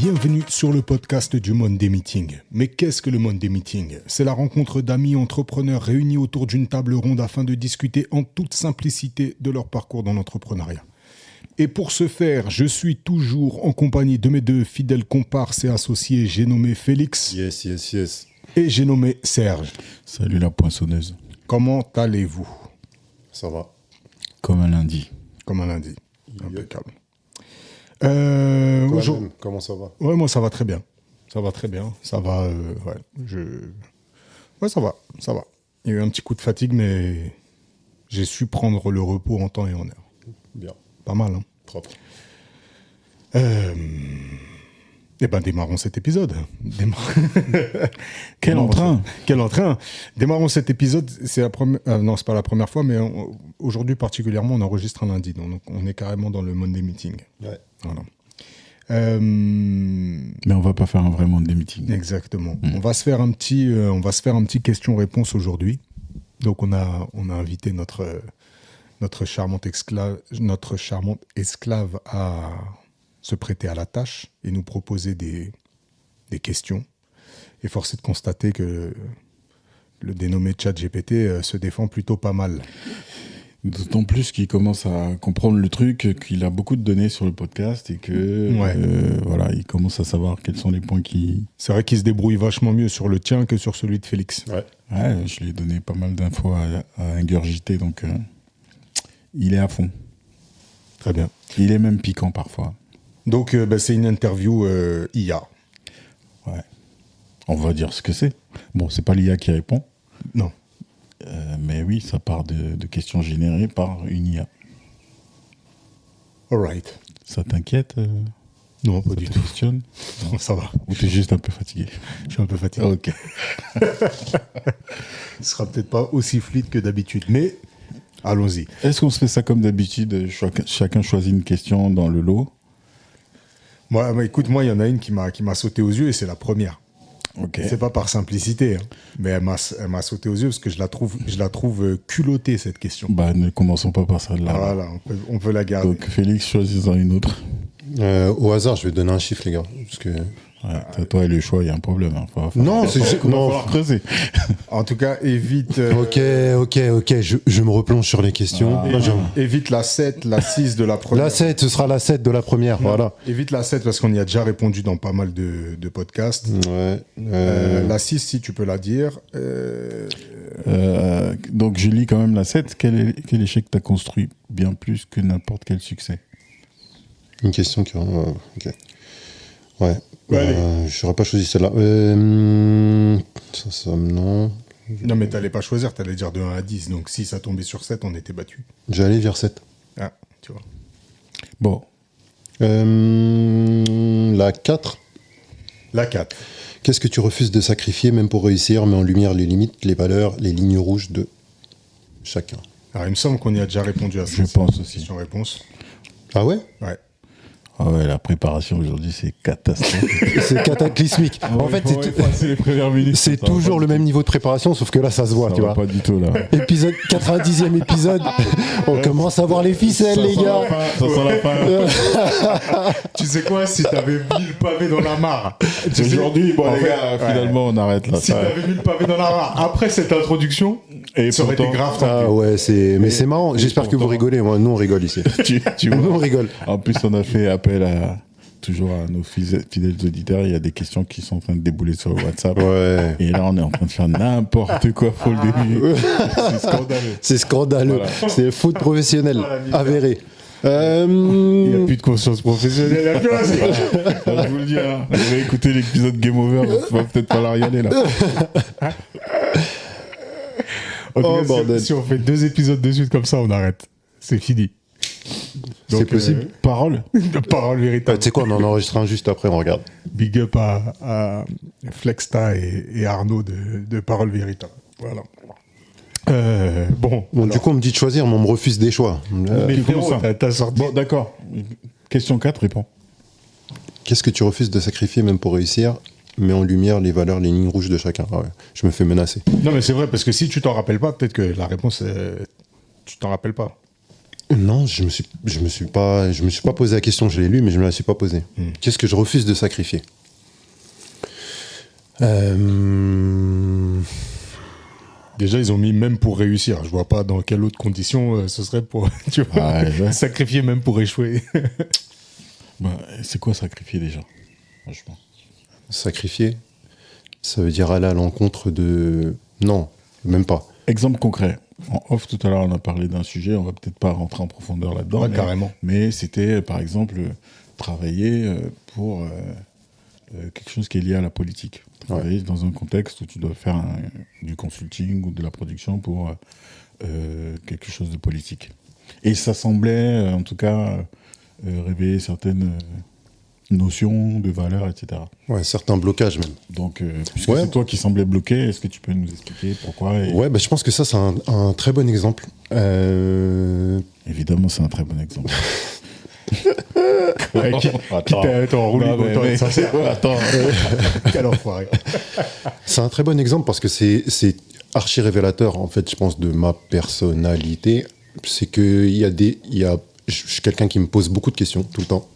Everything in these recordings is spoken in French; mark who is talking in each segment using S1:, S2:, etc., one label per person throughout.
S1: Bienvenue sur le podcast du Monday Meeting. Mais qu'est-ce que le Monday Meeting ? C'est la rencontre d'amis entrepreneurs réunis autour d'une table ronde afin de discuter en toute simplicité de leur parcours dans l'entrepreneuriat. Et pour ce faire, je suis toujours en compagnie de mes deux fidèles comparses et associés. J'ai nommé Félix.
S2: Yes.
S1: Et j'ai nommé Serge.
S3: Salut la poinçonneuse.
S1: Comment allez-vous ?
S2: Ça va.
S3: Comme un lundi.
S1: Comme un lundi. Impeccable.
S2: Comment ça va ?
S1: Ouais, moi ça va très bien. Ça va très bien. Ça va. Ça va. Il y a eu un petit coup de fatigue, mais j'ai su prendre le repos en temps et en heure.
S2: Bien.
S1: Pas mal, hein.
S2: Propre.
S1: Eh ben, démarrons cet épisode.
S3: Quel entrain.
S1: Démarrons cet épisode. C'est la première. Non, c'est pas la première fois, mais aujourd'hui particulièrement, on enregistre un lundi, donc on est carrément dans le Monday Meeting.
S2: Ouais.
S1: Voilà.
S3: Mais on va pas faire un vrai Monday Meeting.
S1: Exactement. On va se faire un petit question-réponse aujourd'hui. Donc on a invité notre charmante esclave à se prêter à la tâche et nous proposer des questions. Et force est de constater que le dénommé ChatGPT se défend plutôt pas mal.
S3: D'autant plus qu'il commence à comprendre le truc, qu'il a beaucoup de données sur le podcast et que il commence à savoir quels sont les points qui...
S1: C'est vrai qu'il se débrouille vachement mieux sur le tien que sur celui de Félix.
S2: Ouais,
S3: je lui ai donné pas mal d'infos à ingurgiter, donc il est à fond.
S1: Très bien.
S3: Il est même piquant parfois.
S1: Donc c'est une interview IA.
S3: Ouais. On va dire ce que c'est. Bon, c'est pas l'IA qui répond.
S1: Non.
S3: Mais oui, ça part de questions générées par une IA.
S1: All right.
S3: Ça t'inquiète
S1: Non, pas du tout.
S3: Questionne
S1: Non, ça va.
S3: Ou t'es juste un peu fatigué?
S1: Je suis un peu fatigué.
S3: Ok.
S1: Ce sera peut-être pas aussi fluide que d'habitude, mais allons-y.
S3: Est-ce qu'on se fait ça comme d'habitude? Chacun choisit une question dans le lot.
S1: Écoute, il y en a une qui m'a sauté aux yeux et c'est la première.
S3: Ok.
S1: C'est pas par simplicité, hein, mais elle m'a sauté aux yeux parce que je la trouve culottée, cette question.
S3: Bah, ne commençons pas par celle-là.
S1: Voilà, on peut la garder.
S3: Donc, Félix, choisis-en une autre.
S2: Au hasard, je vais donner un chiffre, les gars. Parce que...
S3: Ouais, toi et le choix, il y a un problème. Hein.
S2: Non, c'est juste...
S3: Il va falloir creuser.
S1: En tout cas, évite...
S2: Ok. Je me replonge sur les questions.
S1: Évite la 7, la 6 de la première.
S2: La 7, ce sera la 7 de la première, voilà.
S1: Évite la 7 parce qu'on y a déjà répondu dans pas mal de podcasts.
S2: Ouais.
S1: La 6, si tu peux la dire.
S3: Donc, je lis quand même la 7. Quel échec t'as construit bien plus que n'importe quel succès?
S2: Une question qui... Ok. Ouais. J'aurais pas choisi celle-là. Ça, non.
S1: Non, mais t'allais pas choisir, t'allais dire de 1 à 10. Donc, si ça tombait sur 7, on était battu.
S2: J'allais vers 7.
S1: Ah, tu vois.
S3: Bon.
S2: La 4.
S1: La 4.
S2: Qu'est-ce que tu refuses de sacrifier, même pour réussir, mais en lumière les limites, les valeurs, les lignes rouges de chacun?
S1: Alors, il me semble qu'on y a déjà répondu à ça.
S3: Je pense aussi.
S1: Question-réponse.
S2: Ah ouais?
S1: Ouais.
S3: Ah ouais, la préparation aujourd'hui, c'est catastrophique.
S2: C'est cataclysmique. En fait,
S3: c'est les premières minutes.
S2: c'est toujours le même niveau de préparation, sauf que là, ça se voit,
S3: Ça
S2: tu
S3: va
S2: vois.
S3: pas du tout, là.
S2: 90e épisode, on commence à voir les ficelles, les gars.
S3: Ça sent la fin.
S1: Tu sais quoi, si t'avais mis le pavé dans la mare.
S3: Aujourd'hui, bon,
S1: En
S3: les
S1: fait,
S3: gars, finalement, on arrête là.
S1: Si t'avais mis le pavé dans la mare après cette introduction,
S3: Et
S1: ça aurait été grave.
S2: Ah ouais, mais c'est marrant. J'espère que vous rigolez. Moi, nous, on rigole ici.
S3: tu
S2: Nous, on
S3: vois.
S2: rigole.
S3: En plus, on a fait appel toujours à nos fidèles auditeurs. Il y a des questions qui sont en train de débouler sur le WhatsApp.
S2: Ouais.
S3: Et là, on est en train de faire n'importe quoi pour le début. C'est scandaleux.
S2: C'est scandaleux.
S3: Voilà.
S2: C'est faute professionnelle. Avérée.
S1: Il n'y a plus de conscience professionnelle. Il y a plus rien.
S3: Je vous le dis, hein. Vous avez écouté l'épisode Game Over, il va peut-être falloir y aller là.
S1: En tout cas,
S2: bordel.
S1: si on fait 2 épisodes de suite comme ça, on arrête. C'est fini.
S2: C'est possible.
S3: Parole.
S1: Parole véritable.
S2: Tu sais quoi, on en enregistre un juste après, on regarde.
S1: Big up à Flexta et Arnaud de Parole véritable. Voilà. Bon,
S2: Du coup, on me dit de choisir, mais on me refuse des choix.
S1: mais
S3: comment
S1: frérot,
S3: ça
S1: t'as sorti.
S3: Bon, d'accord. Question 4, réponds.
S2: Qu'est-ce que tu refuses de sacrifier, même pour réussir, mais en lumière les valeurs, les lignes rouges de chacun? Ah ouais, je me fais menacer.
S1: Non, mais c'est vrai, parce que si tu t'en rappelles pas, peut-être que la réponse, tu t'en rappelles pas.
S2: Non, je me suis pas posé la question. Je l'ai lu, mais je me la suis pas posée. Qu'est-ce que je refuse de sacrifier?
S1: Déjà, ils ont mis même pour réussir. Je vois pas dans quelle autre condition ce serait pour sacrifier même pour échouer.
S3: C'est quoi sacrifier déjà, franchement?
S2: Sacrifier, ça veut dire aller à l'encontre de... Non, même pas.
S3: Exemple concret. En off, tout à l'heure, on a parlé d'un sujet, on va peut-être pas rentrer en profondeur là-dedans.
S1: Ouais, carrément.
S3: Mais c'était, par exemple, travailler pour quelque chose qui est lié à la politique. Travailler dans un contexte où tu dois faire du consulting ou de la production pour quelque chose de politique. Et ça semblait, en tout cas, réveiller certaines notions de valeurs, etc.
S2: Ouais, certains blocages même.
S3: Donc, puisque c'est toi qui semblais bloqué, est-ce que tu peux nous expliquer pourquoi
S2: Ouais, je pense que ça, c'est un très bon exemple.
S3: Évidemment, c'est un très bon exemple.
S2: Attends.
S1: Quel enfoiré.
S2: C'est un très bon exemple parce que c'est archi révélateur, en fait, je pense, de ma personnalité. C'est que je suis quelqu'un qui me pose beaucoup de questions tout le temps.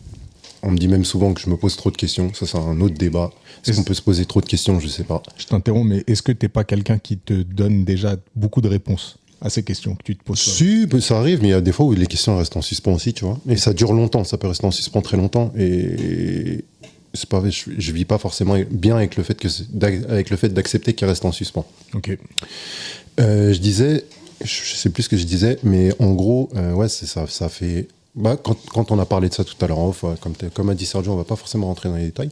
S2: On me dit même souvent que je me pose trop de questions. Ça, c'est un autre débat. Est-ce qu'on peut se poser trop de questions? Je sais pas.
S1: Je t'interromps, mais est-ce que t'es pas quelqu'un qui te donne déjà beaucoup de réponses à ces questions que tu te poses?
S2: Si, ça arrive, mais il y a des fois où les questions restent en suspens aussi, tu vois. Et ça dure longtemps, ça peut rester en suspens très longtemps. Et c'est pas vrai, je vis pas forcément bien avec le fait d'accepter qu'il reste en suspens.
S1: Ok.
S2: Je disais, je sais plus ce que je disais, mais en gros, ouais, c'est ça. Ça fait. Quand on a parlé de ça tout à l'heure en off, comme a dit Sergio, on va pas forcément rentrer dans les détails,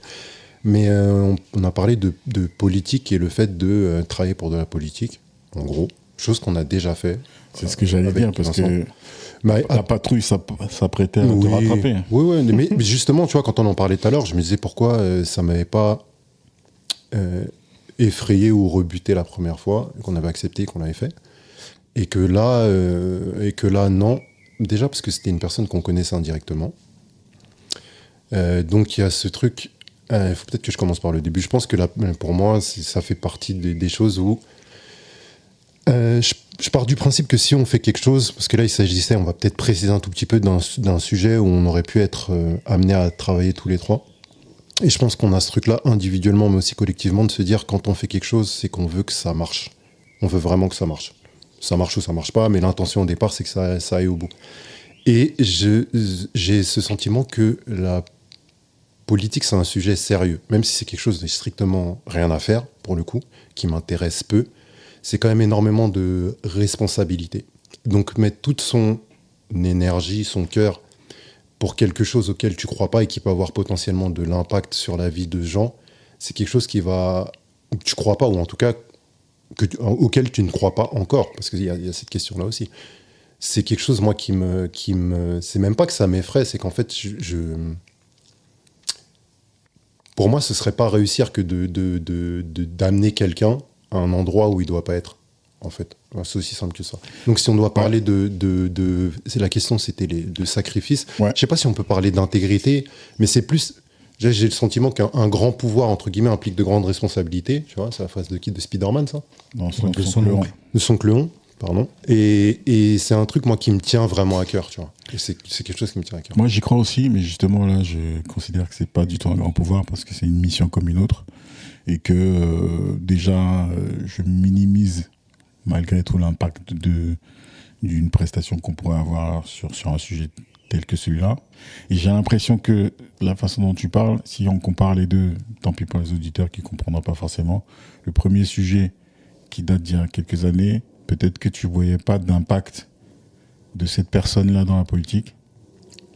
S2: mais on a parlé de politique et le fait de travailler pour de la politique, en gros, chose qu'on a déjà fait.
S3: C'est ce que j'allais dire, parce que la patrouille s'apprêtait à te rattraper.
S2: Oui, mais justement, tu vois, quand on en parlait tout à l'heure, je me disais pourquoi ça m'avait pas effrayé ou rebuté la première fois, qu'on avait accepté, qu'on l'avait fait, et que là, non. Déjà parce que c'était une personne qu'on connaissait indirectement. Donc il y a ce truc... Il faut peut-être que je commence par le début. Je pense que pour moi, ça fait partie des choses où... je pars du principe que si on fait quelque chose, parce que là il s'agissait, on va peut-être préciser un tout petit peu d'un sujet où on aurait pu être amené à travailler tous les trois. Et je pense qu'on a ce truc-là individuellement, mais aussi collectivement, de se dire quand on fait quelque chose, c'est qu'on veut que ça marche. On veut vraiment que ça marche. Ça marche ou ça marche pas, mais l'intention au départ, c'est que ça aille au bout. Et j'ai ce sentiment que la politique, c'est un sujet sérieux. Même si c'est quelque chose de strictement rien à faire, pour le coup, qui m'intéresse peu, c'est quand même énormément de responsabilité. Donc mettre toute son énergie, son cœur, pour quelque chose auquel tu crois pas et qui peut avoir potentiellement de l'impact sur la vie de gens, c'est quelque chose que tu crois pas, ou en tout cas auquel tu ne crois pas encore, parce qu'il y a cette question-là aussi. C'est quelque chose, moi, qui me c'est même pas que ça m'effraie, c'est qu'en fait, pour moi, ce serait pas réussir que d'amener quelqu'un à un endroit où il doit pas être, en fait. C'est aussi simple que ça. Donc, si on doit parler c'est la question, c'était de sacrifice.
S3: Ouais.
S2: Je sais pas si on peut parler d'intégrité, mais c'est plus... J'ai le sentiment qu'un grand pouvoir, entre guillemets, implique de grandes responsabilités. Tu vois, c'est la phrase de qui? De Spider-Man, ça?
S3: Non, de son Leon.
S2: De son Leon, pardon. Et c'est un truc, moi, qui me tient vraiment à cœur, tu vois. Et c'est quelque chose qui me tient à cœur.
S3: Moi, j'y crois aussi, mais justement, là, je considère que c'est pas du tout un grand pouvoir parce que c'est une mission comme une autre. Et que, déjà, je minimise malgré tout l'impact d'une prestation qu'on pourrait avoir sur un sujet tel que celui-là. Et j'ai l'impression que la façon dont tu parles, si on compare les deux, tant pis pour les auditeurs qui ne comprendront pas forcément, le premier sujet qui date d'il y a quelques années, peut-être que tu ne voyais pas d'impact de cette personne-là dans la politique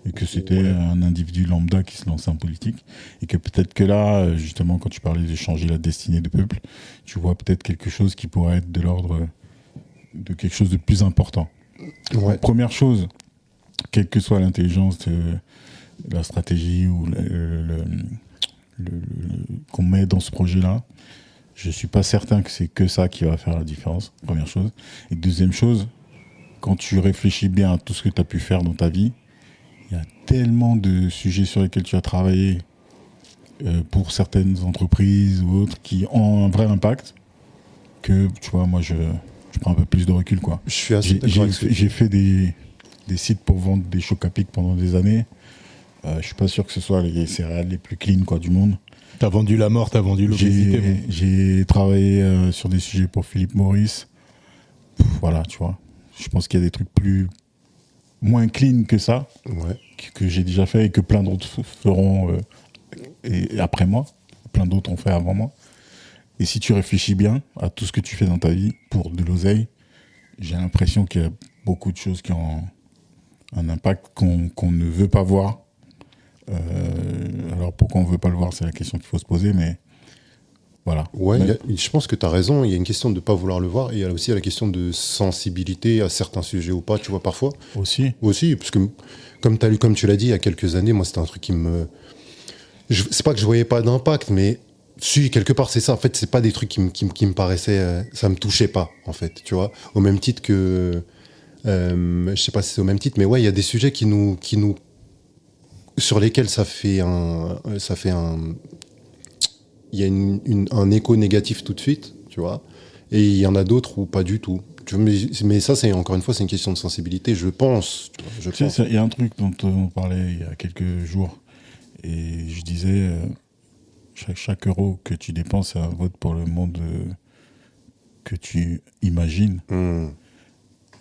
S3: et que c'était un individu lambda qui se lançait en politique et que peut-être que là, justement, quand tu parlais de changer la destinée du peuple, tu vois peut-être quelque chose qui pourrait être de l'ordre de quelque chose de plus important.
S2: Ouais.
S3: Donc, première chose, quelle que soit l'intelligence, la stratégie ou qu'on met dans ce projet-là, je ne suis pas certain que c'est que ça qui va faire la différence, première chose. Et deuxième chose, quand tu réfléchis bien à tout ce que tu as pu faire dans ta vie, il y a tellement de sujets sur lesquels tu as travaillé pour certaines entreprises ou autres qui ont un vrai impact que, tu vois, moi, je prends un peu plus de recul, quoi.
S2: Je suis assez d'accord avec
S3: j'ai fait des des sites pour vendre des chocs à pic pendant des années. Je suis pas sûr que ce soit les céréales les plus clean quoi, du monde.
S1: T'as vendu la mort, t'as vendu l'obésité.
S3: J'ai travaillé sur des sujets pour Philippe Maurice. Voilà, tu vois. Je pense qu'il y a des trucs moins clean que ça, que j'ai déjà fait et que plein d'autres feront et après moi. Plein d'autres ont fait avant moi. Et si tu réfléchis bien à tout ce que tu fais dans ta vie pour de l'oseille, j'ai l'impression qu'il y a beaucoup de choses qui ont un impact qu'on ne veut pas voir. Alors pourquoi on ne veut pas le voir, c'est la question qu'il faut se poser, mais voilà.
S2: Ouais, je pense que tu as raison, il y a une question de ne pas vouloir le voir, et il y a aussi la question de sensibilité à certains sujets ou pas, tu vois, parfois.
S3: Aussi,
S2: parce que comme tu l'as dit il y a quelques années, moi c'était un truc qui me... C'est pas que je voyais pas d'impact, mais si, quelque part c'est ça. En fait, c'est pas des trucs qui me paraissaient... ça me touchait pas, en fait, tu vois. Au même titre que... je sais pas si c'est au même titre, mais ouais, il y a des sujets qui nous sur lesquels ça fait un... Il y a un écho négatif tout de suite, tu vois. Et il y en a d'autres où pas du tout. Mais ça, c'est encore une fois, c'est une question de sensibilité, je pense.
S3: Il y a un truc dont on parlait il y a quelques jours. Et je disais, chaque euro que tu dépenses, c'est un vote pour le monde que tu imagines.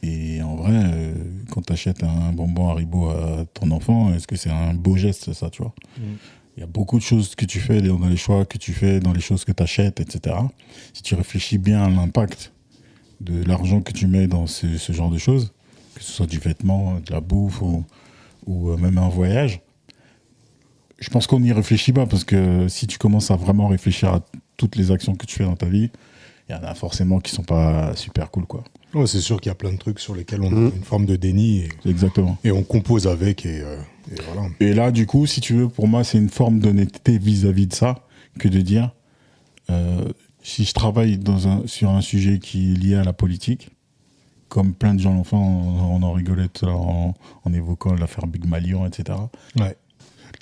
S3: Et en vrai, quand tu achètes un bonbon Haribo à ton enfant, est-ce que c'est un beau geste, ça, tu vois? Il y a beaucoup de choses que tu fais dans les choix que tu fais, dans les choses que tu achètes, etc. Si tu réfléchis bien à l'impact de l'argent que tu mets dans ce genre de choses, que ce soit du vêtement, de la bouffe ou même un voyage, je pense qu'on n'y réfléchit pas, parce que si tu commences à vraiment réfléchir à toutes les actions que tu fais dans ta vie, il y en a forcément qui sont pas super cool, quoi.
S1: Ouais, c'est sûr qu'il y a plein de trucs sur lesquels on a une forme de déni.
S3: Exactement.
S1: Et on compose avec, et voilà.
S3: Et là, du coup, si tu veux, pour moi, c'est une forme d'honnêteté vis-à-vis de ça, que de dire, si je travaille sur un sujet qui est lié à la politique, comme plein de gens l'ont fait, on en rigolait tout à l'heure en évoquant l'affaire Big Malion, etc.
S1: Ouais.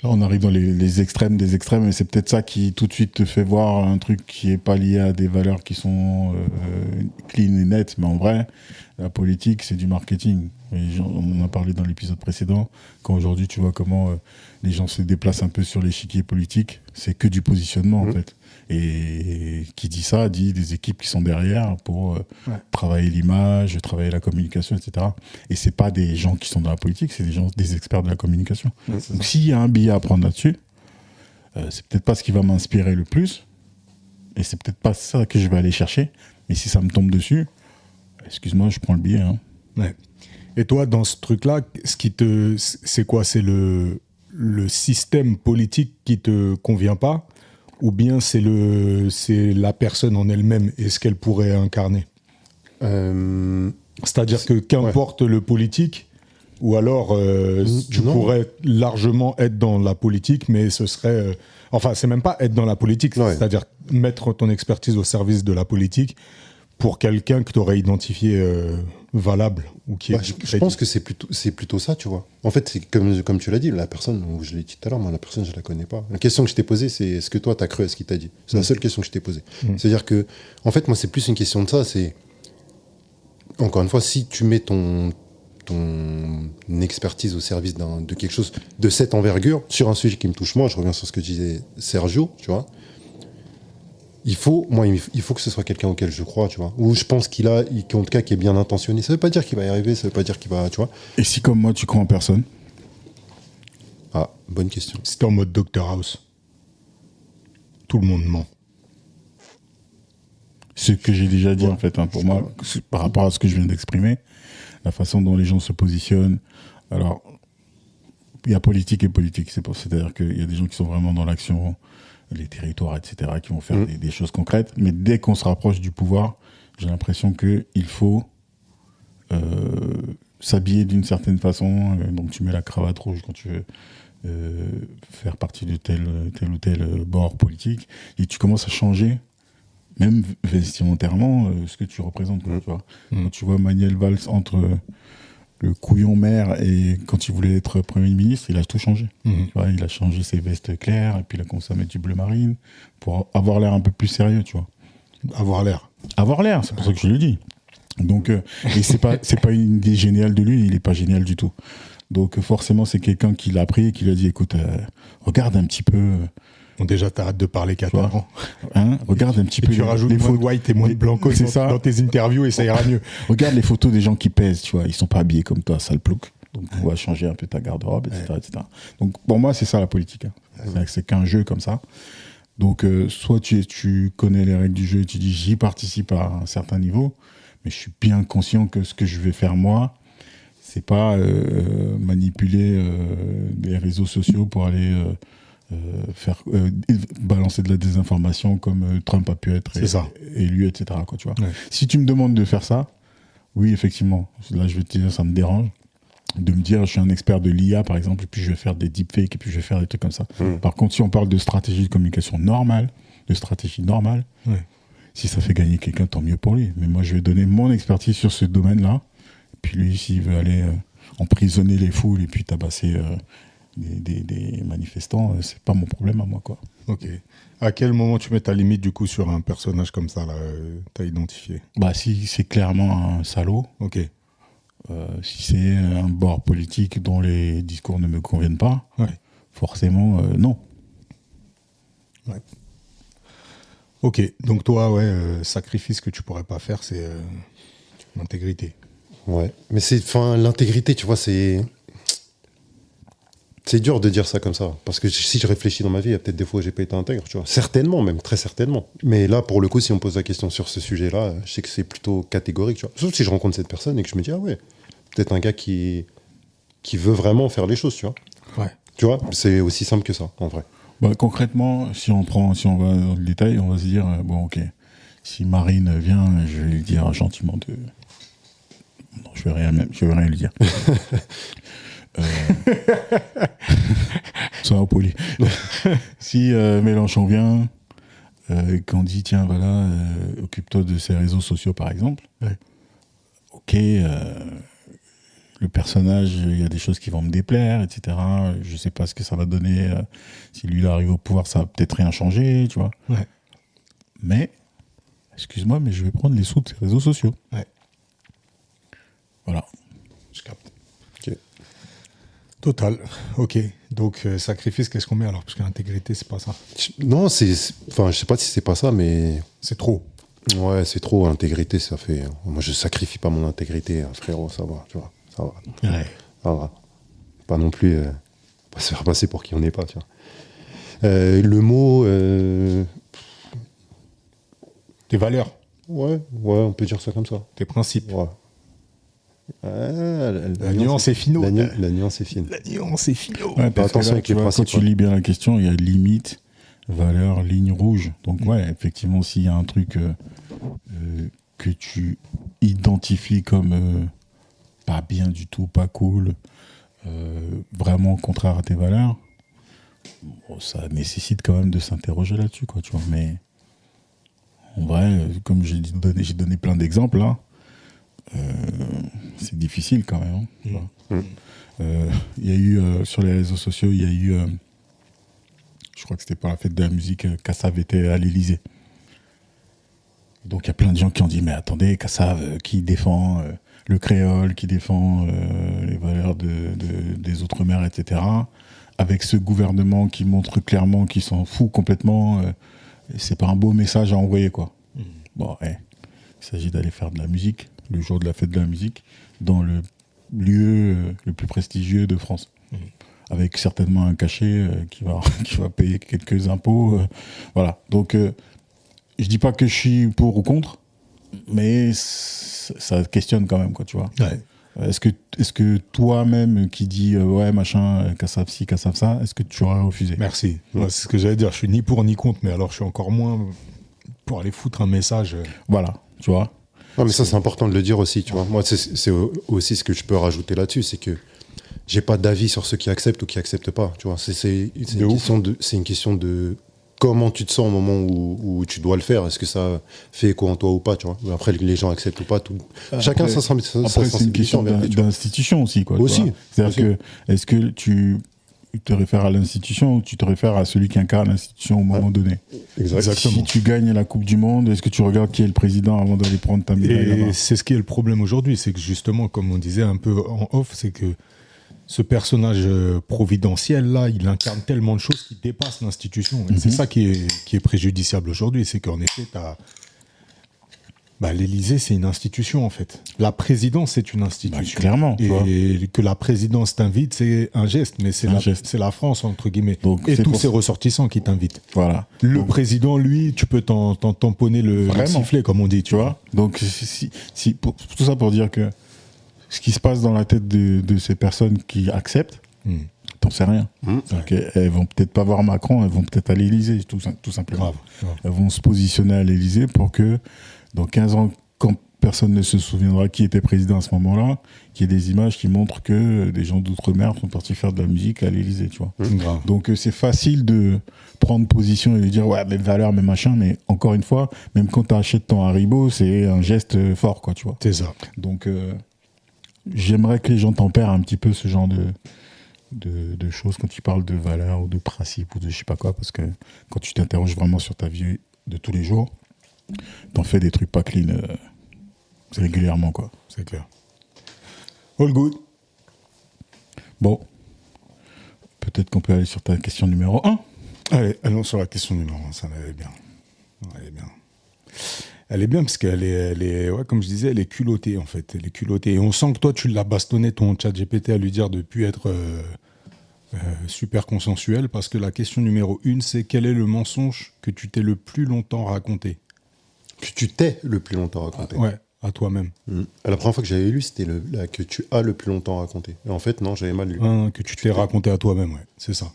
S3: Là, on arrive dans les extrêmes des extrêmes, et c'est peut-être ça qui tout de suite te fait voir un truc qui n'est pas lié à des valeurs qui sont clean et nettes. Mais en vrai, la politique, c'est du marketing. Et on en a parlé dans l'épisode précédent. Quand aujourd'hui, tu vois comment les gens se déplacent un peu sur l'échiquier politique, c'est que du positionnement, en fait. Et qui dit ça, dit des équipes qui sont derrière pour travailler l'image, travailler la communication, etc. Et c'est pas des gens qui sont dans la politique, c'est des experts de la communication. Donc s'il y a un billet à prendre là-dessus, c'est peut-être pas ce qui va m'inspirer le plus, et c'est peut-être pas ça que je vais aller chercher, mais si ça me tombe dessus, excuse-moi, je prends le billet. Hein.
S1: Ouais. Et toi, dans ce truc-là, c'est quoi? C'est le système politique qui te convient pas? Ou bien c'est la personne en elle-même et ce qu'elle pourrait incarner? C'est-à-dire que qu'importe le politique, ou alors tu pourrais largement être dans la politique, mais ce serait... enfin, c'est même pas être dans la politique, c'est-à-dire mettre ton expertise au service de la politique pour quelqu'un que tu aurais identifié valable. Ou qui
S2: je pense que c'est plutôt ça, tu vois. En fait, c'est comme tu l'as dit, la personne, je l'ai dit tout à l'heure, moi, la personne, je la connais pas. La question que je t'ai posée, c'est est-ce que toi, tu as cru à ce qu'il t'a dit? C'est la seule question que je t'ai posée. C'est-à-dire que, en fait, moi, c'est plus une question de ça, c'est... Encore une fois, si tu mets ton expertise au service de quelque chose de cette envergure, sur un sujet qui me touche moi, je reviens sur ce que disait Sergio, tu vois, il faut que ce soit quelqu'un auquel je crois, tu vois, ou je pense en tout cas, qui est bien intentionné. Ça veut pas dire qu'il va y arriver, ça veut pas dire qu'il va, tu vois.
S3: Et si, comme moi, tu crois en personne?
S2: Ah, bonne question.
S1: Si t'es en mode Dr House, tout le monde ment.
S3: Ce que j'ai déjà dit, en fait, hein, pour moi, par rapport à ce que je viens d'exprimer, la façon dont les gens se positionnent. Alors, il y a politique et politique, c'est-à-dire qu'il y a des gens qui sont vraiment dans l'action, les territoires, etc., qui vont faire des choses concrètes. Mais dès qu'on se rapproche du pouvoir, j'ai l'impression qu'il faut s'habiller d'une certaine façon. Donc tu mets la cravate rouge quand tu veux faire partie de tel ou tel bord politique. Et tu commences à changer, même vestimentairement, ce que tu représentes. Tu vois. Quand tu vois Manuel Valls entre... le couillon maire, et quand il voulait être Premier ministre, il a tout changé. Tu vois, il a changé ses vestes claires, et puis il a commencé à mettre du bleu marine, pour avoir l'air un peu plus sérieux, tu vois.
S1: Avoir l'air,
S3: c'est pour ça que je le dis. Donc, et c'est pas une idée géniale de lui, il est pas génial du tout. Donc forcément, c'est quelqu'un qui l'a pris et qui lui a dit, écoute, regarde un petit peu.
S1: Bon, déjà, t'arrêtes de parler catalan.
S3: Hein, regarde un petit peu.
S1: Tu rajoutes moins de white et moins de blanco dans tes interviews et ça ira mieux.
S3: Regarde les photos des gens qui pèsent, tu vois, ils sont pas habillés comme toi, sale plouc. Donc on va changer un peu ta garde-robe, etc. Donc pour moi, c'est ça la politique. Hein. C'est qu'un jeu comme ça. Donc soit tu connais les règles du jeu et tu dis j'y participe à un certain niveau, mais je suis bien conscient que ce que je vais faire moi, c'est pas manipuler les réseaux sociaux pour aller faire balancer de la désinformation comme Trump a pu être élu, etc. Quoi, tu vois. Ouais. Si tu me demandes de faire ça, oui, effectivement, là je vais te dire, ça me dérange de me dire je suis un expert de l'IA par exemple, et puis je vais faire des deepfakes et puis je vais faire des trucs comme ça. Par contre, si on parle de stratégie de communication normale, si ça fait gagner quelqu'un, tant mieux pour lui. Mais moi, je vais donner mon expertise sur ce domaine-là. Puis lui, s'il veut aller emprisonner les foules et puis tabasser des manifestants, c'est pas mon problème à moi, quoi.
S1: Ok. À quel moment tu mets ta limite du coup sur un personnage comme ça, là, t'as identifié?
S3: Bah, si c'est clairement un salaud.
S1: Ok.
S3: Si c'est un bord politique dont les discours ne me conviennent pas, forcément, non.
S1: Ouais. Ok. Donc toi, sacrifice que tu pourrais pas faire, c'est l'intégrité.
S2: Ouais. Mais l'intégrité, tu vois, c'est dur de dire ça comme ça. Parce que si je réfléchis dans ma vie, il y a peut-être des fois où j'ai pas été intègre, tu vois. Certainement, même, très certainement. Mais là, pour le coup, si on me pose la question sur ce sujet-là, je sais que c'est plutôt catégorique, tu vois. Sauf si je rencontre cette personne et que je me dis, ah ouais, peut-être un gars qui veut vraiment faire les choses, tu vois.
S1: Ouais.
S2: Tu vois, c'est aussi simple que ça, en vrai.
S3: Bah, concrètement, si on va dans le détail, on va se dire, bon, ok, si Marine vient, je vais lui dire gentiment de... Non, je vais rien lui dire. Sois poli. Si Mélenchon vient, qu'on dit tiens voilà, occupe-toi de ces réseaux sociaux par exemple. Ouais. Ok, le personnage, il y a des choses qui vont me déplaire, etc. Je sais pas ce que ça va donner. Si lui il arrive au pouvoir, ça va peut-être rien changer, tu vois.
S1: Ouais.
S3: Mais, excuse-moi, mais je vais prendre les sous de ces réseaux sociaux.
S1: Ouais.
S3: Voilà.
S1: Je capte. Ok. Total. Ok. Donc, sacrifice, qu'est-ce qu'on met alors? Parce que l'intégrité, c'est pas ça.
S2: Non, enfin, je sais pas si c'est pas ça, mais.
S1: C'est trop.
S2: Ouais, c'est trop. L'intégrité, ça fait. Moi, je sacrifie pas mon intégrité, frérot, ça va, tu vois. Ça va.
S1: Ouais.
S2: Ça va. Pas non plus. Pas se faire passer pour qui on n'est pas, tu vois. Le mot.
S1: Tes valeurs.
S2: Ouais, on peut dire ça comme ça.
S1: Tes principes.
S2: Ouais.
S1: La nuance est fine.
S2: La nuance est fine.
S1: La nuance est fine.
S3: Ouais, attention avec les principes. Quand tu lis bien la question, il y a limite, valeur, ligne rouge. Donc ouais, effectivement, s'il y a un truc que tu identifies comme pas bien du tout, pas cool, vraiment contraire à tes valeurs, bon, ça nécessite quand même de s'interroger là-dessus, quoi, tu vois. Mais en vrai, comme j'ai donné plein d'exemples là. C'est difficile quand même. Il y a eu sur les réseaux sociaux, il y a eu, je crois que c'était par la fête de la musique, Kassav était à l'Élysée. Donc il y a plein de gens qui ont dit mais attendez, Kassav qui défend le créole, qui défend les valeurs des Outre-mer, etc. Avec ce gouvernement qui montre clairement qu'il s'en fout complètement, c'est pas un beau message à envoyer, quoi. Bon, il s'agit d'aller faire de la musique le jour de la fête de la musique, dans le lieu le plus prestigieux de France. Avec certainement un cachet qui va payer quelques impôts. Voilà. Donc, je dis pas que je suis pour ou contre, mais ça questionne quand même, quoi, tu vois.
S1: Ouais.
S3: Est-ce que toi-même qui dis ouais, machin, Kassav ci, Kassav ça, est-ce que tu aurais refusé?
S1: Merci. Ouais, c'est ce que j'allais dire. Je suis ni pour ni contre, mais alors je suis encore moins pour aller foutre un message.
S3: Voilà, tu vois.
S2: Non, mais ça, c'est important de le dire aussi, tu vois. Moi, c'est aussi ce que je peux rajouter là-dessus, c'est que j'ai pas d'avis sur ceux qui acceptent ou qui acceptent pas, tu vois. C'est une question de comment tu te sens au moment où tu dois le faire. Est-ce que ça fait écho en toi ou pas, tu vois. Après, les gens acceptent ou pas. Chacun sa sensibilité.
S3: Après, c'est une question d'institution aussi, quoi.
S2: Aussi.
S3: C'est-à-dire que, est-ce que tu te réfères à l'institution ou tu te réfères à celui qui incarne l'institution au moment donné.
S2: Exactement.
S3: Si tu gagnes la Coupe du Monde, est-ce que tu regardes qui est le président avant d'aller prendre ta médaille là-bas?
S1: Et c'est ce qui est le problème aujourd'hui, c'est que justement, comme on disait un peu en off, c'est que ce personnage providentiel là, il incarne tellement de choses qui dépassent l'institution. Et c'est ça qui est préjudiciable aujourd'hui, c'est qu'en effet, l'Élysée, c'est une institution en fait. La présidence, c'est une institution.
S3: Clairement. Tu vois.
S1: Et que la présidence t'invite, c'est un geste, mais c'est la France entre guillemets.
S3: Donc,
S1: et tous ses ressortissants qui t'invitent.
S3: Voilà.
S1: Le président, lui, tu peux t'en tamponner le sifflet, comme on dit, tu vois.
S3: Donc, tout ça pour dire que ce qui se passe dans la tête de ces personnes qui acceptent, t'en sais rien. Elles vont peut-être pas voir Macron, elles vont peut-être à l'Élysée, tout simplement.
S1: Grave.
S3: Elles vont se positionner à l'Élysée pour que dans 15 ans, quand personne ne se souviendra qui était président à ce moment-là, qu'il y ait des images qui montrent que des gens d'outre-mer sont partis faire de la musique à l'Élysée, tu vois.
S1: Grave.
S3: Donc c'est facile de prendre position et de dire ouais, mes valeurs, mes machins, mais encore une fois, même quand tu achètes ton Haribo, c'est un geste fort, quoi, tu vois.
S1: C'est ça.
S3: Donc j'aimerais que les gens tempèrent un petit peu ce genre de choses quand tu parles de valeurs ou de principes ou de je sais pas quoi, parce que quand tu t'interroges vraiment sur ta vie de tous les jours, t'en fais des trucs pas clean régulièrement, quoi.
S1: C'est clair. All good.
S3: Bon. Peut-être qu'on peut aller sur ta question numéro 1.
S1: Allez, allons sur la question numéro 1. Ça, elle est bien. Elle est bien. Elle est bien parce qu'elle est ouais, comme je disais, elle est culottée, en fait. Elle est culottée. Et on sent que toi, tu l'as bastonné, ton chat GPT, à lui dire de ne plus être super consensuel, parce que la question numéro 1, c'est quel est le mensonge que tu t'es le plus longtemps raconté?
S2: Que tu t'es le plus longtemps raconté.
S1: Ouais, à toi-même.
S2: La première fois que j'avais lu, c'était que tu as le plus longtemps raconté. Et en fait, non, j'avais mal lu.
S1: Que tu t'es raconté à toi-même, ouais. C'est ça.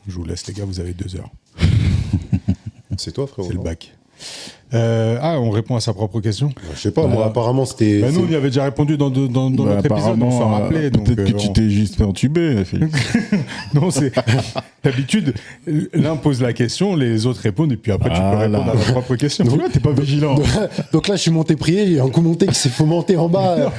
S1: Je vous laisse, les gars, vous avez 2 heures.
S2: C'est toi, frérot.
S1: C'est le bac. On répond à sa propre question.
S2: Je sais pas, moi, apparemment, c'était...
S1: Nous, on y avait déjà répondu dans notre épisode, on s'en rappelait.
S3: Peut-être que tu t'es juste fait entuber, Félix.
S1: Non, c'est... D'habitude, l'un pose la question, les autres répondent, et puis après, tu peux répondre à ta propre question.
S2: Donc,
S1: tu vois, t'es pas vigilant.
S2: Donc là, je suis monté prier, il y a un coup monté qui s'est fomenté en bas.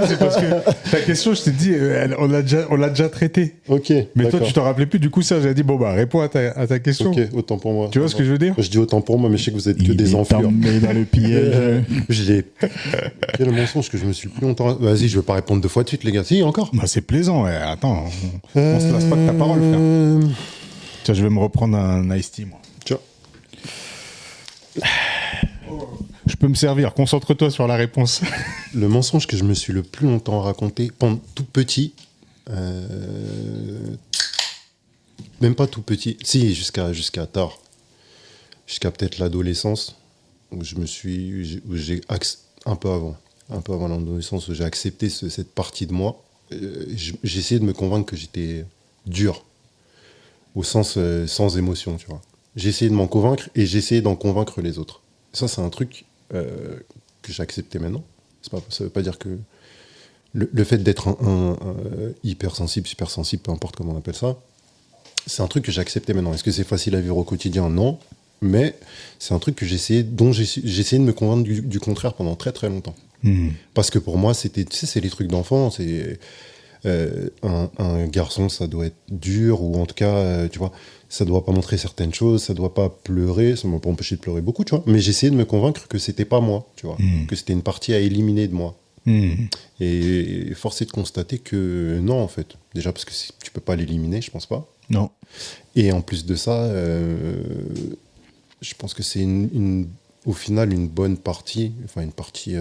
S1: C'est parce que ta question, je t'ai dit, on l'a déjà traitée.
S2: Ok,
S1: mais
S2: d'accord.
S1: toi, tu t'en rappelais plus. Du coup, ça, j'ai dit, réponds à ta question.
S2: Ok, autant pour moi.
S1: Tu vois ce que je veux dire?
S2: Je dis autant pour moi, mais je sais que vous êtes que des enflures.
S3: Mais dans le piège.
S2: Quel est le mensonge que je me suis plus longtemps... Vas-y, je vais pas répondre 2 fois de suite, les gars. Si, encore.
S1: C'est plaisant, ouais. Attends, on se lasse pas de ta parole, frère. Tiens, je vais me reprendre un Ice Tea, moi.
S2: Tiens.
S1: Je peux me servir, concentre-toi sur la réponse.
S2: Le mensonge que je me suis le plus longtemps raconté, pendant tout petit, même pas tout petit, si, jusqu'à tard, jusqu'à peut-être l'adolescence, où j'ai un peu avant l'adolescence, où j'ai accepté cette partie de moi. J'ai essayé de me convaincre que j'étais dur, au sens sans émotion, tu vois. J'ai essayé de m'en convaincre et j'ai essayé d'en convaincre les autres. Ça, c'est un truc que j'ai accepté maintenant. Ça veut pas dire que le fait d'être un hypersensible, super sensible, peu importe comment on appelle ça, c'est un truc que j'ai accepté maintenant. Est-ce que c'est facile à vivre au quotidien? Non. Mais c'est un truc que j'ai essayé de me convaincre du contraire pendant très très longtemps. Parce que pour moi, c'était, tu sais, c'est les trucs d'enfant. C'est un garçon, ça doit être dur, ou en tout cas, tu vois, ça doit pas montrer certaines choses, ça doit pas pleurer, ça m'a pas empêché de pleurer beaucoup, tu vois. Mais j'essayais de me convaincre que c'était pas moi, tu vois, que c'était une partie à éliminer de moi. Et force est de constater que non, en fait. Déjà parce que tu peux pas l'éliminer, je pense pas.
S1: Non.
S2: Et en plus de ça, je pense que c'est au final une bonne partie, enfin une partie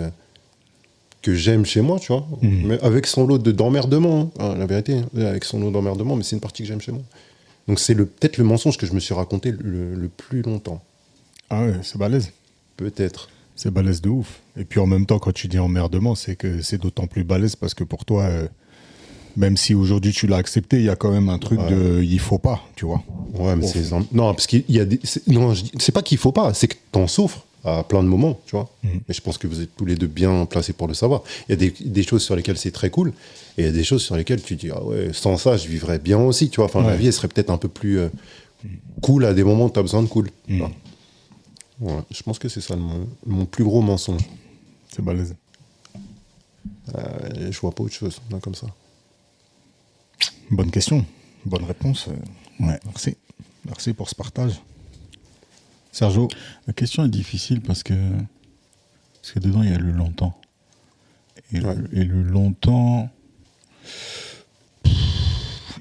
S2: que j'aime chez moi, tu vois, mais avec son lot d'emmerdement, hein, la vérité, avec son lot d'emmerdement, mais c'est une partie que j'aime chez moi. Donc c'est peut-être le mensonge que je me suis raconté le plus longtemps.
S1: Ah ouais, c'est balèze.
S2: Peut-être.
S1: C'est balèze de ouf. Et puis en même temps, quand tu dis emmerdement, c'est que c'est d'autant plus balèze parce que pour toi, même si aujourd'hui tu l'as accepté, il y a quand même un truc de il faut pas, tu vois.
S2: Ouais, mais non, parce qu'il y a des... Non, c'est pas qu'il faut pas, c'est que t'en souffres à plein de moments, tu vois. Et je pense que vous êtes tous les deux bien placés pour le savoir. Il y a des choses sur lesquelles c'est très cool, et il y a des choses sur lesquelles tu dis, ah ouais, sans ça, je vivrais bien aussi, tu vois. Enfin, la vie, elle serait peut-être un peu plus cool à des moments où tu as besoin de cool. Ouais, je pense que c'est ça mon plus gros mensonge.
S1: C'est balèze.
S2: Je vois pas autre chose, là, comme ça.
S1: Bonne question, bonne réponse.
S3: Ouais.
S1: Merci pour ce partage. Sergio.
S3: La question est difficile parce que dedans, il y a le longtemps. Et, le longtemps,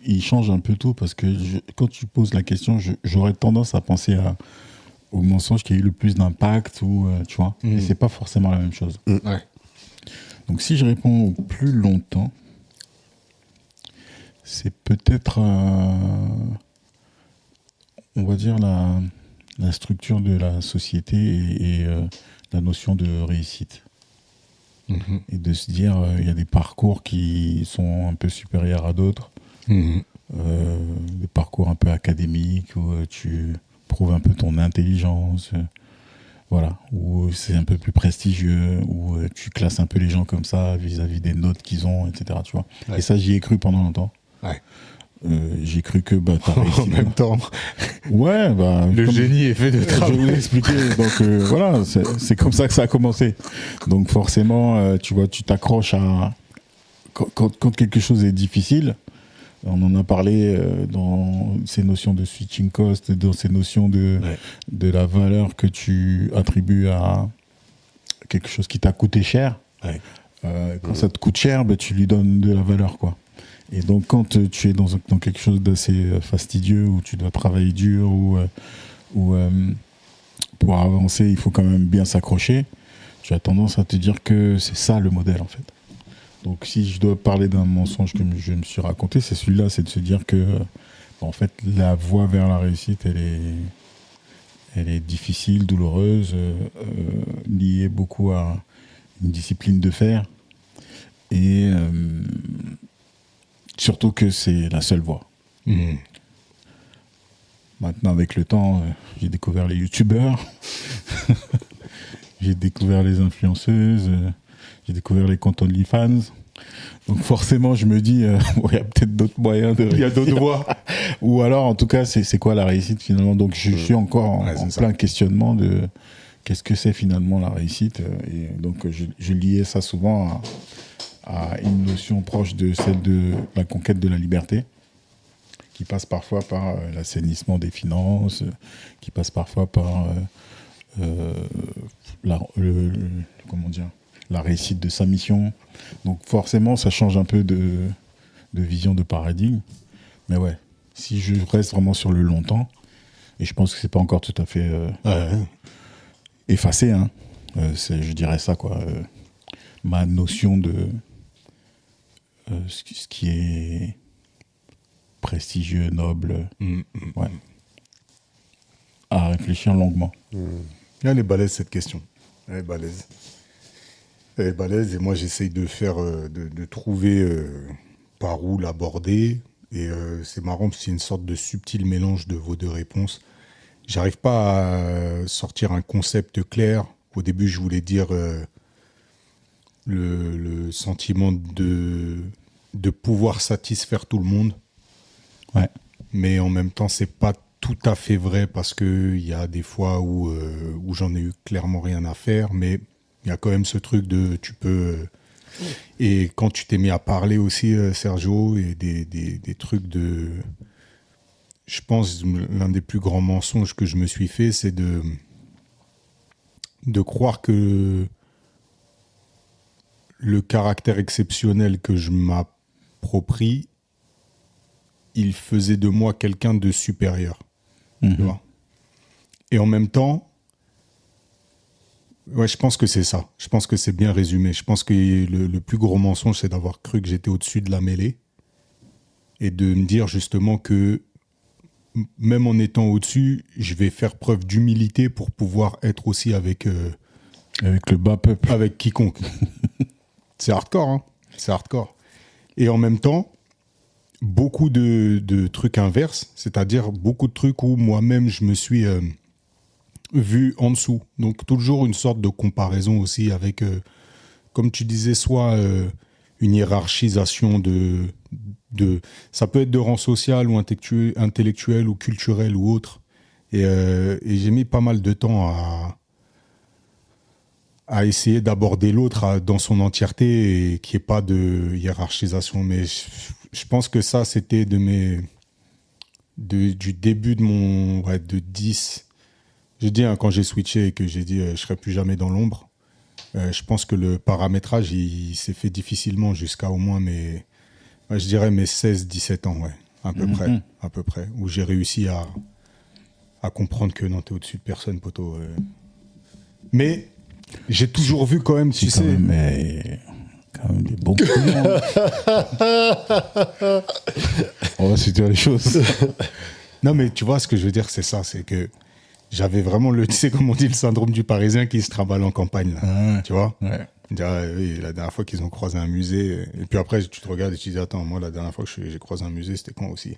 S3: il change un peu tout parce que quand tu poses la question, j'aurais tendance à penser au mensonge qui a eu le plus d'impact, ou tu vois. Et c'est pas forcément la même chose.
S1: Ouais.
S3: Donc si je réponds au plus longtemps, c'est peut-être, on va dire, la structure de la société et la notion de réussite. Et de se dire, il y a des parcours qui sont un peu supérieurs à d'autres. Des parcours un peu académiques où tu prouves un peu ton intelligence, voilà, où c'est un peu plus prestigieux, où tu classes un peu les gens comme ça vis-à-vis des notes qu'ils ont, etc. Tu vois.
S1: Ouais.
S3: Et ça, j'y ai cru pendant longtemps.
S1: Ouais.
S3: J'ai cru que t'as réussi.
S1: En même temps,
S3: ouais,
S1: le génie est fait de
S3: je vais
S1: travail.
S3: vous expliquer. Donc voilà, c'est comme ça que ça a commencé. Donc forcément, tu vois, tu t'accroches à quand quelque chose est difficile. On en a parlé dans ces notions de switching cost, dans ces notions de la valeur que tu attribues à quelque chose qui t'a coûté cher.
S1: Ouais.
S3: Quand ça te coûte cher, tu lui donnes de la valeur, quoi. Et donc, quand tu es dans quelque chose d'assez fastidieux, où tu dois travailler dur, où pour avancer, il faut quand même bien s'accrocher, tu as tendance à te dire que c'est ça le modèle, en fait. Donc, si je dois parler d'un mensonge que je me suis raconté, c'est celui-là, c'est de se dire que, en fait, la voie vers la réussite, elle est difficile, douloureuse, liée beaucoup à une discipline de fer. Et surtout que c'est la seule voie. Maintenant, avec le temps, j'ai découvert les youtubeurs, j'ai découvert les influenceuses, j'ai découvert les comptes OnlyFans. Donc forcément, je me dis, il y a peut-être d'autres moyens de réussir.
S1: Il y a d'autres voies.
S3: Ou alors, en tout cas, c'est quoi la réussite finalement? Donc je suis encore en plein questionnement de qu'est-ce que c'est finalement la réussite. Et donc je liais ça souvent à une notion proche de celle de la conquête de la liberté, qui passe parfois par l'assainissement des finances, qui passe parfois par la réussite de sa mission. Donc forcément, ça change un peu de vision, de paradigme. Mais ouais, si je reste vraiment sur le longtemps, et je pense que c'est pas encore tout à fait effacé, hein, je dirais ça, quoi. Ma notion de ce qui est prestigieux, noble, ouais, à réfléchir longuement.
S1: Elle est balèze, cette question. Elle est balèze. Elle est balèze, et moi j'essaye de faire, de trouver par où l'aborder. Et c'est marrant, parce que c'est une sorte de subtil mélange de vos deux réponses. J'arrive pas à sortir un concept clair. Au début, je voulais dire le sentiment de pouvoir satisfaire tout le monde.
S3: Ouais.
S1: Mais en même temps, c'est pas tout à fait vrai, parce qu'il y a des fois où j'en ai eu clairement rien à faire, mais il y a quand même ce truc de tu peux... Et quand tu t'es mis à parler aussi, Sergio, et des trucs de... Je pense l'un des plus grands mensonges que je me suis fait, c'est de croire que le caractère exceptionnel que je m'approprie, il faisait de moi quelqu'un de supérieur. Tu vois. Et en même temps, ouais, je pense que c'est ça. Je pense que c'est bien résumé. Je pense que le plus gros mensonge, c'est d'avoir cru que j'étais au-dessus de la mêlée, et de me dire justement que même en étant au-dessus, je vais faire preuve d'humilité pour pouvoir être aussi avec
S3: le bas peuple.
S1: Avec quiconque. C'est hardcore, hein. C'est hardcore. Et en même temps, beaucoup de trucs inverses, c'est-à-dire beaucoup de trucs où moi-même je me suis vu en dessous. Donc toujours une sorte de comparaison aussi avec, comme tu disais, soit une hiérarchisation de ça peut être de rang social ou intellectuel ou culturel ou autre. Et j'ai mis pas mal de temps à essayer d'aborder l'autre dans son entièreté, et qu'il n'y ait pas de hiérarchisation. Mais je pense que ça, c'était du début de mon... Ouais, de 10. J'ai dit, hein, quand j'ai switché et que j'ai dit je serai plus jamais dans l'ombre, je pense que le paramétrage, il s'est fait difficilement jusqu'à au moins je dirais mes 16-17 ans, ouais, à peu près, où j'ai réussi à comprendre que non, t'es au-dessus de personne, poteau. Mais j'ai toujours vu quand même, tu sais...
S3: Quand même des bons clients. On va se dire les choses.
S1: Non, mais tu vois, ce que je veux dire, c'est ça, c'est que j'avais vraiment tu sais, comme on dit, le syndrome du Parisien qui se trimballe en campagne, là. Tu vois?
S3: Ouais.
S1: Oui, la dernière fois qu'ils ont croisé un musée, et puis après, tu te regardes et tu te dis, attends, moi, la dernière fois que j'ai croisé un musée, c'était quand aussi?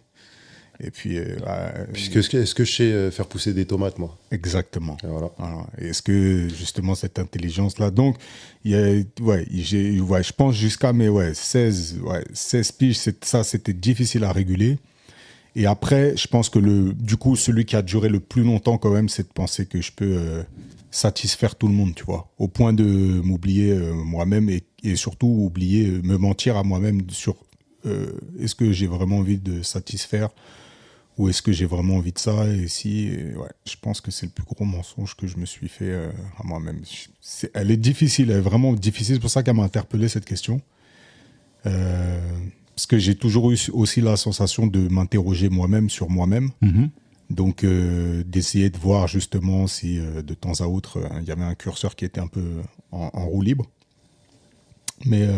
S1: Et puis...
S2: Est-ce que je sais faire pousser des tomates, moi?
S1: Exactement.
S2: Et voilà.
S1: Voilà. Et est-ce que, justement, cette intelligence-là... Donc, je pense jusqu'à mes 16 piges, ça, c'était difficile à réguler. Et après, je pense que du coup, celui qui a duré le plus longtemps, quand même, c'est de penser que je peux satisfaire tout le monde, tu vois. Au point de m'oublier moi-même et surtout me mentir à moi-même sur est-ce que j'ai vraiment envie de satisfaire ou est-ce que j'ai vraiment envie de ça? Et je pense que c'est le plus gros mensonge que je me suis fait à moi-même. Elle est difficile, elle est vraiment difficile. C'est pour ça qu'elle m'a interpellé, cette question. Parce que j'ai toujours eu aussi la sensation de m'interroger moi-même sur moi-même. Donc, d'essayer de voir justement si de temps à autre, il y avait un curseur qui était un peu en roue libre. Mais...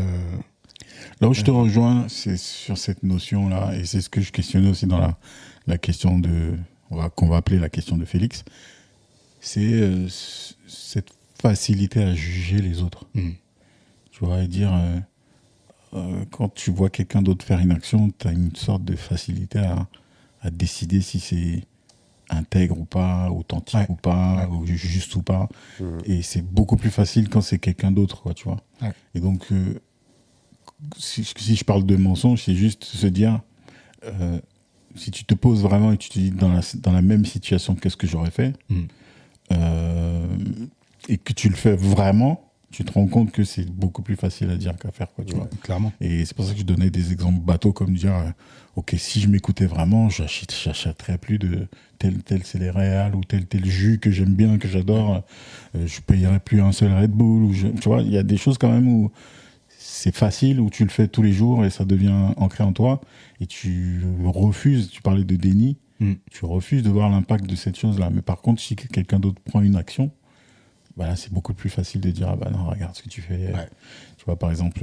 S3: Là où je te rejoins, c'est sur cette notion-là, et c'est ce que je questionnais aussi dans la question qu'on va appeler la question de Félix, c'est cette facilité à juger les autres. Tu vois, et dire, quand tu vois quelqu'un d'autre faire une action, tu as une sorte de facilité à décider si c'est intègre ou pas, authentique ou pas, ou juste ou pas. Et c'est beaucoup plus facile quand c'est quelqu'un d'autre, quoi, tu vois. Et donc... si je parle de mensonge, c'est juste se dire, si tu te poses vraiment et tu te dis dans la même situation, qu'est-ce que j'aurais fait, et que tu le fais vraiment, tu te rends compte que c'est beaucoup plus facile à dire qu'à faire, quoi, tu vois.
S1: Clairement.
S3: Et c'est pour ça que je donnais des exemples bateaux, comme dire, ok, si je m'écoutais vraiment, j'achèterais plus de tel céréale ou tel jus que j'aime bien, que j'adore, je payerais plus un seul Red Bull, tu vois, il y a des choses quand même où c'est facile, où tu le fais tous les jours et ça devient ancré en toi et tu refuses, tu parlais de déni, tu refuses de voir l'impact de cette chose-là. Mais par contre, si quelqu'un d'autre prend une action, bah là, c'est beaucoup plus facile de dire, ah bah non, regarde ce que tu fais. Tu vois, par exemple,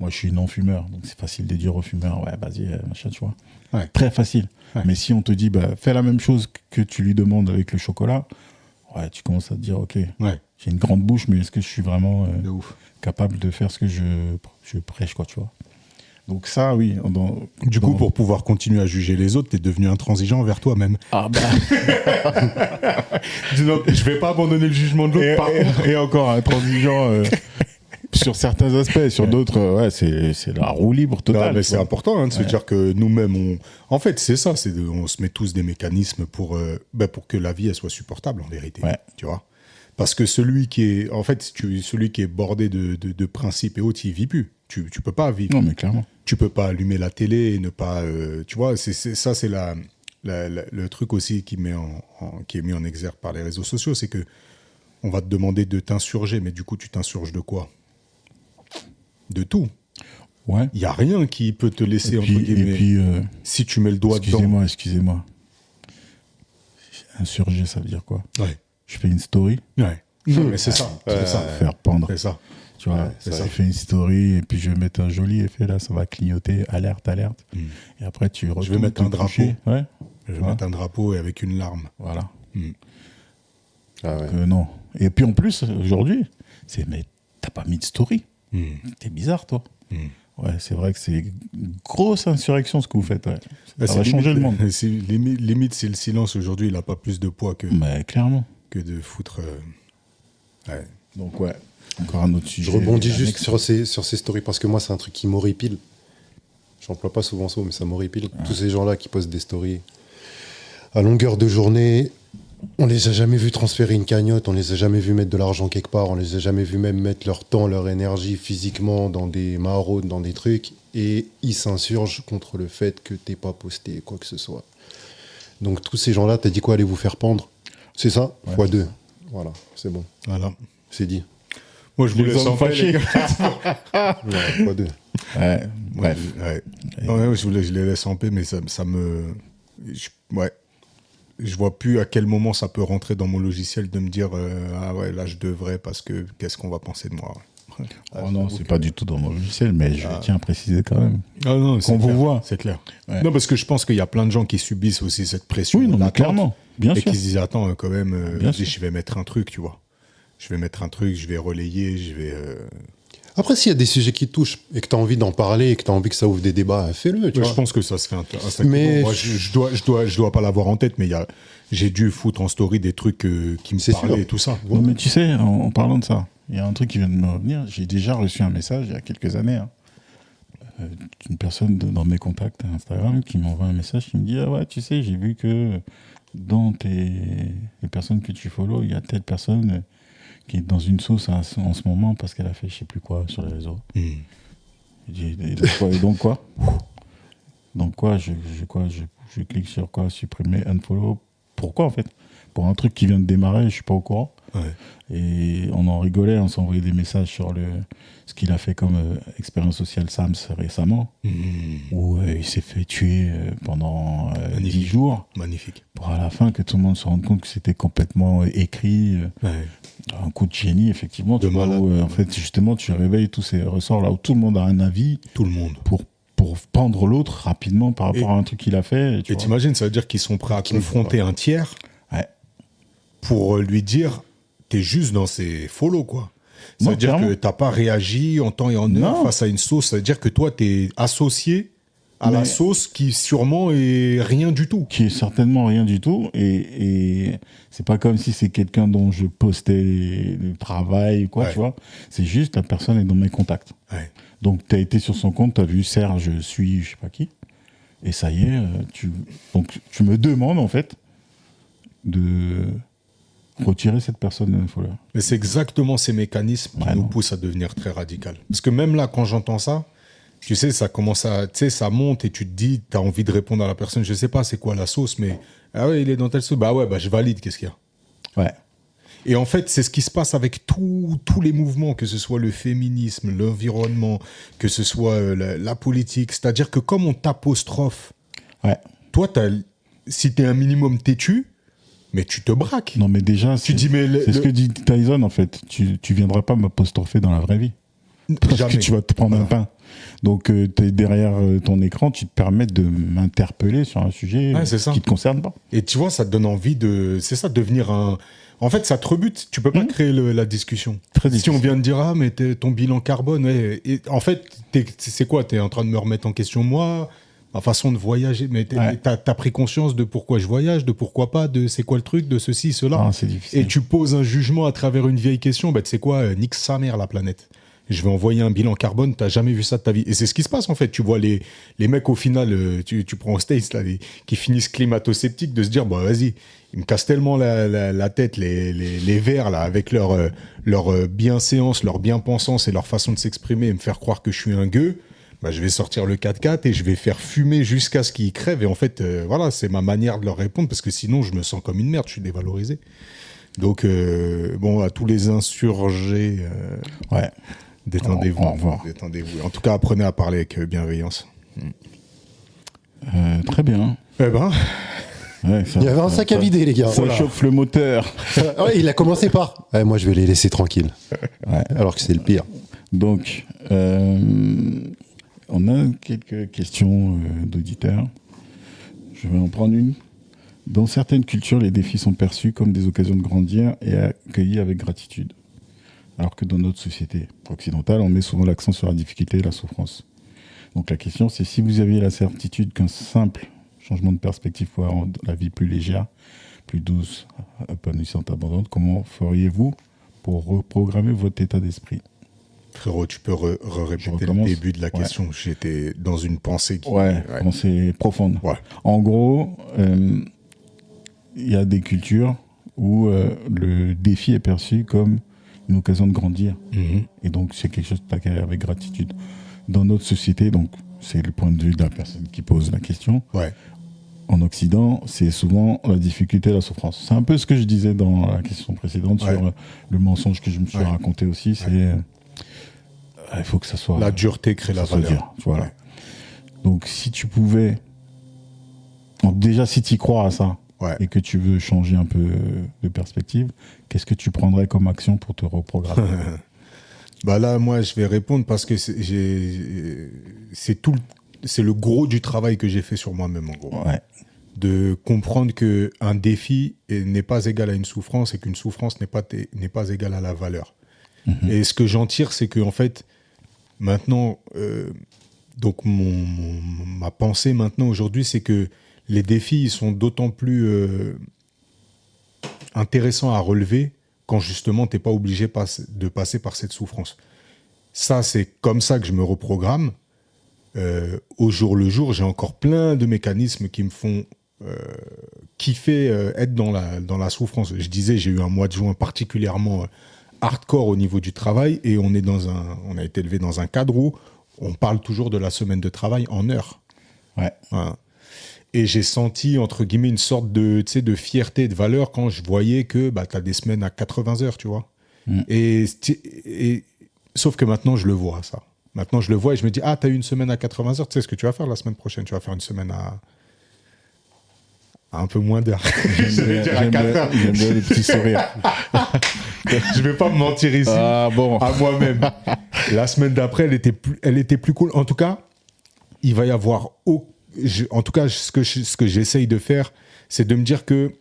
S3: moi je suis non-fumeur, donc c'est facile de dire aux fumeurs, ouais, vas-y, machin, tu vois. Très facile. Mais si on te dit, bah, fais la même chose que tu lui demandes avec le chocolat, tu commences à te dire, ok, j'ai une grande bouche, mais est-ce que je suis vraiment capable de faire ce que je prêche, quoi, tu vois. Donc ça, oui.
S1: Du coup, pour pouvoir continuer à juger les autres, t'es devenu intransigeant envers toi-même.
S3: Ah bah...
S1: Je vais pas abandonner le jugement de l'autre.
S3: Et encore intransigeant sur certains aspects, sur d'autres, c'est la roue libre totale.
S1: Non, mais c'est important de se dire que nous-mêmes, en fait, c'est ça, on se met tous des mécanismes pour que la vie elle soit supportable, en vérité. Tu vois. Parce que celui qui est bordé de principes et autres, il vit plus. Tu peux pas vivre.
S3: Non, mais clairement.
S1: Tu peux pas allumer la télé et ne pas... tu vois, ça, c'est le truc aussi qui est mis en exergue par les réseaux sociaux, c'est que on va te demander de t'insurger, mais du coup, tu t'insurges de quoi? De tout.
S3: Ouais.
S1: Il n'y a rien qui peut te laisser, entre guillemets, si tu mets le doigt dedans.
S3: Excusez-moi. Insurger, ça veut dire quoi? Je fais une story.
S1: Non, mais c'est ça. C'est ça.
S3: Faire pendre.
S1: C'est ça.
S3: Tu vois, je fais une story et puis je vais mettre un joli effet là, ça va clignoter, alerte. Et après, tu retournes.
S1: Je vais mettre un drapeau.
S3: Je
S1: vais mettre un drapeau et avec une larme.
S3: Voilà.
S2: Donc,
S3: non. Et puis en plus, aujourd'hui, mais t'as pas mis de story. T'es bizarre, toi. Ouais, c'est vrai que c'est une grosse insurrection ce que vous faites. Ça va changer le monde.
S1: Limite, si le silence aujourd'hui, il n'a pas plus de poids
S3: clairement.
S1: Que de foutre.
S3: Donc, encore un autre sujet.
S2: Je rebondis juste sur ces stories parce que moi, c'est un truc qui m'horripile. J'emploie pas souvent ça, mais ça m'horripile. Tous ces gens-là qui postent des stories à longueur de journée, on les a jamais vus transférer une cagnotte, on les a jamais vus mettre de l'argent quelque part, on les a jamais vus même mettre leur temps, leur énergie physiquement dans des maraudes, dans des trucs. et ils s'insurgent contre le fait que t'aies pas posté quoi que ce soit. Donc tous ces gens-là, t'as dit quoi, allez vous faire pendre? C'est ça?
S3: Ouais,
S2: x2. Voilà, c'est bon.
S1: Voilà.
S2: C'est dit.
S1: Moi, je vous
S3: Les
S1: laisse
S3: hommes
S1: en paix,
S3: fâchés.
S1: les gars.
S2: Ouais, x2.
S3: Ouais, bref.
S1: Ouais, je les laisse en paix, mais ça me... Je vois plus à quel moment ça peut rentrer dans mon logiciel de me dire ah ouais, là, je devrais, parce que qu'est-ce qu'on va penser de moi? Ouais.
S3: Oh non, c'est pas du tout dans mon logiciel, mais je tiens à préciser quand même.
S1: Ah non,
S3: Qu'on vous voit.
S1: C'est clair.
S3: Ouais.
S1: Non, parce que je pense qu'il y a plein de gens qui subissent aussi cette pression.
S3: Oui, non, mais
S1: latente,
S3: clairement, bien
S1: et
S3: sûr.
S1: qui se disent, attends, quand même,
S3: Bien
S1: je
S3: sûr.
S1: vais mettre un truc, tu vois. Je vais mettre un truc, je vais relayer, je vais...
S2: Après, s'il y a des sujets qui te touchent et que tu as envie d'en parler et que tu as envie que ça ouvre des débats, fais-le. Tu
S1: Ouais,
S2: vois.
S1: je pense que ça se fait instinctivement.
S2: Mais-
S1: Moi, je dois pas l'avoir en tête, mais j'ai dû foutre en story des trucs qui me
S2: C'est
S1: parlaient
S2: sûr.
S1: et tout ça.
S3: Non, mais tu sais, en parlant de ça, il y a un truc qui vient de me revenir. J'ai déjà reçu un message il y a quelques années d'une personne dans mes contacts Instagram qui m'envoie un message qui me dit: ah ouais, tu sais, j'ai vu que dans les personnes que tu follow, il y a telle personne qui est dans une sauce en ce moment parce qu'elle a fait je sais plus quoi sur les réseaux.
S1: Hmm.
S3: Je dis, et donc quoi? Donc quoi, je clique sur quoi? Supprimer, unfollow. Pourquoi en fait? Pour un truc qui vient de démarrer, je suis pas au courant.
S1: Ouais.
S3: Et on en rigolait, on s'envoyait des messages sur ce qu'il a fait comme expérience sociale SAMS récemment,
S1: Hmm.
S3: où il s'est fait tuer pendant 10
S1: Magnifique.
S3: jours,
S1: Magnifique.
S3: pour à la fin que tout le monde se rende compte que c'était complètement écrit,
S1: Ouais.
S3: un coup de génie, effectivement.
S1: De
S3: Tu vois,
S1: malade.
S3: où, en fait, justement, tu réveilles tous ces ressorts là où tout le monde a un avis
S1: Tout le monde.
S3: pour pendre l'autre rapidement par rapport à un truc qu'il a fait.
S1: Et t'imagines, ça veut dire qu'ils sont prêts à confronter un tiers
S3: Ouais.
S1: pour lui dire t'es juste dans ses follow, quoi. Ça
S3: Non,
S1: veut dire
S3: clairement.
S1: que t'as pas réagi en temps et en heure
S3: Non.
S1: face à une sauce. Ça veut dire que toi, t'es associé à la
S3: Mais-
S1: sauce qui sûrement est rien du tout.
S3: Qui est certainement rien du tout, et c'est pas comme si c'est quelqu'un dont je postais le travail ou quoi,
S1: Ouais.
S3: tu vois. C'est juste la personne est dans mes contacts.
S1: Ouais.
S3: Donc tu as été sur son compte, tu as vu Serge, je suis je sais pas qui, et ça y est, donc tu me demandes en fait de retirer cette personne de mes followers.
S1: Mais c'est exactement ces mécanismes qui
S3: Ouais,
S1: nous
S3: non.
S1: poussent à devenir très radical. Parce que même là, quand j'entends ça, tu sais, ça commence à, tu sais, ça monte et tu te dis, t'as envie de répondre à la personne, je sais pas c'est quoi la sauce, mais ah ouais, il est dans telle sauce, bah ouais, bah je valide, qu'est-ce qu'il y a?
S3: Ouais.
S1: Et en fait, c'est ce qui se passe avec tous les mouvements, que ce soit le féminisme, l'environnement, que ce soit la politique. C'est-à-dire que comme on t'apostrophe,
S3: Ouais.
S1: toi, si t'es un minimum têtu, mais tu te braques.
S3: Non, mais déjà,
S1: Tu dis, mais
S3: c'est ce que dit Tyson en fait. Tu viendras pas m'apostropher dans la vraie vie. Parce
S1: jamais.
S3: que tu vas te prendre un pain. Donc, tu es derrière ton écran, tu te permets de m'interpeller sur un sujet
S1: Ouais, c'est ça.
S3: qui ne te concerne pas.
S1: Et tu vois, ça te donne envie de... C'est ça, devenir un... En fait, ça te rebute. Tu peux pas créer la discussion.
S3: Très
S1: Si
S3: difficile.
S1: on vient de dire, ah, mais ton bilan carbone, ouais, et en fait, c'est quoi? T'es en train de me remettre en question, moi, ma façon de voyager. Mais
S3: Ouais.
S1: t'as pris conscience de pourquoi je voyage, de pourquoi pas, de c'est quoi le truc, de ceci, cela.
S3: Ah, c'est difficile.
S1: Et tu poses un jugement à travers une vieille question, bah, tu sais quoi, nique sa mère, la planète. Je vais envoyer un bilan carbone, t'as jamais vu ça de ta vie. Et c'est ce qui se passe, en fait. Tu vois les mecs, au final, tu prends au States, là, qui finissent climato-sceptiques, de se dire, bah, vas-y, ils me cassent tellement la tête, les verts, là, avec leur bienséance, leur bien-pensance et leur façon de s'exprimer, et me faire croire que je suis un gueux. Bah, je vais sortir le 4x4 et je vais faire fumer jusqu'à ce qu'ils crèvent. Et en fait, voilà, c'est ma manière de leur répondre, parce que sinon, je me sens comme une merde, je suis dévalorisé. Donc, bon, à tous les insurgés,
S3: Ouais.
S1: détendez-vous.
S3: Au revoir.
S1: Détendez-vous. En tout cas, apprenez à parler avec bienveillance.
S3: Très bien.
S1: Eh ben,
S3: Ouais, ça-
S2: Il y avait un
S3: ça-
S2: sac à
S3: ça-
S2: vider, les gars.
S3: Ça
S2: Voilà.
S3: chauffe le moteur.
S2: Ouais, il a commencé par. Ouais, moi, je vais les laisser tranquilles.
S3: Ouais.
S2: Alors que c'est le pire.
S3: Donc, on a quelques questions d'auditeurs. Je vais en prendre une. Dans certaines cultures, les défis sont perçus comme des occasions de grandir et accueillis avec gratitude. Alors que dans notre société occidentale, on met souvent l'accent sur la difficulté et la souffrance. Donc la question, c'est si vous aviez la certitude qu'un simple changement de perspective pourrait rendre la vie plus légère, plus douce, épanouissante, abondante, comment feriez-vous pour reprogrammer votre état d'esprit ?
S1: frérot, tu peux répéter le
S3: recommence.
S1: début de la
S3: Ouais.
S1: question. J'étais dans une pensée qui...
S3: Ouais, pensée profonde.
S1: Ouais.
S3: En gros, il y a des cultures où le défi est perçu comme une occasion de grandir.
S1: Mhm.
S3: Et donc, c'est quelque chose d'accueillir avec gratitude. dans notre société, donc c'est le point de vue de la personne qui pose la question,
S1: Ouais.
S3: en Occident, c'est souvent la difficulté et la souffrance. C'est un peu ce que je disais dans la question précédente sur le mensonge que je me suis raconté aussi. C'est il faut que ça soit...
S1: La dureté crée la valeur.
S3: Dur, voilà. Ouais. Donc si tu pouvais... Déjà, si tu y crois à ça et que tu veux changer un peu de perspective, qu'est-ce que tu prendrais comme action pour te reprogrammer?
S1: Bah là, moi, je vais répondre parce que c'est le gros du travail que j'ai fait sur moi-même, en gros.
S3: Ouais.
S1: De comprendre qu'un défi n'est pas égal à une souffrance et qu'une souffrance n'est pas égale à la valeur. Et ce que j'en tire, c'est que en fait, maintenant, donc ma pensée maintenant aujourd'hui, c'est que les défis ils sont d'autant plus intéressants à relever quand justement tu n'es pas obligé de passer par cette souffrance. Ça, c'est comme ça que je me reprogramme. Au jour le jour, j'ai encore plein de mécanismes qui me font kiffer être dans la souffrance. Je disais, j'ai eu un mois de juin particulièrement hardcore au niveau du travail et on a été élevé dans un cadre où on parle toujours de la semaine de travail en heures.
S3: Ouais.
S1: Voilà. Et j'ai senti, entre guillemets, une sorte de fierté, de valeur quand je voyais que tu as des semaines à 80 heures, tu vois. Et sauf que maintenant, je le vois, ça. Maintenant, je le vois et je me dis, tu as eu une semaine à 80 heures, tu sais ce que tu vas faire la semaine prochaine? Tu vas faire une semaine à un peu moins d'heures.
S3: J'aime bien le petit sourire.
S1: Je vais pas me mentir ici à moi-même. La semaine d'après, elle était plus cool. En tout cas, il va y avoir... En tout cas, ce que j'essaye de faire, c'est de me dire que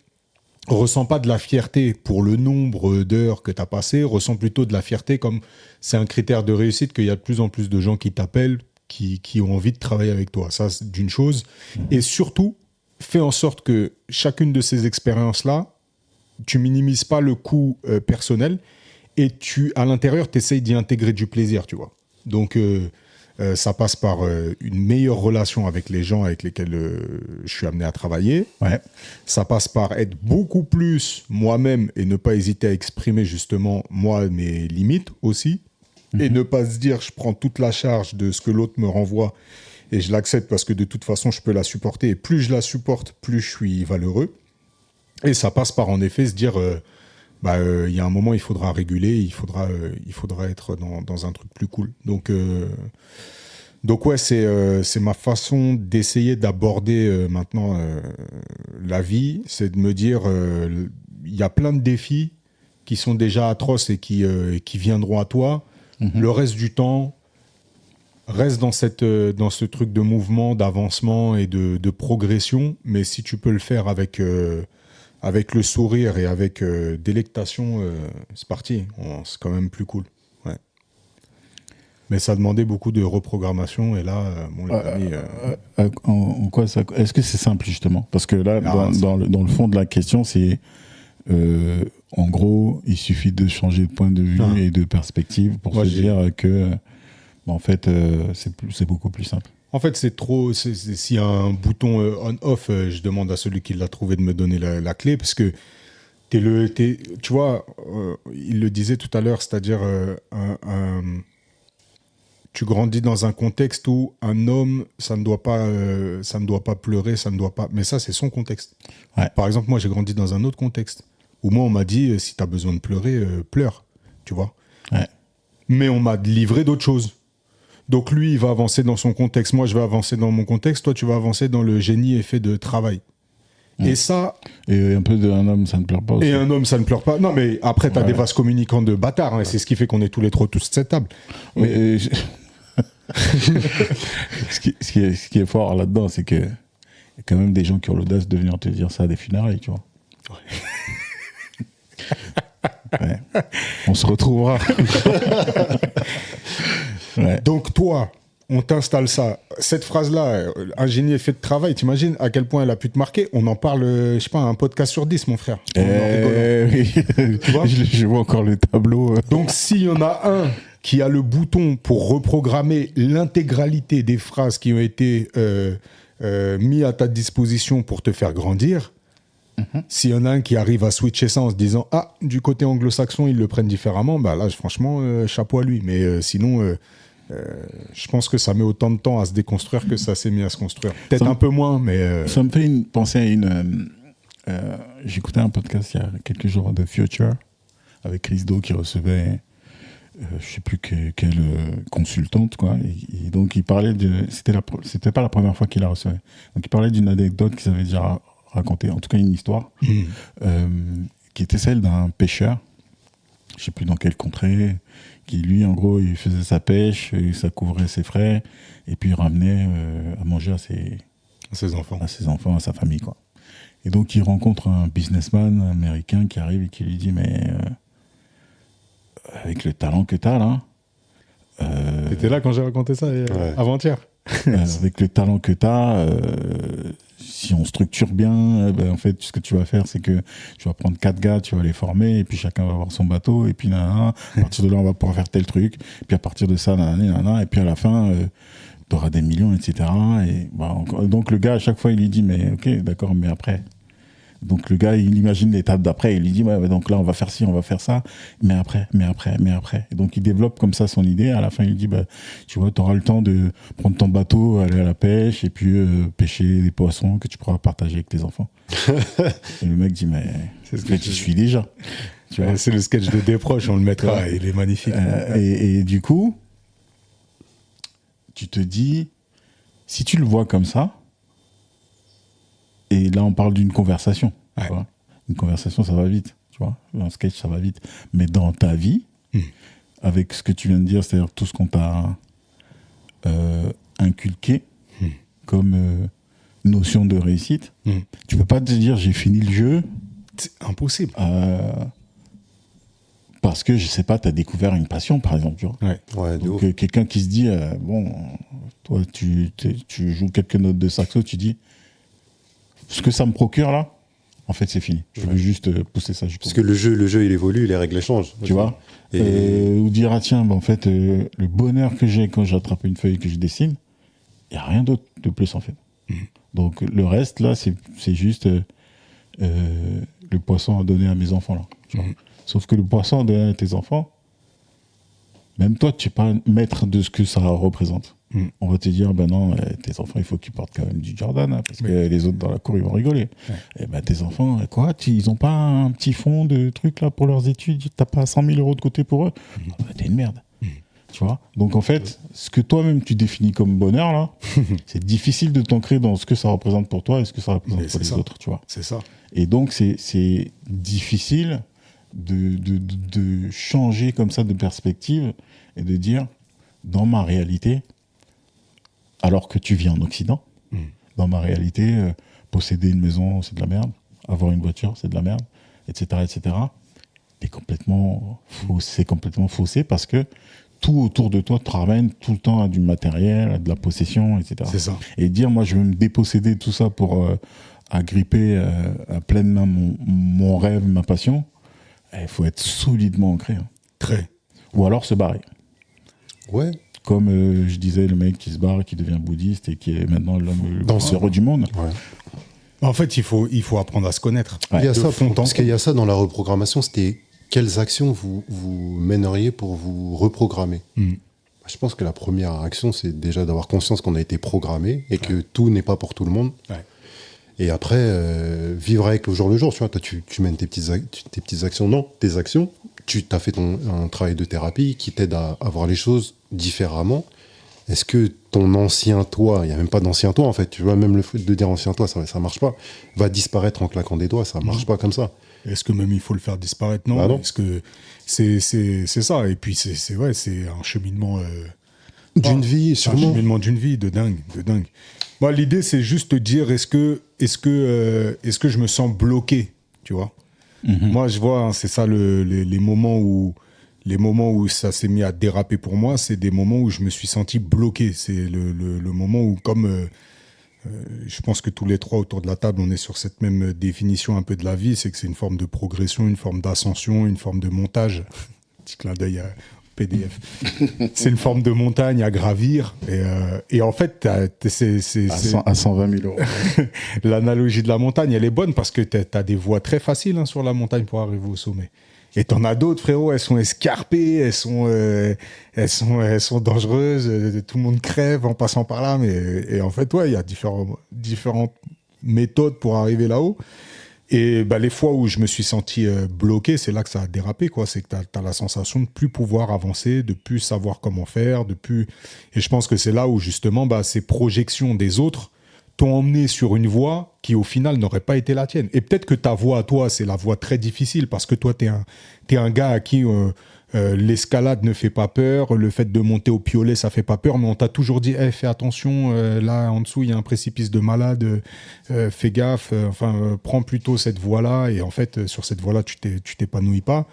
S1: ressens pas de la fierté pour le nombre d'heures que tu as passé, ressens plutôt de la fierté comme c'est un critère de réussite qu'il y a de plus en plus de gens qui t'appellent, qui ont envie de travailler avec toi. Ça, c'est d'une chose. Et surtout, fais en sorte que chacune de ces expériences-là, tu minimises pas le coût personnel et à l'intérieur, tu essayes d'y intégrer du plaisir, tu vois. Donc, ça passe par une meilleure relation avec les gens avec lesquels je suis amené à travailler.
S3: Ouais.
S1: Ça passe par être beaucoup plus moi-même et ne pas hésiter à exprimer justement, moi, mes limites aussi. Et ne pas se dire, je prends toute la charge de ce que l'autre me renvoie et je l'accepte parce que de toute façon, je peux la supporter. Et plus je la supporte, plus je suis valeureux. Et ça passe par, en effet, se dire... y a un moment, il faudra réguler, il faudra être dans un truc plus cool. Donc ouais, c'est ma façon d'essayer d'aborder maintenant la vie, c'est de me dire, il y a plein de défis qui sont déjà atroces et qui viendront à toi. Le reste du temps, reste dans ce truc de mouvement, d'avancement et de progression, mais si tu peux le faire avec le sourire et avec délectation, c'est parti. C'est quand même plus cool. Ouais. Mais ça demandait beaucoup de reprogrammation. Et là, les amis...
S3: En quoi ça... Est-ce que c'est simple, justement? Parce que là, dans le fond de la question, c'est... en gros, il suffit de changer de point de vue et de perspective pour se dire que... en fait, c'est beaucoup plus simple.
S1: En fait, c'est trop... S'il y a un bouton on-off, je demande à celui qui l'a trouvé de me donner la clé, parce que tu vois, il le disait tout à l'heure, c'est-à-dire tu grandis dans un contexte où un homme, ça ne doit pas pleurer, ça ne doit pas... Mais ça, c'est son contexte.
S3: Ouais.
S1: Par exemple, moi, j'ai grandi dans un autre contexte, où moi, on m'a dit, si tu as besoin de pleurer, pleure, tu vois.
S3: Ouais.
S1: Mais on m'a livré d'autres choses. Donc lui, il va avancer dans son contexte. Moi, je vais avancer dans mon contexte. Toi, tu vas avancer dans le génie effet de travail. Et ça...
S3: Et un peu d'un homme, ça ne pleure pas aussi.
S1: Et un homme, ça ne pleure pas. Non, mais après, tu as des vases communicants de bâtards. Hein, et c'est ce qui fait qu'on est tous les trois tous cette table.
S3: Mais ce qui est fort là-dedans, c'est qu'il y a quand même des gens qui ont l'audace de venir te dire ça à des funérailles, tu vois. Ouais. On se retrouvera. Ouais.
S1: Donc toi, on t'installe ça. Cette phrase-là, un génie effet de travail, t'imagines à quel point elle a pu te marquer? On en parle, je sais pas, un podcast sur 10, mon frère.
S3: Oui. Tu vois, je vois encore le tableau.
S1: Donc s'il y en a un qui a le bouton pour reprogrammer l'intégralité des phrases qui ont été mis à ta disposition pour te faire grandir, s'il y en a un qui arrive à switcher ça en se disant « Ah, du côté anglo-saxon, ils le prennent différemment », bah là, franchement, chapeau à lui. Mais sinon, Je pense que ça met autant de temps à se déconstruire que ça s'est mis à se construire. Peut-être un peu moins, mais...
S3: Ça me fait penser à une... j'écoutais un podcast il y a quelques jours de Future avec Chris Do qui recevait je ne sais plus quelle consultante, quoi. Et donc il parlait de... C'était pas la première fois qu'il la recevait. Donc il parlait d'une anecdote qu'ils avaient déjà racontée, en tout cas une histoire, qui était celle d'un pêcheur, je ne sais plus dans quelle contrée, qui lui, en gros, il faisait sa pêche, et ça couvrait ses frais, et puis il ramenait à manger à ses enfants, à sa famille, quoi. Et donc il rencontre un businessman américain qui arrive et qui lui dit, mais avec le talent que t'as là...
S1: T'étais là quand j'ai raconté ça avant-hier.
S3: Avec le talent que t'as, si on structure bien, en fait, ce que tu vas faire, c'est que tu vas prendre 4 gars, tu vas les former, et puis chacun va avoir son bateau, et puis à partir de là, on va pouvoir faire tel truc, puis à partir de ça, et puis à la fin, tu auras des millions, etc. Et, donc le gars, à chaque fois, il lui dit, mais ok, d'accord, mais après... Donc le gars, il imagine l'étape d'après, il lui dit, ouais, donc là, on va faire ci, on va faire ça, mais après. Et donc il développe comme ça son idée. À la fin, il dit, tu vois, tu auras le temps de prendre ton bateau, aller à la pêche, et puis pêcher des poissons que tu pourras partager avec tes enfants. Et le mec dit, mais c'est ce que tu suis déjà. Tu vois,
S1: c'est le sketch de Desproges, on le mettra, il est magnifique.
S3: Et du coup, tu te dis, si tu le vois comme ça, et là, on parle d'une conversation.
S1: Ouais.
S3: Tu vois. Une conversation, ça va vite. Tu vois. Un sketch, ça va vite. Mais dans ta vie, avec ce que tu viens de dire, c'est-à-dire tout ce qu'on t'a inculqué comme notion de réussite, tu peux pas te dire j'ai fini le jeu.
S1: C'est impossible.
S3: Parce que, je sais pas, tu as découvert une passion, par exemple. Tu vois.
S2: Ouais,
S3: donc, quelqu'un qui se dit, bon, toi, tu joues quelques notes de saxo, tu dis, ce que ça me procure là, en fait, c'est fini. Je veux juste pousser ça.
S2: Parce que le jeu, il évolue, les règles changent.
S3: Tu vois. Ou dire, tiens, en fait, le bonheur que j'ai quand j'attrape une feuille et que je dessine, il n'y a rien d'autre de plus, en fait. Donc, le reste, là, c'est juste le poisson à donner à mes enfants, là. Tu vois. Sauf que le poisson à donner à tes enfants, même toi, tu n'es pas maître de ce que ça représente. On va te dire, non, tes enfants, il faut qu'ils portent quand même du Jordan, hein, parce que les autres dans la cour, ils vont rigoler. Et tes enfants, quoi, ils n'ont pas un petit fonds de trucs là pour leurs études, t'as pas 100 000 € de côté pour eux, t'es une merde. Tu vois. Donc en fait, ce que toi-même tu définis comme bonheur là, c'est difficile de t'ancrer dans ce que ça représente pour toi et ce que ça représente pour les autres, tu vois.
S1: C'est ça.
S3: Et donc c'est difficile de changer comme ça de perspective et de dire, dans ma réalité, alors que tu vis en Occident, dans ma réalité, posséder une maison, c'est de la merde, avoir une voiture, c'est de la merde, etc., etc. C'est complètement faussé parce que tout autour de toi te ramène tout le temps à du matériel, à de la possession, etc.
S1: C'est ça.
S3: Et dire, moi, je veux me déposséder de tout ça pour agripper à pleine main mon rêve, ma passion, il faut être solidement ancré. Hein.
S1: Très.
S3: Ou alors se barrer.
S2: Ouais.
S3: Comme je disais, le mec qui se barre, qui devient bouddhiste et qui est maintenant l'homme le plus heureux du monde.
S2: Ouais.
S1: En fait, il faut apprendre à se connaître.
S2: Il y a ça, parce qu'il y a ça dans la reprogrammation, c'était quelles actions vous mèneriez pour vous reprogrammer. Je pense que la première action, c'est déjà d'avoir conscience qu'on a été programmé et que tout n'est pas pour tout le monde.
S1: Ouais.
S2: Et après, vivre avec le jour le jour. Tu vois, toi, tu mènes tes petites actions. Non, tes actions. Tu as fait un travail de thérapie qui t'aide à voir les choses différemment. Est-ce que ton ancien toi, il n'y a même pas d'ancien toi en fait, tu vois, même le fait de dire ancien toi, ça marche pas, va disparaître en claquant des doigts, ça marche pas comme ça.
S1: Est-ce que même il faut le faire disparaître? Non.
S2: Non.
S1: Est-ce que c'est ça? Et puis c'est un cheminement
S2: d'une vie, sûrement.
S1: Un cheminement d'une vie de dingue. Moi, l'idée c'est juste de dire est-ce que je me sens bloqué, tu vois? Moi, je vois, hein, c'est ça les moments où ça s'est mis à déraper pour moi, c'est des moments où je me suis senti bloqué. C'est le moment où, comme je pense que tous les trois autour de la table, on est sur cette même définition un peu de la vie, c'est que c'est une forme de progression, une forme d'ascension, une forme de montage. Petit clin d'œil à PDF. C'est une forme de montagne à gravir. Et en fait,
S3: à 120 000 €.
S1: L'analogie de la montagne, elle est bonne parce que tu as des voies très faciles sur la montagne pour arriver au sommet. Et t'en as d'autres, frérot, elles sont escarpées, elles sont dangereuses, tout le monde crève en passant par là. Et en fait, ouais, il y a différentes méthodes pour arriver là-haut. Et bah, les fois où je me suis senti bloqué, c'est là que ça a dérapé, quoi. C'est que t'as la sensation de plus pouvoir avancer, de plus savoir comment faire, Et je pense que c'est là où, justement, bah, ces projections des autres t'ont emmené sur une voie qui, au final, n'aurait pas été la tienne. Et peut-être que ta voie à toi, c'est la voie très difficile, parce que toi, t'es un gars à qui l'escalade ne fait pas peur, le fait de monter au piolet, ça fait pas peur, mais on t'a toujours dit, hey, fais attention, là, en dessous, il y a un précipice de malade, fais gaffe, prends plutôt cette voie-là, et en fait, sur cette voie-là, tu t'épanouis pas.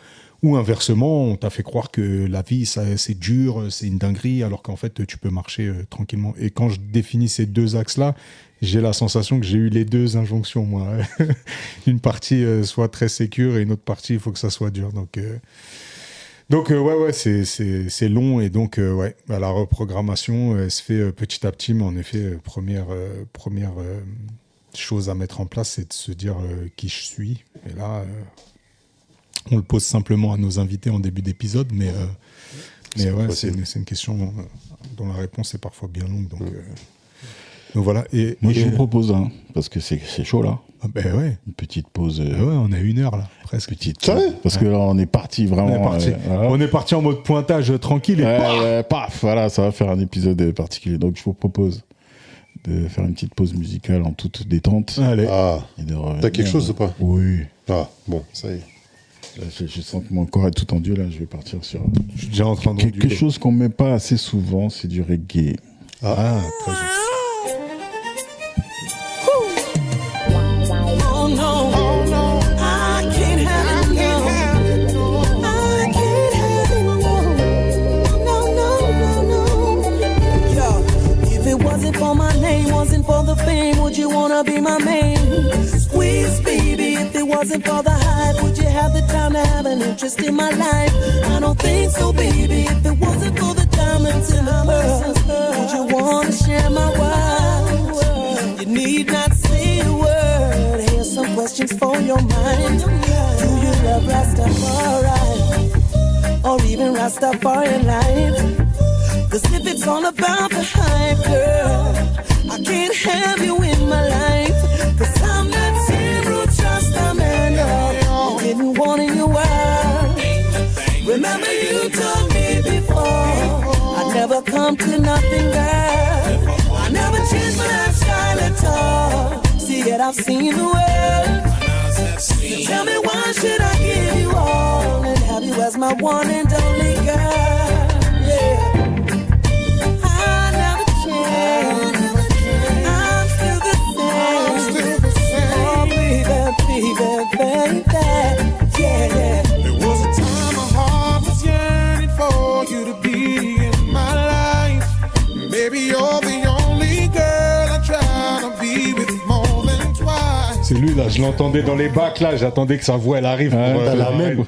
S1: Ou inversement, on t'a fait croire que la vie, c'est dur, c'est une dinguerie, alors qu'en fait, tu peux marcher tranquillement. Et quand je définis ces deux axes-là, j'ai la sensation que j'ai eu les deux injonctions, moi. Une partie soit très sécure et une autre partie, il faut que ça soit dur. Donc ouais, c'est long. Et donc, ouais, bah, la reprogrammation, elle se fait petit à petit. Mais en effet, première chose à mettre en place, c'est de se dire qui je suis. Et là, on le pose simplement à nos invités en début d'épisode. Mais ouais, c'est une question dont la réponse est parfois bien longue. Donc voilà.
S3: Moi, je vous propose, parce que c'est chaud là.
S1: Ah ben ouais.
S3: Une petite pause.
S1: Ouais, on a 1 heure là, presque.
S3: Parce que là, on est parti vraiment.
S1: On est parti en mode pointage tranquille et
S3: paf, voilà, ça va faire un épisode particulier. Donc, je vous propose de faire une petite pause musicale en toute détente.
S1: Allez.
S2: T'as quelque chose ou pas?
S3: Oui.
S2: Ah, bon, ça y est.
S3: Là, je sens que mon corps est tout tendu. Là, je vais partir sur.
S1: Je suis déjà en train de.
S3: Quelque chose qu'on met pas assez souvent, c'est du reggae.
S1: Ah, très juste.
S4: For my name, wasn't for the fame, would you wanna be my main squeeze, baby? If it wasn't for the hype, would you have the time to have an interest in my life? I don't think so, baby. If it wasn't for the diamonds in the pearls, would you wanna share my world? You need not say a word. Here's some questions for your mind. Do you love Rastafari, or even Rastafari life? 'Cause if it's all about the hype, girl, I can't have you in my life. 'Cause I'm that zero just a man, you didn't want in your world. Remember you told me before, I never come to nothing, girl. I never changed my lifestyle at all. See, yet I've seen the world. So tell me, why should I give you all and have you as my one and only girl? Yeah.
S5: There was a time my heart was yearning for you to be in my life. Maybe you're the only girl I try to be with more than twice.
S1: C'est lui là, je l'entendais dans les bacs là, j'attendais que sa voix elle arrive.
S2: T'as la même.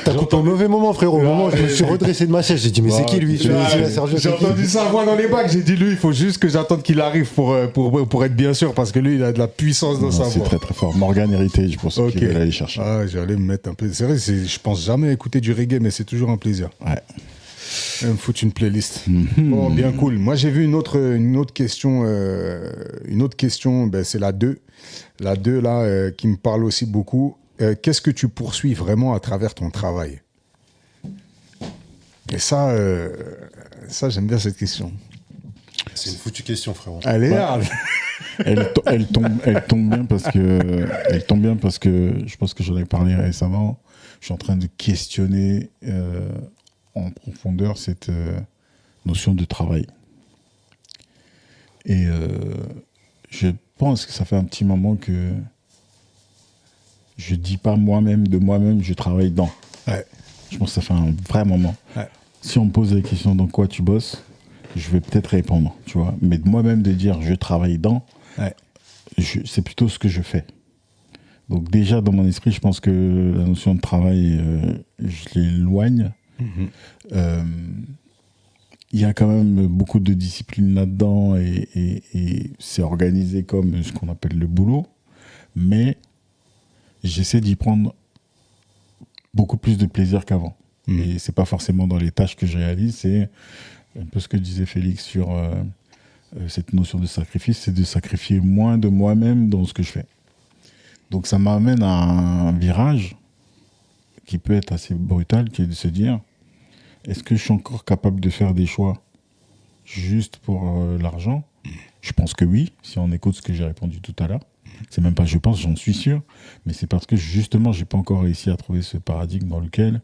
S2: T'as coupé un mauvais moment, frérot. Au moment où je me suis redressé de ma chaise, j'ai dit, mais c'est qui lui?
S1: J'ai entendu sa voix dans les bacs, j'ai dit lui, il faut juste que j'attende qu'il arrive pour être bien sûr, parce que lui il a de la puissance dans sa voix.
S3: C'est très très fort. Morgan Heritage, pour ceux qui veulent aller chercher.
S1: Ah, j'allais me mettre un peu. C'est vrai, je pense jamais écouter du reggae, mais c'est toujours un plaisir.
S3: Ouais.
S1: Me foutre une playlist. Bon, bien cool. Moi, j'ai vu une autre question. Ben, c'est la 2. La 2, là, qui me parle aussi beaucoup. Qu'est-ce que tu poursuis vraiment à travers ton travail? Et ça, j'aime bien cette question.
S2: C'est une foutue question, frérot.
S1: Elle est hard.
S3: Elle tombe bien parce que je pense que j'en ai parlé récemment. Je suis en train de questionner en profondeur cette notion de travail. Et je pense que ça fait un petit moment que je dis pas moi-même de moi-même, je travaille dans.
S1: Ouais.
S3: Je pense que ça fait un vrai moment.
S1: Ouais.
S3: Si on me pose la question dans quoi tu bosses, je vais peut-être répondre, tu vois. Mais de moi-même de dire je travaille dans,
S1: ouais.
S3: C'est plutôt ce que je fais. Donc déjà dans mon esprit, je pense que la notion de travail, je l'éloigne. Il y a quand même beaucoup de disciplines là-dedans et c'est organisé comme ce qu'on appelle le boulot. Mais j'essaie d'y prendre beaucoup plus de plaisir qu'avant. Et c'est pas forcément dans les tâches que je réalise, c'est un peu ce que disait Félix sur cette notion de sacrifice, c'est de sacrifier moins de moi-même dans ce que je fais. Donc ça m'amène à un virage qui peut être assez brutal, qui est de se dire, est-ce que je suis encore capable de faire des choix juste pour l'argent ? Je pense que oui, si on écoute ce que j'ai répondu tout à l'heure. C'est même pas je pense, j'en suis sûr, mais c'est parce que justement, j'ai pas encore réussi à trouver ce paradigme dans lequel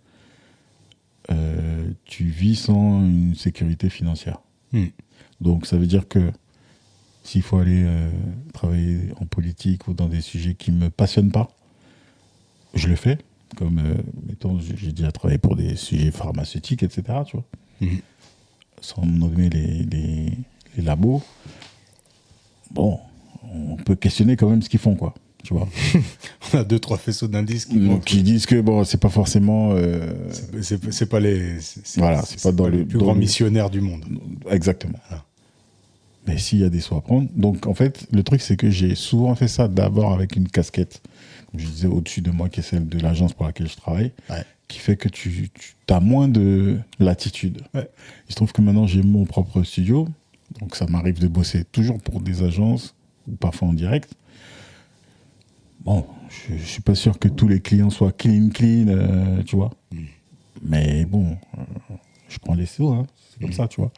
S3: tu vis sans une sécurité financière. Donc ça veut dire que s'il faut aller travailler en politique ou dans des sujets qui me passionnent pas, je le fais. Comme, mettons, j'ai déjà travaillé pour des sujets pharmaceutiques, etc. Tu vois, sans nommer les labos. Bon, on peut questionner quand même ce qu'ils font, quoi. Tu vois.
S1: On a 2-3 faisceaux d'indices
S3: qui disent que bon, c'est pas forcément.
S1: C'est pas les.
S3: C'est pas dans
S1: les plus grands missionnaires du monde.
S3: Exactement. Voilà. Mais s'il y a des sauts à prendre. Donc en fait, le truc, c'est que j'ai souvent fait ça d'abord avec une casquette, comme je disais, au-dessus de moi, qui est celle de l'agence pour laquelle je travaille, qui fait que tu as moins de latitude. Ouais. Il se trouve que maintenant, j'ai mon propre studio. Donc ça m'arrive de bosser toujours pour des agences, ou parfois en direct. Bon, je suis pas sûr que tous les clients soient clean, tu vois. Mais bon, je prends les sauts, hein, c'est comme ça, tu vois.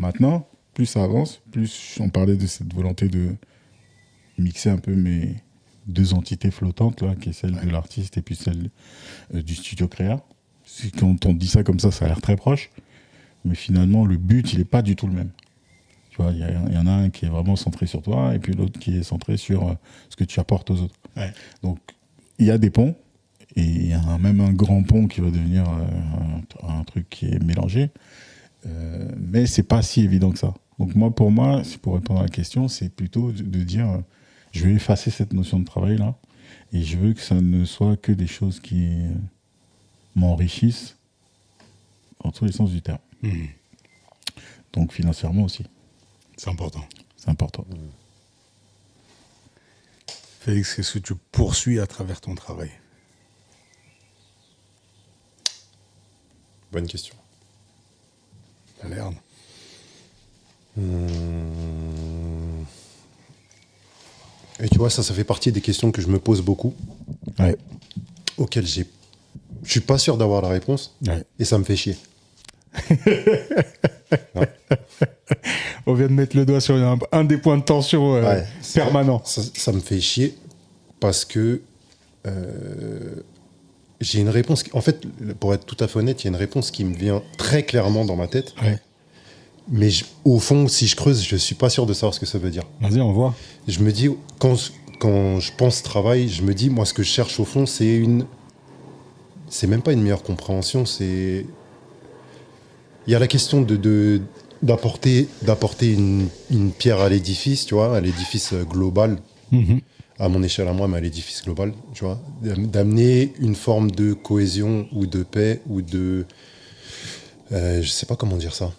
S3: Maintenant, plus ça avance, plus on parlait de cette volonté de mixer un peu mes deux entités flottantes, là, qui est celle de l'artiste et puis celle du studio créa. Quand on dit ça comme ça a l'air très proche, mais finalement, le but, il n'est pas du tout le même. Tu vois, il y en a un qui est vraiment centré sur toi et puis l'autre qui est centré sur ce que tu apportes aux autres. Ouais. Donc, il y a des ponts et il y a même un grand pont qui va devenir un truc qui est mélangé. Mais c'est pas si évident que ça. Donc pour moi, pour répondre à la question, c'est plutôt de dire je vais effacer cette notion de travail là et je veux que ça ne soit que des choses qui m'enrichissent dans tous les sens du terme. Donc financièrement aussi.
S1: C'est important.
S3: C'est important.
S1: Félix, qu'est-ce que tu poursuis à travers ton travail ?
S2: Bonne question.
S1: Merde.
S2: Et tu vois, ça fait partie des questions que je me pose beaucoup, auxquelles je suis pas sûr d'avoir la réponse, et ça me fait chier.
S1: On vient de mettre le doigt sur un des points de tension permanents.
S2: Ça me fait chier parce que j'ai une réponse. En fait, pour être tout à fait honnête, il y a une réponse qui me vient très clairement dans ma tête. Ouais. Mais au fond, si je creuse, je suis pas sûr de savoir ce que ça veut dire.
S1: Vas-y, on voit.
S2: Je me dis, quand je pense travail, je me dis, moi, ce que je cherche au fond, c'est même pas une meilleure compréhension, c'est... Il y a la question d'apporter une pierre à l'édifice, tu vois, à l'édifice global, à mon échelle à moi, mais à l'édifice global, tu vois, d'amener une forme de cohésion ou de paix ou de... je sais pas comment dire ça.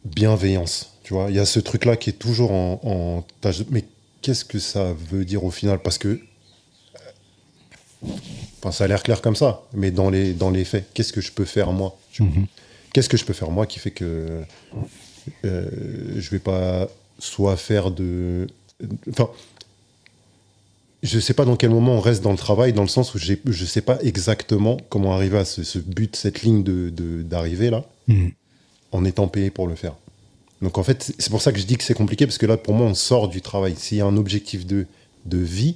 S2: Bienveillance, tu vois. Il y a ce truc-là qui est toujours en tâche de... Mais qu'est-ce que ça veut dire au final ? Parce que... ça a l'air clair comme ça, mais dans les faits, qu'est-ce que je peux faire moi ? Qu'est-ce que je peux faire moi qui fait que je vais pas soit faire de... Enfin, je sais pas dans quel moment on reste dans le travail, dans le sens où je sais pas exactement comment arriver à ce but, cette ligne d'arrivée là, en étant payé pour le faire. Donc en fait, c'est pour ça que je dis que c'est compliqué, parce que là, pour moi, on sort du travail. S'il y a un objectif de vie,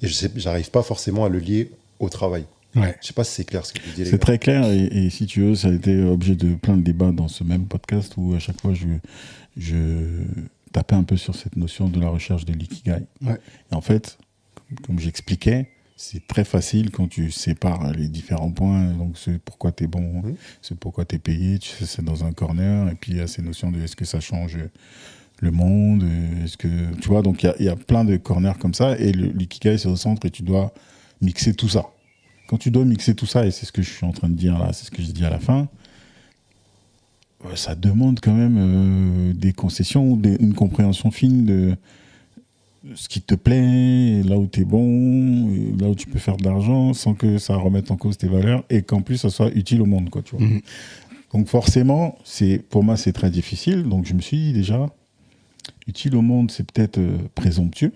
S2: et j'arrive pas forcément à le lier au travail. Ouais. Je sais pas si c'est clair ce que tu dis.
S3: C'est très clair, et si tu veux, ça a été objet de plein de débats dans ce même podcast où à chaque fois je tapais un peu sur cette notion de la recherche de l'ikigai. Ouais. Et en fait, comme j'expliquais, c'est très facile quand tu sépares les différents points. Donc, c'est pourquoi tu es bon, c'est pourquoi tu es payé, tu sais, c'est dans un corner. Et puis, il y a ces notions de est-ce que ça change le monde, est-ce que... Tu vois, donc il y a plein de corners comme ça. Et l'ikigai, c'est au centre et tu dois mixer tout ça. Quand tu dois mixer tout ça, et c'est ce que je suis en train de dire là, c'est ce que je dis à la fin, ça demande quand même des concessions ou une compréhension fine ce qui te plaît, là où tu es bon, là où tu peux faire de l'argent sans que ça remette en cause tes valeurs et qu'en plus ça soit utile au monde, quoi, tu vois. Donc forcément, pour moi c'est très difficile. Donc je me suis dit déjà, utile au monde, c'est peut-être présomptueux.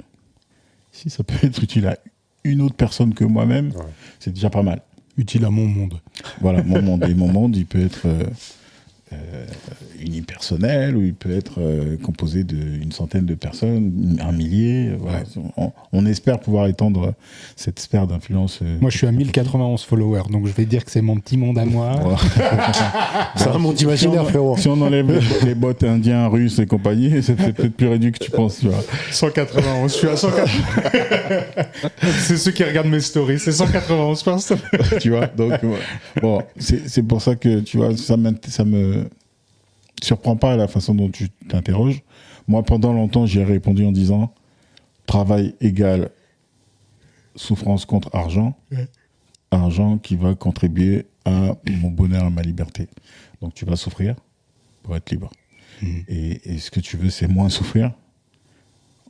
S3: Si ça peut être utile à une autre personne que moi-même, c'est déjà pas mal.
S1: Utile à mon monde.
S3: Voilà, mon monde. Et mon monde, il peut être unipersonnel ou il peut être composé d'une centaine de personnes, 1 millier. Voilà. On espère pouvoir étendre cette sphère d'influence.
S6: Moi, je suis à 1091 followers, donc je vais dire que c'est mon petit monde à moi.
S3: Voilà.
S2: C'est un monde imaginaire, frérot.
S3: Si on enlève les bots indiens, russes et compagnie, c'est peut-être plus réduit que tu penses. Tu vois.
S6: 191, je suis à 191. C'est ceux qui regardent mes stories, c'est 191 personnes.
S3: Tu vois, donc voilà. Bon, c'est pour ça que tu vois, ça me surprend pas la façon dont tu t'interroges. Moi, pendant longtemps, j'ai répondu en disant travail égale souffrance contre argent, argent qui va contribuer à mon bonheur, à ma liberté. Donc tu vas souffrir pour être libre. Et ce que tu veux, c'est moins souffrir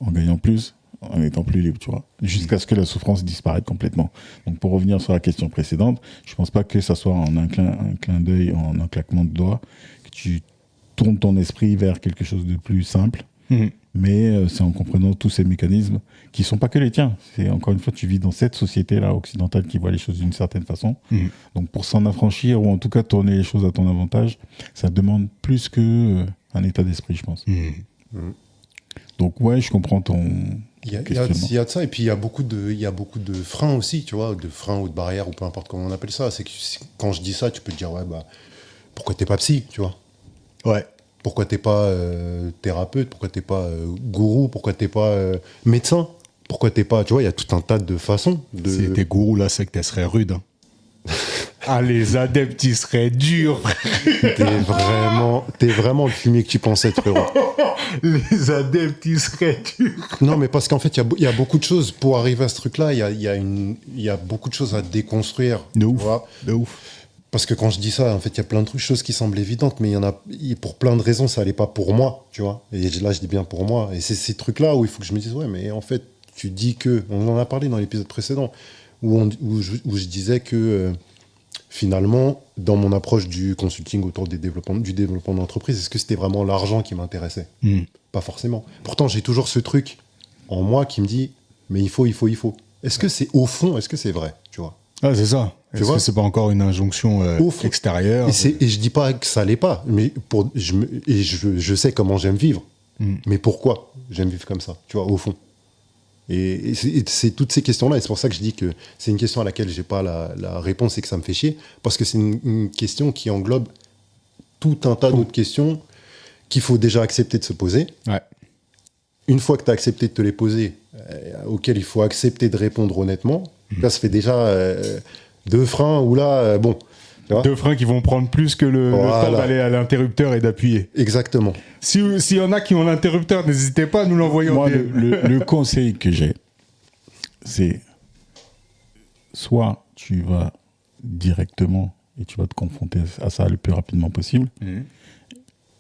S3: en gagnant plus, en étant plus libre, tu vois, jusqu'à ce que la souffrance disparaisse complètement. Donc pour revenir sur la question précédente, je pense pas que ça soit en un clin d'œil, en un claquement de doigts, que tu tournes ton esprit vers quelque chose de plus simple, mais c'est en comprenant tous ces mécanismes qui sont pas que les tiens. C'est encore une fois, tu vis dans cette société-là occidentale qui voit les choses d'une certaine façon. Donc pour s'en affranchir ou en tout cas tourner les choses à ton avantage, ça demande plus que un état d'esprit, je pense. Donc ouais, je comprends ton
S2: Il y a de ça, et puis il y a beaucoup de freins aussi, tu vois, de freins ou de barrières, ou peu importe comment on appelle ça. C'est que quand je dis ça, tu peux te dire, ouais, bah, pourquoi t'es pas psy, tu vois?
S1: Ouais.
S2: Pourquoi t'es pas thérapeute? Pourquoi t'es pas gourou? Pourquoi t'es pas médecin? Pourquoi t'es pas, tu vois, il y a tout un tas de façons.
S1: Si t'es gourou, la secte, elle serait rude. Hein.
S6: Ah, les adeptes, ils seraient durs.
S2: T'es vraiment le fumier que tu pensais être, frérot.
S6: Les adeptes, ils seraient durs.
S2: Non, mais parce qu'en fait, il y a beaucoup de choses pour arriver à ce truc-là. Il y a beaucoup de choses à déconstruire.
S1: De ouf.
S2: Tu vois.
S1: De ouf.
S2: Parce que quand je dis ça, en fait, il y a plein de choses qui semblent évidentes, mais il y en a, pour plein de raisons, ça allait pas pour moi, tu vois. Et là, je dis bien pour moi. Et c'est ces trucs-là où il faut que je me dise, ouais, mais en fait, tu dis que, on en a parlé dans l'épisode précédent, où je disais que finalement, dans mon approche du consulting autour du développement d'entreprise, est-ce que c'était vraiment l'argent qui m'intéressait? Pas forcément. Pourtant, j'ai toujours ce truc en moi qui me dit, mais il faut. Est-ce que c'est au fond, est-ce que c'est vrai, tu vois?
S1: Ah, c'est ça.
S2: Tu
S1: Est-ce
S2: vois,
S1: que c'est pas encore une injonction extérieure?
S2: Et je dis pas que ça l'est pas, mais je sais comment j'aime vivre. Mais pourquoi j'aime vivre comme ça, tu vois, au fond? Et c'est toutes ces questions-là, et c'est pour ça que je dis que c'est une question à laquelle j'ai pas la réponse et que ça me fait chier, parce que c'est une question qui englobe tout un tas d'autres questions qu'il faut déjà accepter de se poser.
S1: Ouais.
S2: Une fois que tu as accepté de te les poser, auxquelles il faut accepter de répondre honnêtement, là, ça fait déjà 2 freins où là, bon... tu vois.
S6: 2 freins qui vont prendre plus que le temps d'aller à l'interrupteur et d'appuyer.
S2: Exactement.
S6: S'il y en a qui ont l'interrupteur, n'hésitez pas à nous l'envoyer.
S3: Moi, le conseil que j'ai, c'est soit tu vas directement et tu vas te confronter à ça le plus rapidement possible,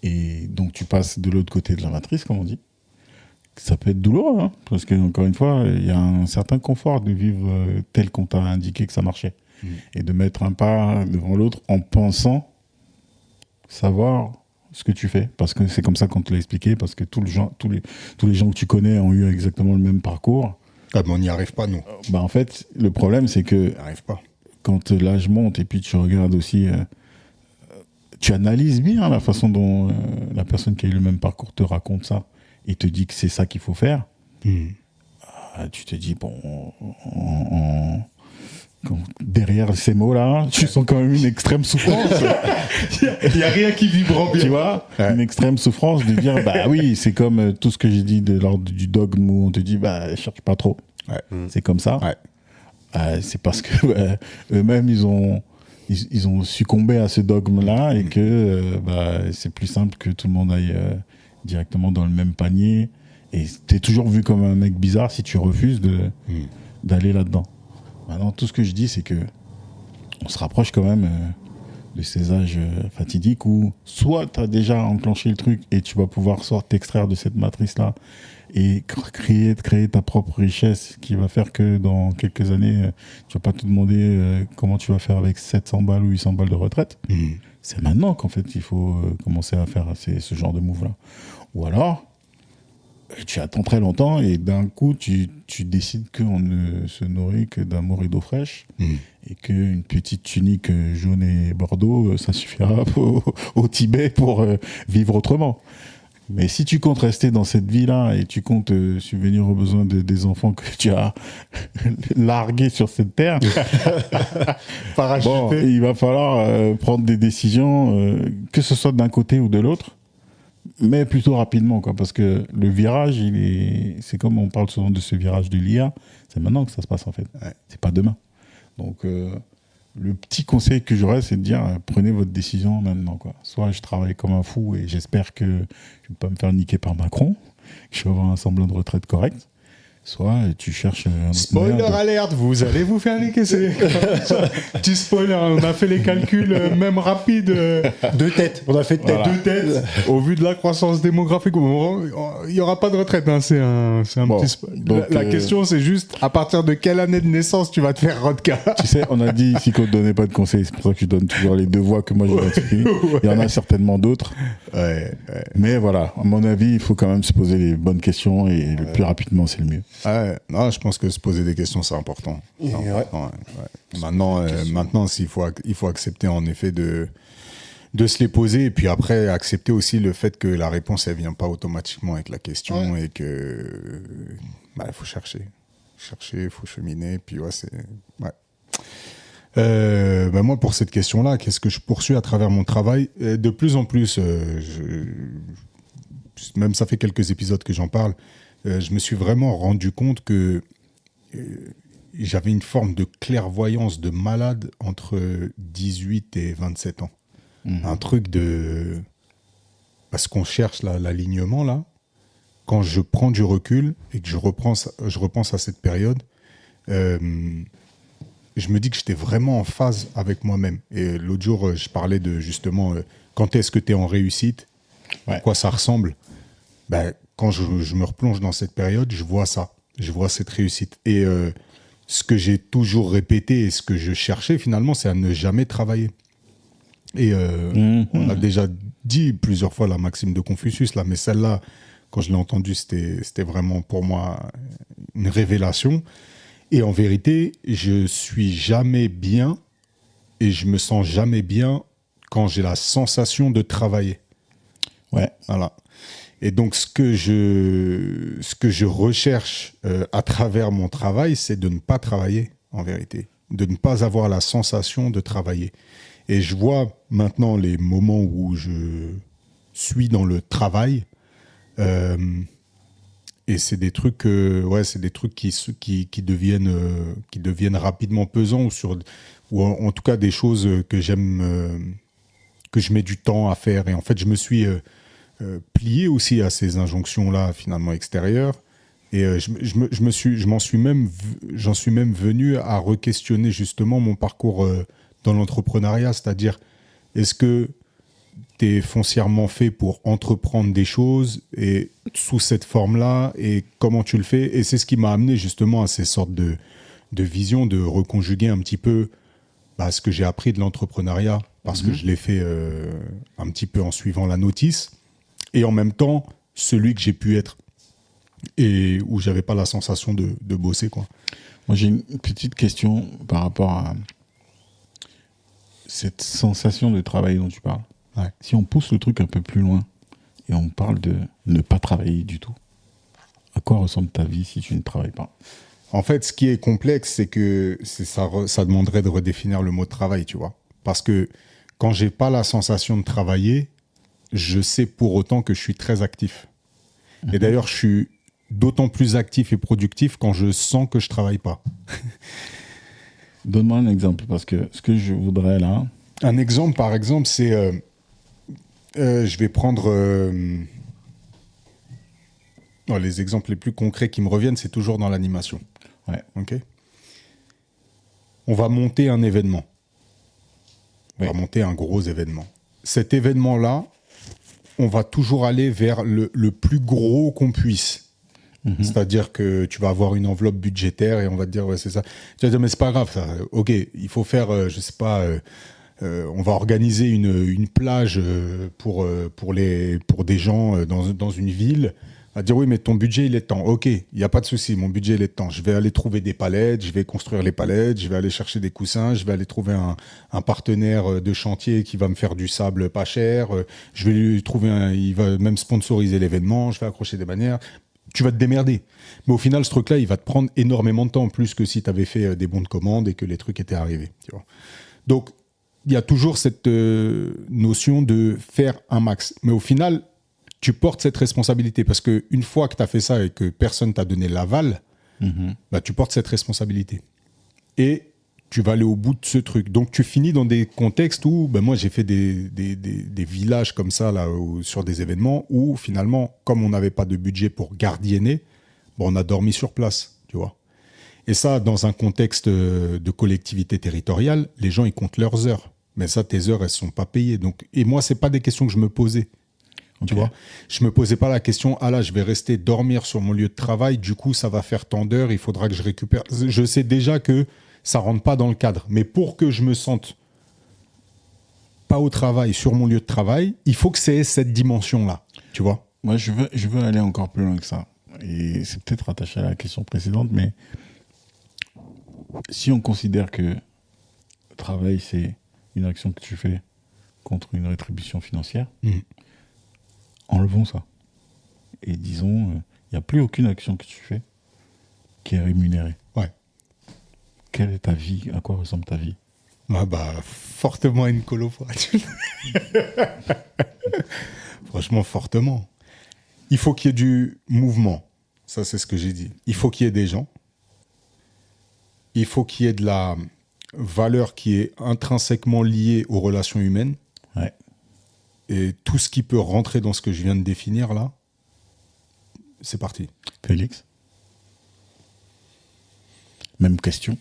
S3: et donc tu passes de l'autre côté de la matrice, comme on dit. Ça peut être douloureux, hein, parce que encore une fois, il y a un certain confort de vivre tel qu'on t'a indiqué que ça marchait, et de mettre un pas devant l'autre en pensant savoir ce que tu fais, parce que c'est comme ça qu'on te l'a expliqué, parce que tous les gens que tu connais ont eu exactement le même parcours.
S1: Ah, mais on n'y arrive pas, nous.
S3: Bah en fait, le problème c'est que
S1: On n'y arrive pas.
S3: quand l'âge monte et puis tu regardes aussi, tu analyses bien la façon dont la personne qui a eu le même parcours te raconte ça et te dit que c'est ça qu'il faut faire. Tu te dis, bon, derrière ces mots-là, tu sens quand même une extrême souffrance.
S6: Il n'y a rien qui vibre bien.
S3: Tu vois, une extrême souffrance de dire, bah oui, c'est comme tout ce que j'ai dit de l'ordre du dogme où on te dit, bah cherche pas trop. C'est comme ça. C'est parce que eux-mêmes, ils ont succombé à ce dogme-là et que c'est plus simple que tout le monde aille directement dans le même panier. Et t'es toujours vu comme un mec bizarre si tu refuses d'aller là-dedans. Maintenant, tout ce que je dis, c'est que on se rapproche quand même de ces âges fatidiques où soit tu as déjà enclenché le truc et tu vas pouvoir t'extraire de cette matrice-là et créer ta propre richesse qui va faire que dans quelques années, tu vas pas te demander comment tu vas faire avec 700 balles ou 800 balles de retraite. C'est maintenant qu'en fait il faut commencer à faire ce genre de move-là. Ou alors, tu attends très longtemps et d'un coup, tu décides qu'on ne se nourrit que d'amour et d'eau fraîche et qu'une petite tunique jaune et bordeaux, ça suffira au Tibet pour vivre autrement. Mais si tu comptes rester dans cette vie-là et tu comptes subvenir aux besoins des enfants que tu as largués sur cette terre, bon, il va falloir prendre des décisions, que ce soit d'un côté ou de l'autre, mais plutôt rapidement, quoi, parce que le virage, c'est comme on parle souvent de ce virage de l'IA, c'est maintenant que ça se passe en fait, c'est pas demain. Donc le petit conseil que j'aurais, c'est de dire prenez votre décision maintenant, quoi. Soit je travaille comme un fou et j'espère que je ne vais pas me faire niquer par Macron, que je vais avoir un semblant de retraite correct. Soit tu cherches un autre
S6: Spoiler alerte, vous allez vous faire niquer. Petit spoiler, on a fait les calculs même rapides.
S2: Deux têtes, on a fait tête.
S6: Voilà. Deux têtes. Au vu de la croissance démographique, il n'y aura pas de retraite. Hein. C'est un bon, petit spoiler. La question, c'est juste à partir de quelle année de naissance tu vas te faire Rodka.
S3: Tu sais, on a dit ici qu'on ne donnait pas de conseils. C'est pour ça que je donne toujours les deux voies que moi j'identifie. Il y en a certainement d'autres. Mais voilà, à mon avis, il faut quand même se poser les bonnes questions et le plus rapidement, c'est le mieux.
S1: Non, je pense que se poser des questions, c'est important. Maintenant, il faut accepter en effet de se les poser et puis après accepter aussi le fait que la réponse, elle vient pas automatiquement avec la question et que faut chercher. Il faut cheminer. Puis moi, pour cette question-là, qu'est-ce que je poursuis à travers mon travail ? De plus en plus, même ça fait quelques épisodes que j'en parle, je me suis vraiment rendu compte que j'avais une forme de clairvoyance de malade entre 18 et 27 ans. Un truc de... Parce qu'on cherche l'alignement, là. Quand je prends du recul et que je repense à cette période, je me dis que j'étais vraiment en phase avec moi-même. Et l'autre jour, je parlais de, justement, quand est-ce que tu es en réussite ? À quoi ça ressemble ? Quand je me replonge dans cette période, je vois ça. Je vois cette réussite. Et ce que j'ai toujours répété et ce que je cherchais, finalement, c'est à ne jamais travailler. Et on a déjà dit plusieurs fois la maxime de Confucius, là, mais celle-là, quand je l'ai entendue, c'était vraiment pour moi une révélation. Et en vérité, je suis jamais bien et je me sens jamais bien quand j'ai la sensation de travailler. Voilà. Et donc, ce que je recherche à travers mon travail, c'est de ne pas travailler, en vérité. De ne pas avoir la sensation de travailler. Et je vois maintenant les moments où je suis dans le travail. Et c'est des trucs, qui deviennent rapidement pesants ou en tout cas des choses que j'aime, que je mets du temps à faire. Et en fait, je me suis plié aussi à ces injonctions-là finalement extérieures. Et j'en suis même venu à re-questionner justement mon parcours dans l'entrepreneuriat, c'est-à-dire est-ce que tu es foncièrement fait pour entreprendre des choses et sous cette forme-là et comment tu le fais ? Et c'est ce qui m'a amené justement à ces sortes de visions, de reconjuguer un petit peu ce que j'ai appris de l'entrepreneuriat parce que je l'ai fait un petit peu en suivant la notice et en même temps celui que j'ai pu être et où j'avais pas la sensation de bosser, quoi.
S3: Moi j'ai une petite question par rapport à cette sensation de travail dont tu parles.
S1: Ouais.
S3: Si on pousse le truc un peu plus loin et on parle de ne pas travailler du tout, à quoi ressemble ta vie si tu ne travailles pas ?
S1: En fait, ce qui est complexe, c'est que ça demanderait de redéfinir le mot travail, tu vois. Parce que quand j'ai pas la sensation de travailler, je sais pour autant que je suis très actif. Et d'ailleurs, je suis d'autant plus actif et productif quand je sens que je travaille pas.
S3: Donne-moi un exemple, parce que ce que je voudrais là...
S1: Un exemple, par exemple, c'est... je vais prendre... les exemples les plus concrets qui me reviennent, c'est toujours dans l'animation.
S3: Ouais.
S1: Ok. On va monter un événement. On va monter un gros événement. Cet événement-là, on va toujours aller vers le plus gros qu'on puisse. C'est-à-dire que tu vas avoir une enveloppe budgétaire et on va te dire, ouais, c'est ça. Tu vas dire, mais c'est pas grave, ça. Ok, il faut faire, je sais pas, on va organiser une plage pour des gens dans une ville. On va dire, oui, mais ton budget, il est de temps. Ok, il n'y a pas de souci, mon budget, il est de temps. Je vais aller trouver des palettes, je vais construire les palettes, je vais aller chercher des coussins, je vais aller trouver un partenaire de chantier qui va me faire du sable pas cher. Je vais lui trouver il va même sponsoriser l'événement, je vais accrocher des bannières. Tu vas te démerder. Mais au final, ce truc-là, il va te prendre énormément de temps, plus que si tu avais fait des bons de commande et que les trucs étaient arrivés. Tu vois. Donc, il y a toujours cette notion de faire un max. Mais au final, tu portes cette responsabilité parce qu'une fois que tu as fait ça et que personne t'a donné l'aval, bah, tu portes cette responsabilité. Et tu vas aller au bout de ce truc. Donc, tu finis dans des contextes où, ben moi, j'ai fait des villages comme ça, là, sur des événements où, finalement, comme on n'avait pas de budget pour gardienner, bon, on a dormi sur place, tu vois. Et ça, dans un contexte de collectivité territoriale, les gens, ils comptent leurs heures. Mais ça, tes heures, elles ne sont pas payées. Donc, et moi, ce n'est pas des questions que je me posais. Okay. Tu vois, je me posais pas la question, ah là, je vais rester dormir sur mon lieu de travail, du coup, ça va faire tant d'heures, il faudra que je récupère. Je sais déjà que ça rentre pas dans le cadre. Mais pour que je me sente pas au travail, sur mon lieu de travail, il faut que c'est cette dimension-là, tu vois.
S3: Moi, je veux aller encore plus loin que ça. Et c'est peut-être rattaché à la question précédente, mais si on considère que le travail, c'est une action que tu fais contre une rétribution financière, enlevons ça. Et disons, il n'y a plus aucune action que tu fais qui est rémunérée.
S1: Ouais.
S3: Quelle est ta vie? À quoi ressemble ta vie?
S1: Fortement une coloration. Franchement, fortement. Il faut qu'il y ait du mouvement. Ça, c'est ce que j'ai dit. Il faut qu'il y ait des gens. Il faut qu'il y ait de la valeur qui est intrinsèquement liée aux relations humaines.
S3: Ouais.
S1: Et tout ce qui peut rentrer dans ce que je viens de définir là, c'est parti.
S3: Félix? Même question.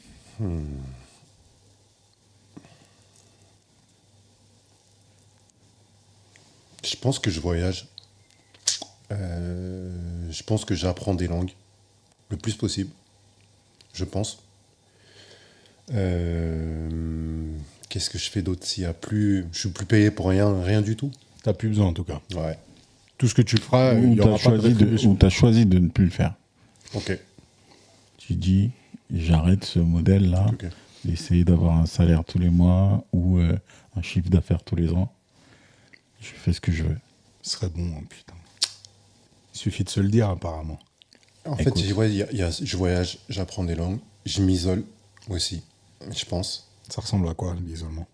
S2: Je pense que je voyage. Je pense que j'apprends des langues le plus possible. Je pense. Qu'est-ce que je fais d'autre s'il y a plus, je suis plus payé pour rien du tout.
S1: T'as plus besoin en tout cas.
S2: Ouais.
S1: Tout ce que tu feras, il y aura pas de rétribution.
S3: Ou t'as choisi de ne plus le faire.
S2: Ok.
S3: Tu dis, j'arrête ce modèle-là, d'essayer d'avoir un salaire tous les mois ou un chiffre d'affaires tous les ans. Je fais ce que je veux.
S1: Ce serait bon, hein, putain. Il suffit de se le dire, apparemment.
S2: En fait, je voyage, j'apprends des langues, je m'isole aussi, je pense.
S1: Ça ressemble à quoi, l'isolement?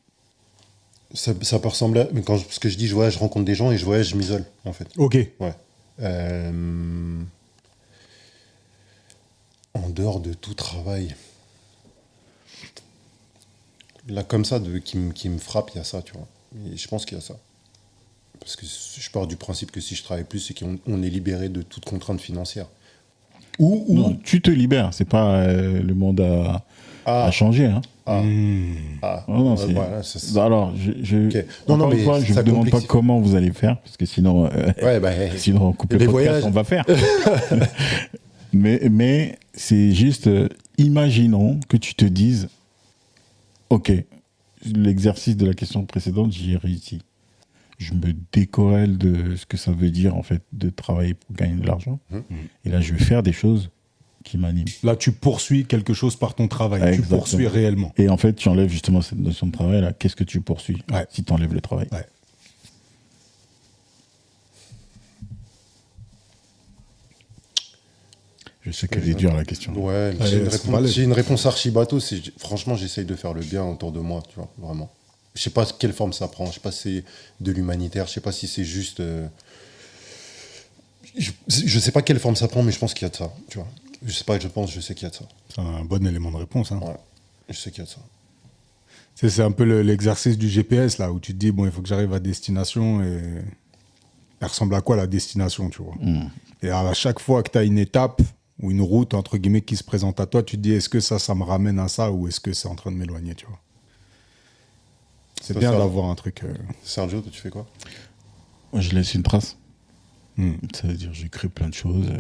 S2: Ça peut ressembler à... Mais ce que je dis, je voyage, je rencontre des gens et je voyage, je m'isole, en fait.
S1: Ok.
S2: Ouais. En dehors de tout travail. Là, comme ça, qui me frappe, il y a ça, tu vois. Et je pense qu'il y a ça. Parce que je pars du principe que si je travaille plus, c'est qu'on est libéré de toute contrainte financière.
S3: Non, tu te libères. C'est pas le monde à changer. Hein. Non,
S2: voilà,
S3: alors,
S2: okay.
S3: Encore une fois, je ne vous demande pas comment vous allez faire, parce que sinon, sinon on coupe le podcast, voyages. On va faire. mais c'est juste, imaginons que tu te dises, ok, l'exercice de la question précédente, j'y ai réussi. Je me décorrèle de ce que ça veut dire, en fait, de travailler pour gagner de l'argent. Et là, je vais faire des choses qui m'animent.
S1: Là, tu poursuis quelque chose par ton travail. Exactement. Tu poursuis réellement.
S3: Et en fait, tu enlèves justement cette notion de travail, là. Qu'est-ce que tu poursuis si tu enlèves le travail?
S1: Ouais.
S3: Je sais qu'elle est dure, la question.
S2: Ouais, j'ai une réponse archi-bateau. Franchement, j'essaye de faire le bien autour de moi, tu vois, vraiment. Je sais pas quelle forme ça prend. Je sais pas si c'est de l'humanitaire. Je sais pas si c'est juste. Je sais pas quelle forme ça prend, mais je pense qu'il y a de ça. Tu vois. Je sais pas que je pense. Je sais qu'il y a de ça.
S1: C'est un bon élément de réponse. Hein.
S2: Ouais. Je sais qu'il y a de ça.
S1: C'est un peu l'exercice du GPS là où tu te dis bon, il faut que j'arrive à destination et elle ressemble à quoi la destination, tu vois. Et à chaque fois que tu as une étape ou une route entre guillemets qui se présente à toi, tu te dis est-ce que ça me ramène à ça ou est-ce que c'est en train de m'éloigner, tu vois. C'est bien d'avoir un truc.
S2: Sergio, toi, tu fais quoi?
S3: Moi, je laisse une trace. Ça veut dire j'écris plein de choses.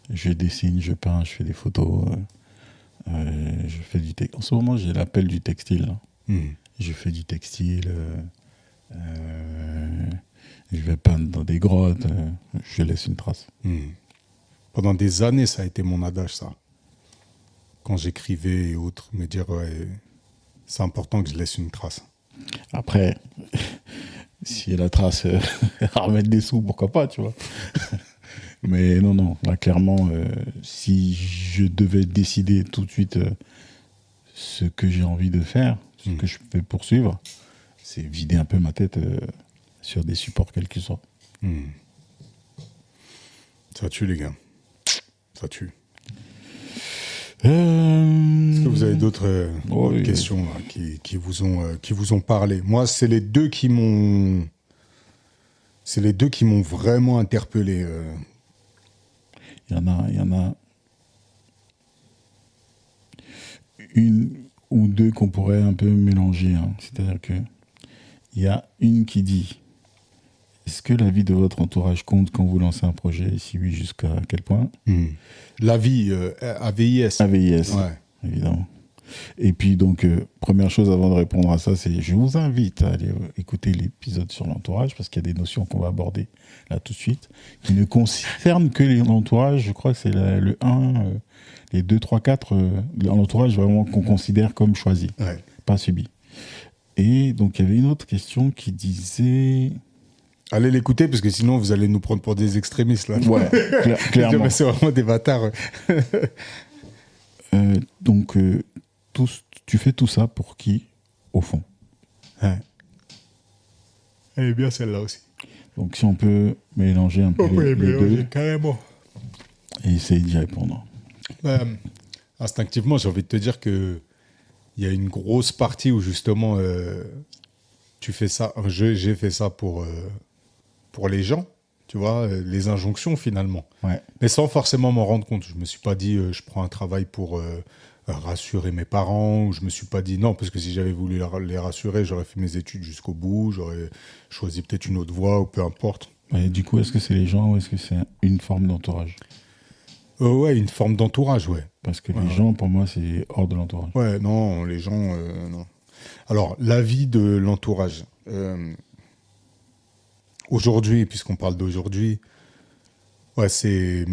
S3: Je dessine, je peins, je fais des photos. Je fais du textile. En ce moment, j'ai l'appel du textile. Je fais du textile. Je vais peindre dans des grottes. Je laisse une trace.
S1: Pendant des années, ça a été mon adage, ça. Quand j'écrivais et autres, me dire, ouais, c'est important que je laisse une trace.
S3: Après, si la trace à remettre des sous, pourquoi pas, tu vois. Mais non, là, clairement, si je devais décider tout de suite ce que j'ai envie de faire, ce que je vais poursuivre, c'est vider un peu ma tête sur des supports quels qu'ils soient.
S1: Ça tue, les gars. Ça tue. Est-ce que vous avez d'autres questions là, qui vous ont parlé? Moi, c'est les deux qui m'ont vraiment interpellé.
S3: Il y en a une ou deux qu'on pourrait un peu mélanger. C'est-à-dire que il y a une qui dit: est-ce que l'avis de votre entourage compte quand vous lancez un projet? Si oui, jusqu'à quel point?
S1: L'avis, AVIS.
S3: AVIS,
S1: ouais.
S3: Évidemment. Et puis donc, première chose avant de répondre à ça, c'est je vous invite à aller écouter l'épisode sur l'entourage, parce qu'il y a des notions qu'on va aborder là tout de suite, qui ne concernent que l'entourage. Je crois que c'est le 1, les 2, 3, 4, l'entourage vraiment qu'on considère comme choisi, pas subi. Et donc, il y avait une autre question qui disait...
S1: Allez l'écouter, parce que sinon, vous allez nous prendre pour des extrémistes, là.
S3: Ouais, clairement.
S1: C'est vraiment des bâtards.
S3: Donc, tu fais tout ça pour qui, au fond?
S1: Ouais. Elle est bien, celle-là aussi.
S3: Donc, si on peut mélanger un peu les deux,
S1: carrément.
S3: et essayer d'y répondre.
S1: Instinctivement, j'ai envie de te dire que il y a une grosse partie où, justement, tu fais ça. J'ai fait ça pour les gens, tu vois, les injonctions, finalement.
S3: Ouais.
S1: Mais sans forcément m'en rendre compte. Je me suis pas dit, je prends un travail pour rassurer mes parents, ou je me suis pas dit non, parce que si j'avais voulu les rassurer, j'aurais fait mes études jusqu'au bout, j'aurais choisi peut-être une autre voie, ou peu importe.
S3: Et du coup, est-ce que c'est les gens ou est-ce que c'est une forme d'entourage?
S1: Ouais, une forme d'entourage, ouais.
S3: Parce que les gens, pour moi, c'est hors de l'entourage.
S1: Ouais, non, les gens, non. Alors, l'avis de l'entourage. Aujourd'hui, puisqu'on parle d'aujourd'hui, ouais, c'est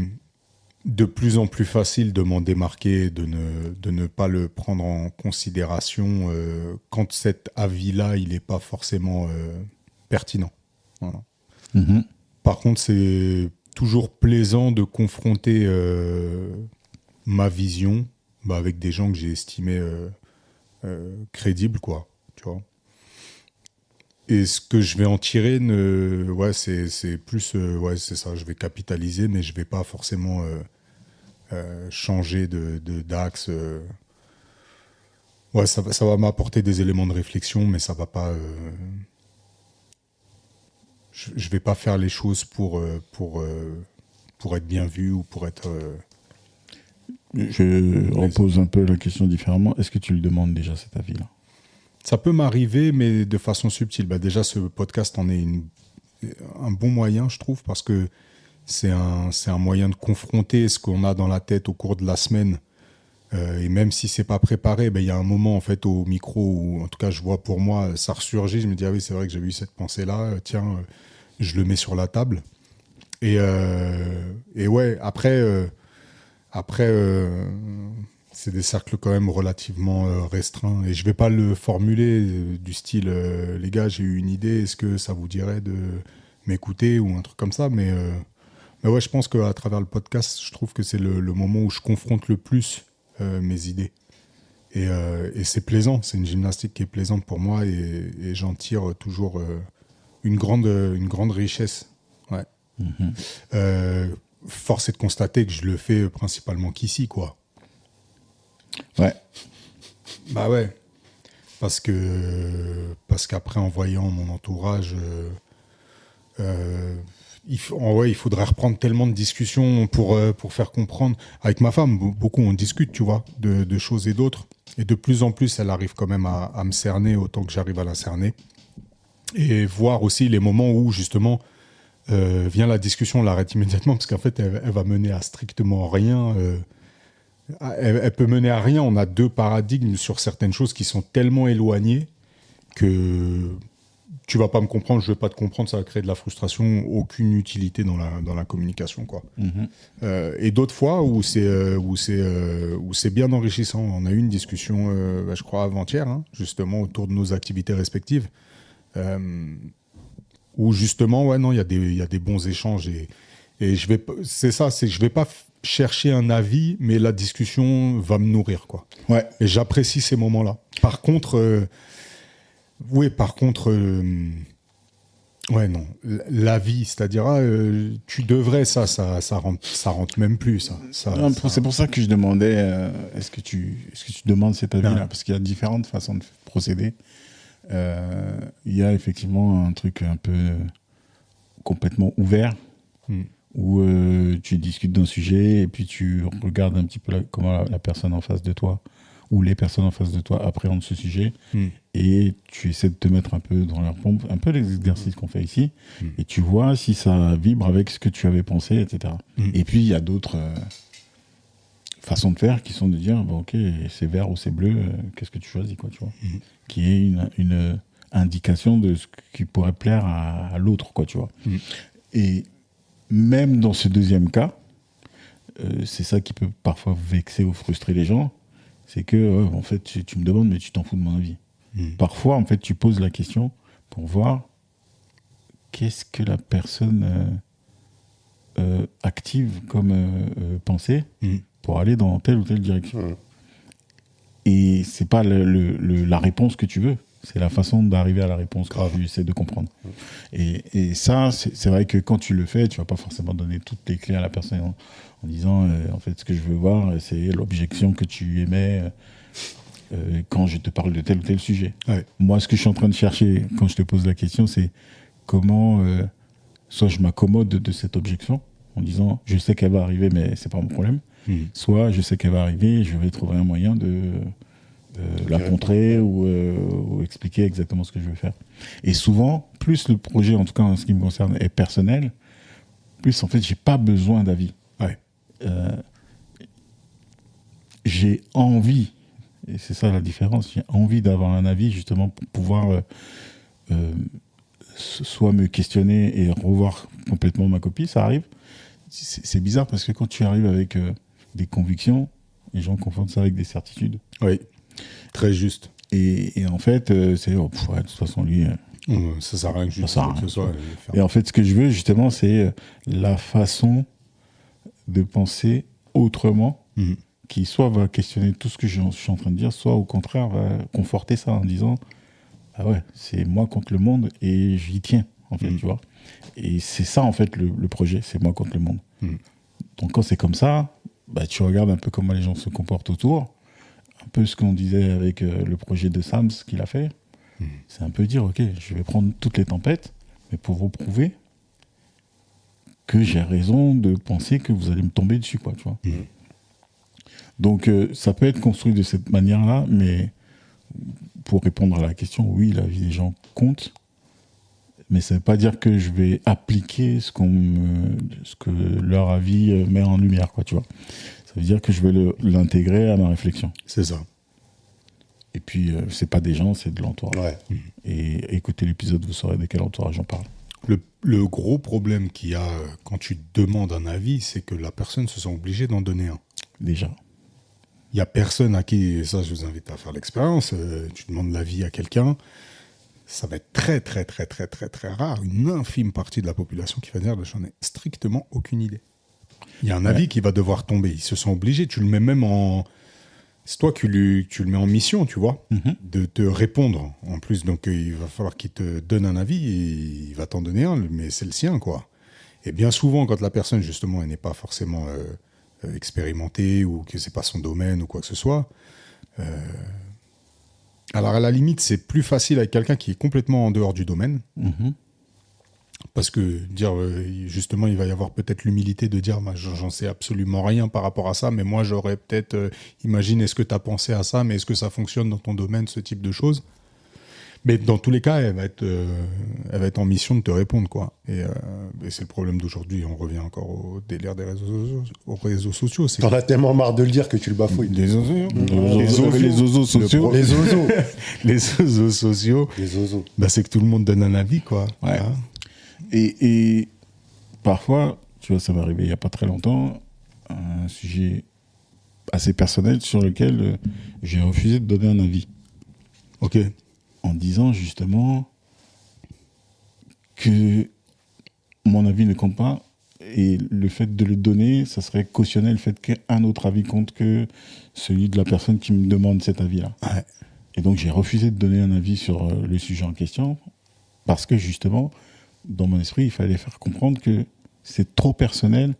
S1: de plus en plus facile de m'en démarquer, de ne pas le prendre en considération quand cet avis-là, il n'est pas forcément pertinent. Voilà. Par contre, c'est toujours plaisant de confronter ma vision avec des gens que j'ai estimés crédibles, quoi, tu vois. Et ce que je vais en tirer, c'est plus, c'est ça, je vais capitaliser, mais je vais pas forcément changer d'axe. Ouais, ça va m'apporter des éléments de réflexion, mais ça va pas. Je vais pas faire les choses pour être bien vu ou pour être.
S3: Je repose un peu la question différemment. Est-ce que tu lui demandes déjà cet avis-là?
S1: Ça peut m'arriver, mais de façon subtile. Déjà, ce podcast en est un bon moyen, je trouve, parce que c'est un moyen de confronter ce qu'on a dans la tête au cours de la semaine. Et même si c'est pas préparé, il y a un moment, en fait, au micro où, en tout cas, je vois pour moi, ça ressurgit. Je me dis, ah oui, c'est vrai que j'avais eu cette pensée-là. Tiens, je le mets sur la table. Et ouais, après c'est des cercles quand même relativement restreints. Et je vais pas le formuler du style les gars, j'ai eu une idée, est-ce que ça vous dirait de m'écouter ou un truc comme ça, mais ouais, je pense qu'à travers le podcast, je trouve que c'est le moment où je confronte le plus mes idées. Et c'est plaisant, c'est une gymnastique qui est plaisante pour moi et j'en tire toujours une grande richesse. Ouais. Force est de constater que je le fais principalement qu'ici, quoi.
S3: Ouais.
S1: Bah ouais. Parce qu'après, en voyant mon entourage, il faudrait reprendre tellement de discussions pour faire comprendre. Avec ma femme, beaucoup on discute, tu vois, de choses et d'autres. Et de plus en plus, elle arrive quand même à me cerner autant que j'arrive à la cerner. Et voir aussi les moments où, justement, vient la discussion, on l'arrête immédiatement, parce qu'en fait, elle va mener à strictement rien. Elle peut mener à rien. On a 2 paradigmes sur certaines choses qui sont tellement éloignées que tu vas pas me comprendre, je vais pas te comprendre, ça va créer de la frustration, aucune utilité dans la communication, quoi. Et d'autres fois où c'est bien enrichissant. On a eu une discussion, je crois avant-hier, justement autour de nos activités respectives, où justement, il y a des bons échanges et je vais pas chercher un avis, mais la discussion va me nourrir, quoi.
S3: Ouais.
S1: Et j'apprécie ces moments-là. Par contre. La vie, c'est-à-dire, tu devrais, ça rentre même plus, ça.
S3: Non, c'est pour ça que je demandais, est-ce que tu demandes cet avis-là? Parce qu'il y a différentes façons de procéder. Il y a effectivement un truc un peu complètement ouvert, où tu discutes d'un sujet et puis tu regardes un petit peu comment la personne en face de toi ou les personnes en face de toi appréhendent ce sujet et tu essaies de te mettre un peu dans leur pompe, un peu les exercices qu'on fait ici, et tu vois si ça vibre avec ce que tu avais pensé, etc. Et puis il y a d'autres façons de faire qui sont de dire bon, ok, c'est vert ou c'est bleu, qu'est-ce que tu choisis, quoi, tu vois, qui est une indication de ce qui pourrait plaire à l'autre, quoi, tu vois. Et même dans ce deuxième cas, c'est ça qui peut parfois vexer ou frustrer les gens. C'est que, en fait, tu me demandes, mais tu t'en fous de mon avis. Parfois, en fait, tu poses la question pour voir qu'est-ce que la personne active comme pensée pour aller dans telle ou telle direction. Et c'est pas la réponse que tu veux, c'est la façon d'arriver à la réponse que tu essaies de comprendre. Et ça, c'est vrai que quand tu le fais, tu vas pas forcément donner toutes les clés à la personne en disant, en fait, ce que je veux voir, c'est l'objection que tu émets quand je te parle de tel ou tel sujet.
S1: Ouais.
S3: Moi, ce que je suis en train de chercher quand je te pose la question, c'est comment, soit je m'accommode de cette objection en disant, je sais qu'elle va arriver, mais c'est pas mon problème. Soit je sais qu'elle va arriver, je vais trouver un moyen de la contrer ou expliquer exactement ce que je veux faire. Et souvent, plus le projet, en tout cas en ce qui me concerne, est personnel, plus en fait, j'ai pas besoin d'avis.
S1: Ouais.
S3: J'ai envie, et c'est ça la différence, j'ai envie d'avoir un avis justement pour pouvoir soit me questionner et revoir complètement ma copie, ça arrive. C'est bizarre parce que quand tu arrives avec des convictions, les gens confondent ça avec des certitudes.
S1: Oui, très juste.
S3: Et en fait, c'est de toute façon, lui.
S1: Ça sert à rien que je
S3: ça
S1: dise que ce soit.
S3: Et en fait, ce que je veux, justement, c'est la façon de penser autrement, qui soit va questionner tout ce que je suis en train de dire, soit au contraire va conforter ça en disant ah ouais, c'est moi contre le monde et j'y tiens, en fait, tu vois. Et c'est ça, en fait, le projet, c'est moi contre le monde. Donc, quand c'est comme ça, bah, tu regardes un peu comment les gens se comportent autour, un peu ce qu'on disait avec le projet de Sams qu'il a fait. C'est un peu dire, ok, je vais prendre toutes les tempêtes, mais pour vous prouver que j'ai raison de penser que vous allez me tomber dessus, quoi, tu vois. Donc, ça peut être construit de cette manière-là, mais pour répondre à la question, oui, la vie des gens compte, mais ça ne veut pas dire que je vais appliquer ce que leur avis met en lumière, quoi, tu vois. Ça veut dire que je vais l'intégrer à ma réflexion.
S1: C'est ça.
S3: Et puis, c'est pas des gens, c'est de l'entourage. Ouais. Et écoutez l'épisode, vous saurez de quel entourage j'en parle.
S1: Le gros problème qu'il y a quand tu demandes un avis, c'est que la personne se sent obligée d'en donner un.
S3: Déjà.
S1: Il n'y a personne à qui, et ça je vous invite à faire l'expérience, tu demandes l'avis à quelqu'un, ça va être très très très très très très rare, une infime partie de la population qui va dire j'en ai strictement aucune idée. Il y a un avis qui va devoir tomber, ils se sont obligés, tu le mets même en... C'est toi qui tu le mets en mission, tu vois, de te répondre en plus, donc il va falloir qu'il te donne un avis et il va t'en donner un, mais c'est le sien, quoi. Et bien souvent, quand la personne, justement, elle n'est pas forcément expérimentée ou que c'est pas son domaine ou quoi que ce soit, alors à la limite, c'est plus facile avec quelqu'un qui est complètement en dehors du domaine, Parce que dire, justement, il va y avoir peut-être l'humilité de dire, moi, j'en sais absolument rien par rapport à ça, mais moi, j'aurais peut-être, imagine, est-ce que tu as pensé à ça, mais est-ce que ça fonctionne dans ton domaine, ce type de choses? Mais dans tous les cas, elle va être en mission de te répondre, quoi. Et c'est le problème d'aujourd'hui. On revient encore au délire des réseaux sociaux. C'est
S2: T'en as tellement marre de le dire que tu le bafouilles.
S3: Les ozos sociaux.
S2: Les ozos.
S1: Les réseaux sociaux.
S2: Les ozos.
S1: Bah, c'est que tout le monde donne un avis, quoi.
S3: Ouais.
S1: Hein.
S3: Et parfois, tu vois, ça m'est arrivé il n'y a pas très longtemps, un sujet assez personnel sur lequel j'ai refusé de donner un avis.
S1: Ok.
S3: En disant justement que mon avis ne compte pas et le fait de le donner, ça serait cautionner le fait qu'un autre avis compte que celui de la personne qui me demande cet avis-là.
S1: Ouais.
S3: Et donc j'ai refusé de donner un avis sur le sujet en question parce que justement, dans mon esprit, il fallait faire comprendre que c'est trop personnel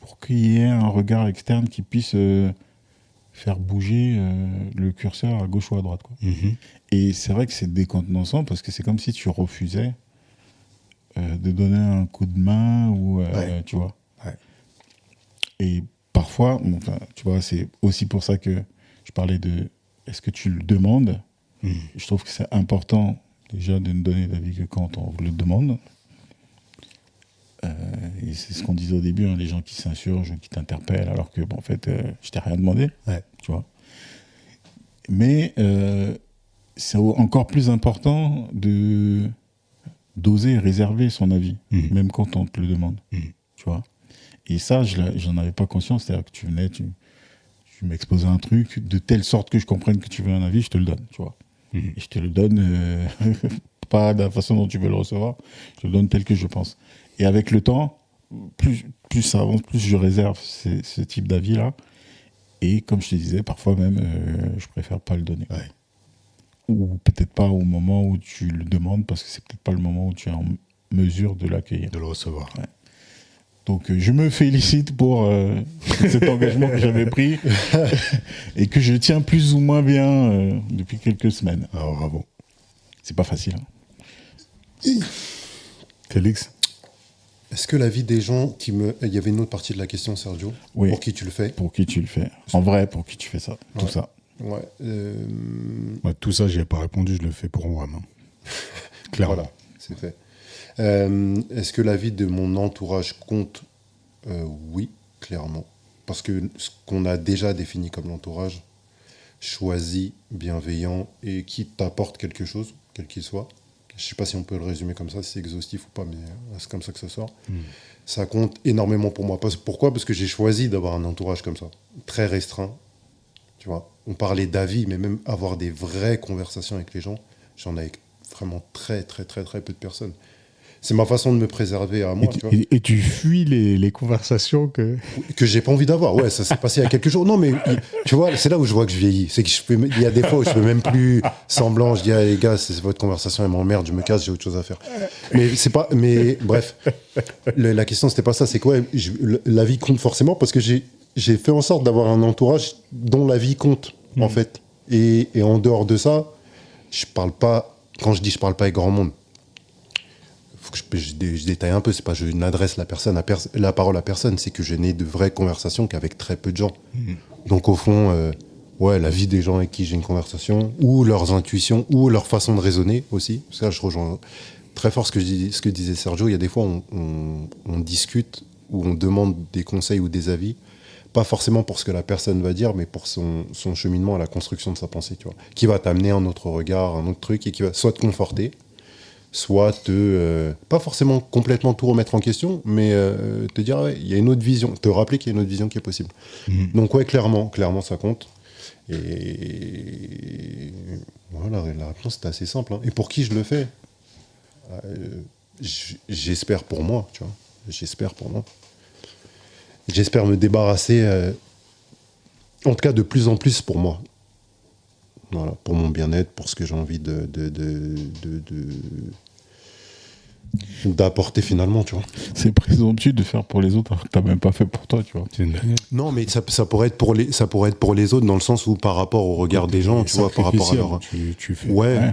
S3: pour qu'il y ait un regard externe qui puisse faire bouger le curseur à gauche ou à droite, quoi.
S1: Mm-hmm.
S3: Et c'est vrai que c'est décontenançant parce que c'est comme si tu refusais de donner un coup de main ou tu vois.
S1: Ouais.
S3: Et parfois, enfin, tu vois, c'est aussi pour ça que je parlais de est-ce que tu le demandes. Je trouve que c'est important déjà de ne donner d'avis que quand on le demande. Et c'est ce qu'on disait au début, hein, les gens qui s'insurgent, qui t'interpellent alors que bon, en fait, je t'ai rien demandé.
S1: Ouais.
S3: Tu vois. Mais c'est encore plus important d'oser réserver son avis, même quand on te le demande. Tu vois. Et ça, j'en avais pas conscience. C'est-à-dire que tu venais, tu m'exposais un truc de telle sorte que je comprenne que tu veux un avis, je te le donne. Tu vois. Et je te le donne pas de la façon dont tu veux le recevoir, je te le donne tel que je pense. Et avec le temps, plus ça avance, plus je réserve ce type d'avis-là. Et comme je te disais, parfois même, je préfère pas le donner.
S1: Ouais.
S3: Ou peut-être pas au moment où tu le demandes, parce que c'est peut-être pas le moment où tu es en mesure de l'accueillir.
S1: De le recevoir.
S3: Ouais. Donc je me félicite pour cet engagement que j'avais pris et que je tiens plus ou moins bien depuis quelques semaines.
S1: Alors, bravo.
S3: C'est pas facile. Hein.
S1: Félix?
S2: Est-ce que la vie des gens Il y avait une autre partie de la question, Sergio.
S3: Oui.
S2: Pour qui tu le fais?
S3: Pour qui tu le fais? En vrai, pour qui tu fais ça? Tout
S2: Ouais.
S3: ça.
S2: Ouais.
S1: Ouais, tout ça, j'y ai pas répondu, je le fais pour moi. Clairement.
S2: Voilà, c'est fait. Est-ce que la vie de mon entourage compte? Oui, clairement. Parce que ce qu'on a déjà défini comme l'entourage, choisi, bienveillant et qui t'apporte quelque chose, quel qu'il soit. Je ne sais pas si on peut le résumer comme ça, si c'est exhaustif ou pas, mais c'est comme ça que ça sort. Ça compte énormément pour moi. Pourquoi? Parce que j'ai choisi d'avoir un entourage comme ça, très restreint. Tu vois, on parlait d'avis, mais même avoir des vraies conversations avec les gens, j'en ai vraiment très, très, très, très peu de personnes. C'est ma façon de me préserver à moi.
S1: Et tu fuis les conversations que
S2: j'ai pas envie d'avoir. Ouais, ça s'est passé il y a quelques jours. Non, mais tu vois, c'est là où je vois que je vieillis. C'est que il y a des fois où je peux même plus semblant. Je dis, ah, les gars, c'est votre conversation, elle m'emmerde, je me casse, j'ai autre chose à faire. Mais c'est pas. Mais bref, la question c'était pas ça. C'est quoi? La vie compte forcément parce que j'ai fait en sorte d'avoir un entourage dont la vie compte en fait. Et en dehors de ça, je parle pas. Quand je dis je parle pas avec grand monde. Je détaille un peu, c'est pas je n'adresse la parole à personne, c'est que je n'ai de vraies conversations qu'avec très peu de gens. Donc au fond, la vie des gens avec qui j'ai une conversation, ou leurs intuitions, ou leur façon de raisonner aussi. Parce que là, je rejoins très fort ce que disait Sergio. Il y a des fois, on discute, ou on demande des conseils ou des avis, pas forcément pour ce que la personne va dire, mais pour son cheminement à la construction de sa pensée, tu vois, qui va t'amener un autre regard, un autre truc, et qui va soit te conforter, soit pas forcément complètement tout remettre en question, mais te dire, il y a une autre vision, te rappeler qu'il y a une autre vision qui est possible. Donc ouais, clairement, ça compte. Et voilà, la réponse est assez simple. Hein. Et pour qui je le fais? J'espère pour moi, tu vois. J'espère pour moi. J'espère me débarrasser, en tout cas de plus en plus pour moi. Voilà, pour mon bien-être, pour ce que j'ai envie d'apporter finalement, tu vois.
S3: C'est présomptueux de faire pour les autres alors que t'as même pas fait pour toi, tu vois.
S2: Non, mais ça pourrait être pour les autres dans le sens où par rapport au regard des gens, tu vois, par rapport à leur...
S1: tu fais.
S2: Ouais.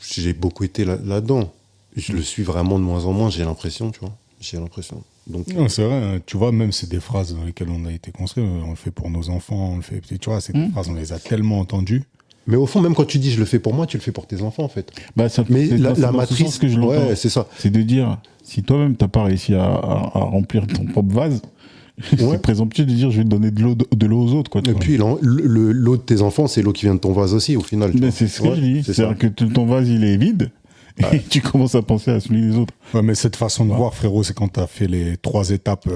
S2: J'ai beaucoup été là-dedans. je le suis vraiment de moins en moins, j'ai l'impression, tu vois. J'ai l'impression. Donc,
S1: non, c'est vrai, hein. Tu vois, même c'est des phrases dans lesquelles on a été construit, on le fait pour nos enfants, on le fait, tu vois, c'est des phrases, on les a tellement entendues.
S2: mais au fond, même quand tu dis je le fais pour moi, tu le fais pour tes enfants, en fait.
S3: Bah,
S2: Mais
S3: c'est
S2: la
S3: dans ce
S2: matrice,
S3: sens que je l'entends.
S2: ouais, c'est ça.
S3: C'est de dire, si toi-même t'as pas réussi à remplir ton propre vase, c'est présomptueux de dire je vais te donner de l'eau aux autres, quoi.
S2: Et puis l'eau de tes enfants, c'est l'eau qui vient de ton vase aussi, au final.
S3: Mais c'est ce que je dis.
S2: c'est
S3: C'est-à-dire que ton vase il est vide. Et tu commences à penser à celui des autres.
S1: Ouais, mais cette façon de voir, frérot, c'est quand t'as fait les 3 étapes,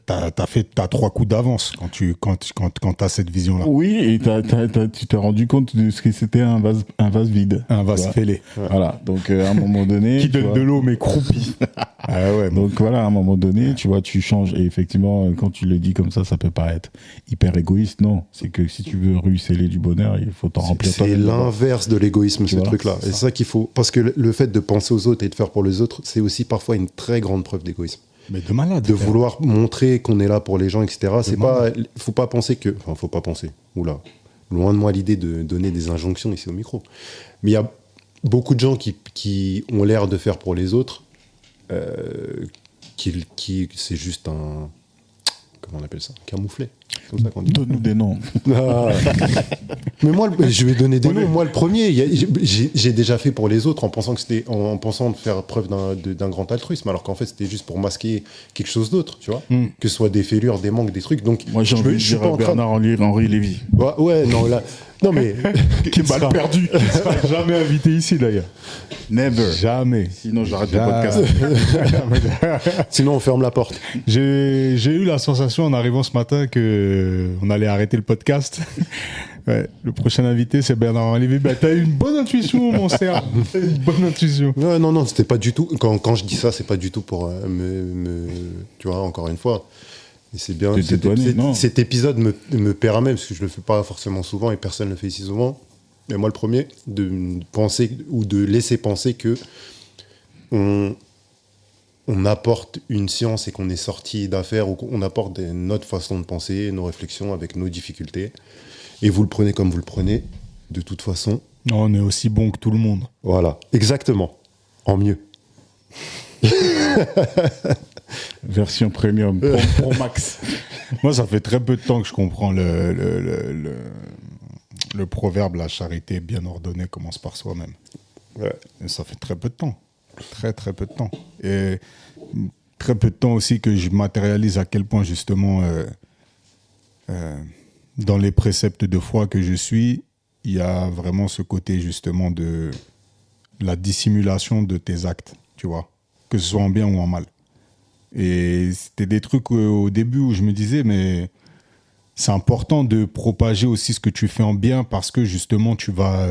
S1: t'as 3 coups d'avance quand t'as cette vision-là.
S3: Oui, et tu t'es rendu compte de ce que c'était un vase vide.
S1: Un vase fêlé.
S3: Voilà, donc à un moment donné...
S1: Qui donne de l'eau, mais croupie. Ah ouais,
S3: donc voilà, à un moment donné, tu vois, tu changes. Et effectivement, quand tu le dis comme ça peut paraître hyper égoïste. Non, c'est que si tu veux ruisseler du bonheur, il faut t'en remplir
S2: C'est l'inverse de l'égoïsme, ce truc-là. Et c'est ça qu'il faut... Parce que le fait de penser aux autres et de faire pour les autres, c'est aussi parfois une très grande preuve d'égoïsme.
S1: Mais de malade.
S2: De vouloir montrer qu'on est là pour les gens, etc. C'est pas... Faut pas penser que... Enfin, faut pas penser. Oula. Loin de moi l'idée de donner des injonctions ici au micro. Mais il y a beaucoup de gens qui ont l'air de faire pour les autres, qui c'est juste un... Comment on appelle ça? Camouflet. C'est comme ça qu'on dit.
S3: Donne-nous des noms.
S2: Ah. Mais moi, je vais donner des noms. Moi, le premier, j'ai déjà fait pour les autres en pensant de faire preuve d'un grand altruisme, alors qu'en fait, c'était juste pour masquer quelque chose d'autre, tu vois. Que ce soit des fêlures, des manques, des trucs. Donc,
S3: moi, j'ai envie de dire Bernard-Henri Lévy.
S2: Ouais, non, là. Non, mais.
S1: Qui est mal perdu. Qui ne sera jamais invité ici, d'ailleurs.
S3: Never.
S1: Jamais.
S3: Sinon, j'arrête le podcast.
S2: Sinon, on ferme la porte.
S1: J'ai eu la sensation en arrivant ce matin qu'on allait arrêter le podcast. Ouais, le prochain invité, c'est Bernard-Henri Lévy. Bah, t'as eu une bonne intuition, mon cerf. T'as eu une bonne intuition.
S2: Ouais, non, c'était pas du tout. Quand je dis ça, c'est pas du tout pour tu vois, encore une fois. Et c'est bien. Cet épisode me permet, parce que je le fais pas forcément souvent et personne ne le fait ici souvent. Mais moi, le premier, de penser ou de laisser penser que on apporte une science et qu'on est sorti d'affaires ou qu'on apporte notre façon de penser, nos réflexions avec nos difficultés. Et vous le prenez comme vous le prenez, de toute façon.
S1: Non, on est aussi bon que tout le monde.
S2: Voilà, exactement. En mieux.
S3: Version premium, Pro Max.
S1: Moi, ça fait très peu de temps que je comprends le proverbe, la charité bien ordonnée commence par soi-même.
S2: Ouais.
S1: Et ça fait très peu de temps. Très, très peu de temps. Et très peu de temps aussi que je matérialise à quel point, justement, dans les préceptes de foi que je suis, il y a vraiment ce côté, justement, de la dissimulation de tes actes, tu vois, que ce soit en bien ou en mal. Et c'était des trucs au début où je me disais, mais c'est important de propager aussi ce que tu fais en bien parce que justement tu vas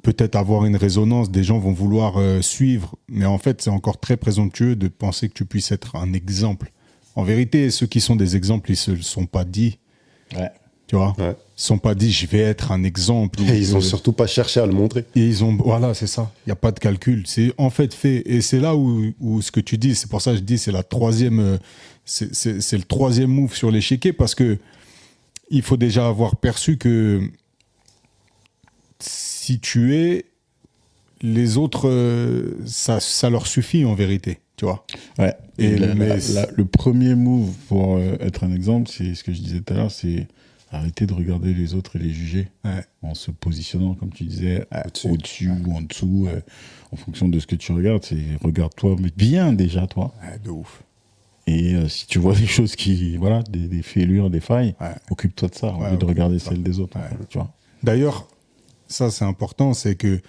S1: peut-être avoir une résonance, des gens vont vouloir suivre, mais en fait c'est encore très présomptueux de penser que tu puisses être un exemple. En vérité, ceux qui sont des exemples, ils se le sont pas dit.
S3: Ouais.
S1: Tu vois,
S2: ouais.
S1: Ils ne sont pas dit je vais être un exemple.
S2: Et ils n'ont surtout pas cherché à le montrer.
S1: Et voilà, c'est ça. Il n'y a pas de calcul. C'est en fait fait. Et c'est là où ce que tu dis, c'est pour ça que je dis c'est la troisième, c'est le troisième move sur l'échiquier parce que il faut déjà avoir perçu que si tu es, les autres, ça leur suffit en vérité. Tu vois.
S3: Ouais. Et le premier move pour être un exemple, c'est ce que je disais tout à l'heure, c'est arrêter de regarder les autres et les juger en se positionnant, comme tu disais, au-dessus ou en dessous, en fonction de ce que tu regardes. Regarde-toi, mais bien déjà, toi.
S1: Ouais, de ouf.
S3: Et si tu vois des choses des fêlures, des failles, occupe-toi de ça, au lieu de regarder celles des autres. Tu vois.
S1: D'ailleurs, ça c'est important, c'est que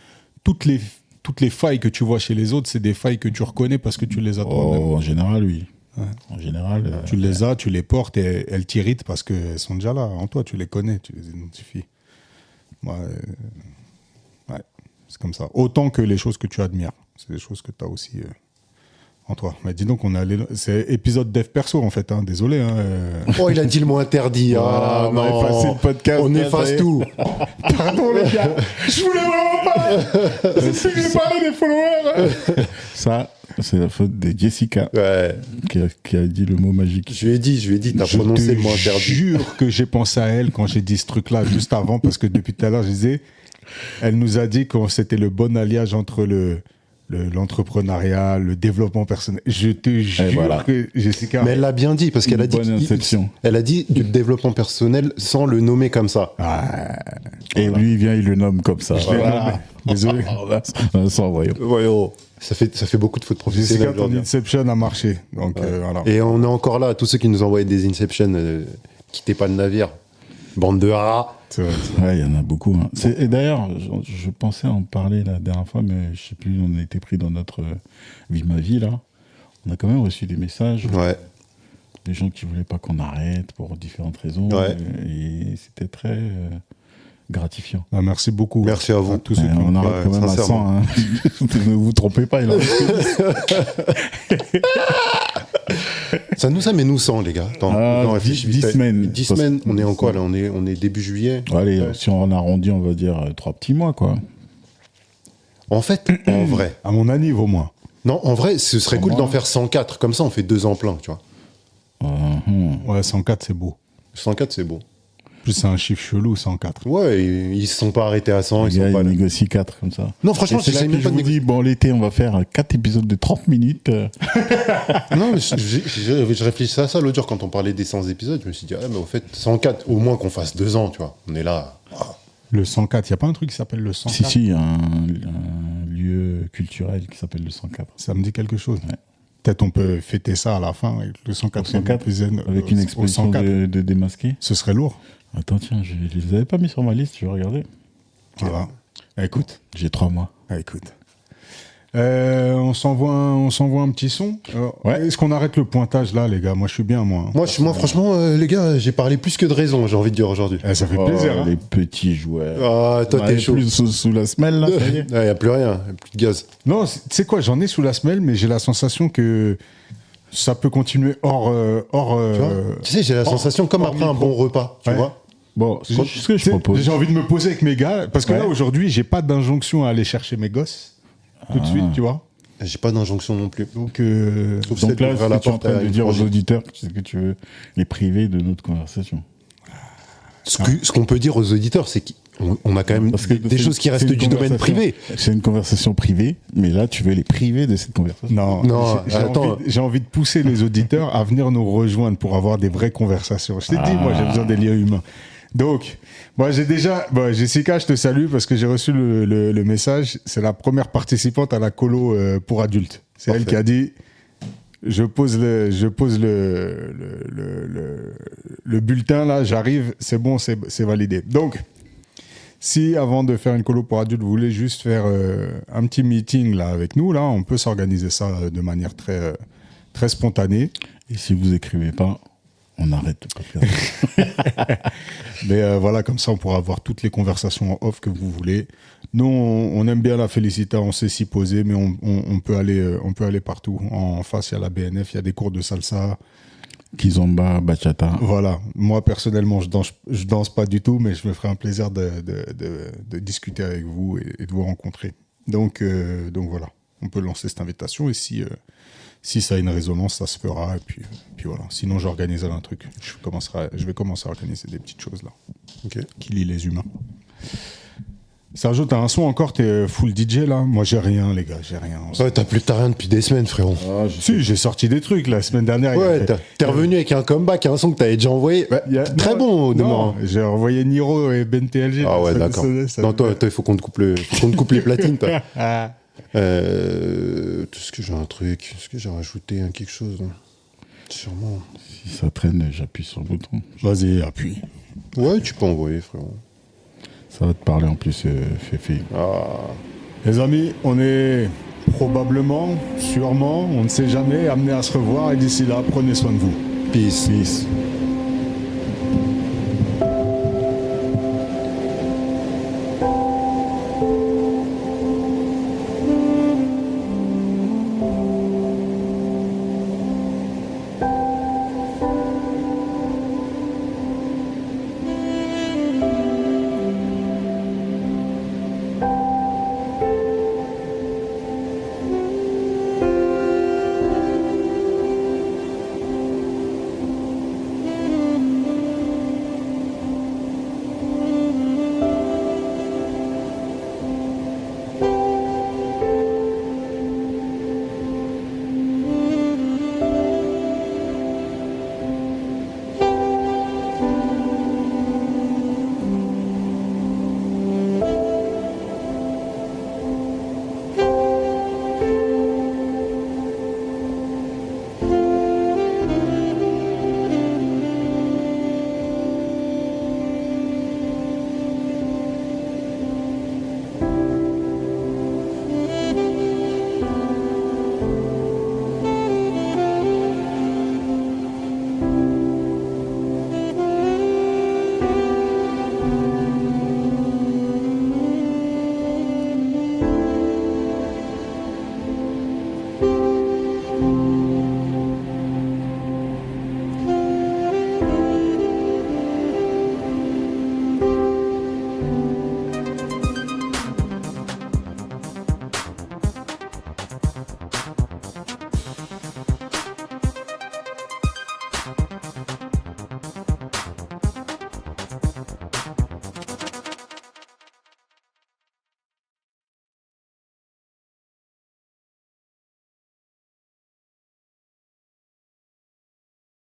S1: toutes les failles que tu vois chez les autres, c'est des failles que tu reconnais parce que tu les as toi-même.
S3: En général, oui.
S1: Ouais.
S3: En général,
S1: tu les as, tu les portes et elles t'irritent parce qu'elles sont déjà là en toi, tu les connais, tu les identifies. Ouais, c'est comme ça. Autant que les choses que tu admires, c'est des choses que tu as aussi en toi. Mais dis donc, c'est épisode dev perso en fait, hein. Désolé. Hein,
S2: Oh, il a dit le mot interdit.
S1: on a effacé le podcast.
S2: On efface tout.
S1: Pardon les gars, je voulais vraiment pas. C'est ce que j'ai parlé des followers.
S3: Ça. C'est la faute de Jessica qui a dit le mot magique.
S2: Je lui ai dit, t'as prononcé le mot interdit.
S1: Je jure que j'ai pensé à elle quand j'ai dit ce truc-là juste avant, parce que depuis tout à l'heure, je disais, elle nous a dit que c'était le bon alliage entre le l'entrepreneuriat, le développement personnel. Je te jure que Jessica...
S2: Mais elle l'a bien dit, parce qu'elle a dit... Elle a dit du développement personnel sans le nommer comme ça.
S3: Et lui, il vient, il le nomme comme ça.
S1: Désolé.
S2: Voyons. Ça fait beaucoup de fautes professionnelles.
S1: Jessica, ton Inception a marché. Donc, voilà.
S2: Et on est encore là, tous ceux qui nous envoyaient des Inception, quittez pas le navire. Bande de haras.
S3: Ouais, il y en a beaucoup. Hein. Et d'ailleurs, je pensais en parler la dernière fois, mais je sais plus, on a été pris dans notre vie ma vie là. On a quand même reçu des messages.
S2: Ouais.
S3: Des gens qui voulaient pas qu'on arrête pour différentes raisons.
S2: Ouais.
S3: Et c'était très gratifiant.
S1: Ah, merci beaucoup.
S2: Merci à vous.
S1: Tous ceux qui
S3: on arrête quand même à 100. Hein. Ne vous trompez pas.
S2: Ça nous a, mais nous 100, les gars. Attends,
S3: 10 semaines.
S2: 10 semaines, on est en quoi là, on est début juillet.
S3: Allez, si on arrondit, on va dire 3 petits mois, quoi.
S2: En fait, en vrai.
S1: À mon anniv au moins.
S2: Non, en vrai, ce serait cool d'en faire 104. Comme ça, on fait 2 ans plein, tu vois.
S1: Ouais, 104, c'est beau.
S2: 104, c'est beau.
S1: En plus, c'est un chiffre chelou, 104.
S2: Ouais, ils se sont pas arrêtés à 100.
S3: Ils négocient 4 comme ça.
S2: Non, franchement,
S3: c'est là que je vous dis, bon, l'été, on va faire 4 épisodes de 30 minutes.
S2: Non, mais je réfléchissais à ça l'autre jour quand on parlait des 100 épisodes. Je me suis dit, mais au fait, 104, au moins qu'on fasse 2 ans, tu vois. On est là.
S1: Le 104, il n'y a pas un truc qui s'appelle le 104
S3: Si, il y a un lieu culturel qui s'appelle le 104.
S1: Ça me dit quelque chose.
S3: Ouais.
S1: Peut-être on peut fêter ça à la fin, avec le 104
S3: avec une exposition de démasqués.
S1: Ce serait lourd.
S3: Attends, tiens, je les avais pas mis sur ma liste, je vais regarder.
S1: Voilà. Écoute.
S3: J'ai 3 mois.
S1: Écoute. On s'envoie un petit son.
S3: Ouais.
S1: Est-ce qu'on arrête le pointage là, les gars? Moi, je suis bien, moi.
S2: Moi, franchement, les gars, j'ai parlé plus que de raison, j'ai envie de dire aujourd'hui.
S1: Ça fait plaisir. Hein.
S3: Les petits joueurs.
S2: Ah, toi, t'es chaud.
S3: Plus sous la semelle, là, ça y est.
S2: Il n'y a plus rien, y a plus de gaz.
S1: Non, tu sais quoi, j'en ai sous la semelle, mais j'ai la sensation que ça peut continuer hors
S2: tu sais, j'ai la sensation comme après un bon repas, tu vois.
S3: Bon, ce que je propose.
S1: J'ai envie de me poser avec mes gars, parce que là, aujourd'hui, j'ai pas d'injonction à aller chercher mes gosses tout de suite, tu vois.
S2: J'ai pas d'injonction non plus.
S1: Donc
S3: là, ce que tu es en train de dire aux auditeurs, c'est que tu veux les priver de notre conversation.
S2: Ce qu'on peut dire aux auditeurs, c'est qu'on a quand même des choses qui restent du domaine privé.
S3: C'est une conversation privée, mais là, tu veux les priver de cette conversation.
S1: Non, j'ai envie de pousser les auditeurs à venir nous rejoindre pour avoir des vraies conversations. Je t'ai dit, moi, j'ai besoin des liens humains. Donc, moi, Jessica, je te salue parce que j'ai reçu le message. C'est la première participante à la colo pour adultes. C'est elle qui a dit, je pose le bulletin là, j'arrive, c'est bon, c'est validé. Donc, si avant de faire une colo pour adultes, vous voulez juste faire un petit meeting là avec nous, là, on peut s'organiser ça de manière très, très spontanée.
S3: Et si vous écrivez pas, on arrête le podcast.
S1: Mais voilà, comme ça, on pourra avoir toutes les conversations en off que vous voulez. Nous, on aime bien la Félicita, on sait s'y poser, mais on peut aller partout. En face, il y a la BNF, il y a des cours de salsa.
S3: Kizomba, bachata.
S1: Voilà. Moi, personnellement, je danse pas du tout, mais je me ferai un plaisir de discuter avec vous et de vous rencontrer. Donc voilà, on peut lancer cette invitation et si ça a une résonance, ça se fera. Et puis voilà. Sinon, j'organiserai un truc. Je vais commencer à organiser des petites choses là. Qui lient les humains. Sergio, t'as un son encore, t'es full DJ là? Moi j'ai rien, les gars, j'ai rien.
S2: Ouais, t'as rien depuis des semaines, frérot.
S1: Si, j'ai sorti des trucs la semaine dernière.
S2: Ouais, t'es revenu avec un comeback, un son que t'avais déjà envoyé. Très bon au demeurant.
S1: J'ai envoyé Niro et Ben TLG.
S2: Ah ouais, d'accord. Non, toi, il faut qu'on te coupe les platines, toi. Est-ce que j'ai un truc? Est-ce que j'ai rajouté quelque chose? Sûrement.
S3: Si ça traîne, j'appuie sur le bouton.
S1: Vas-y, appuie.
S2: Ouais, tu peux envoyer, frérot.
S3: Ça va te parler en plus, Féfé.
S1: Les amis, on est probablement, sûrement, on ne sait jamais, amenés à se revoir. Et d'ici là, prenez soin de vous.
S2: Peace.
S3: Peace.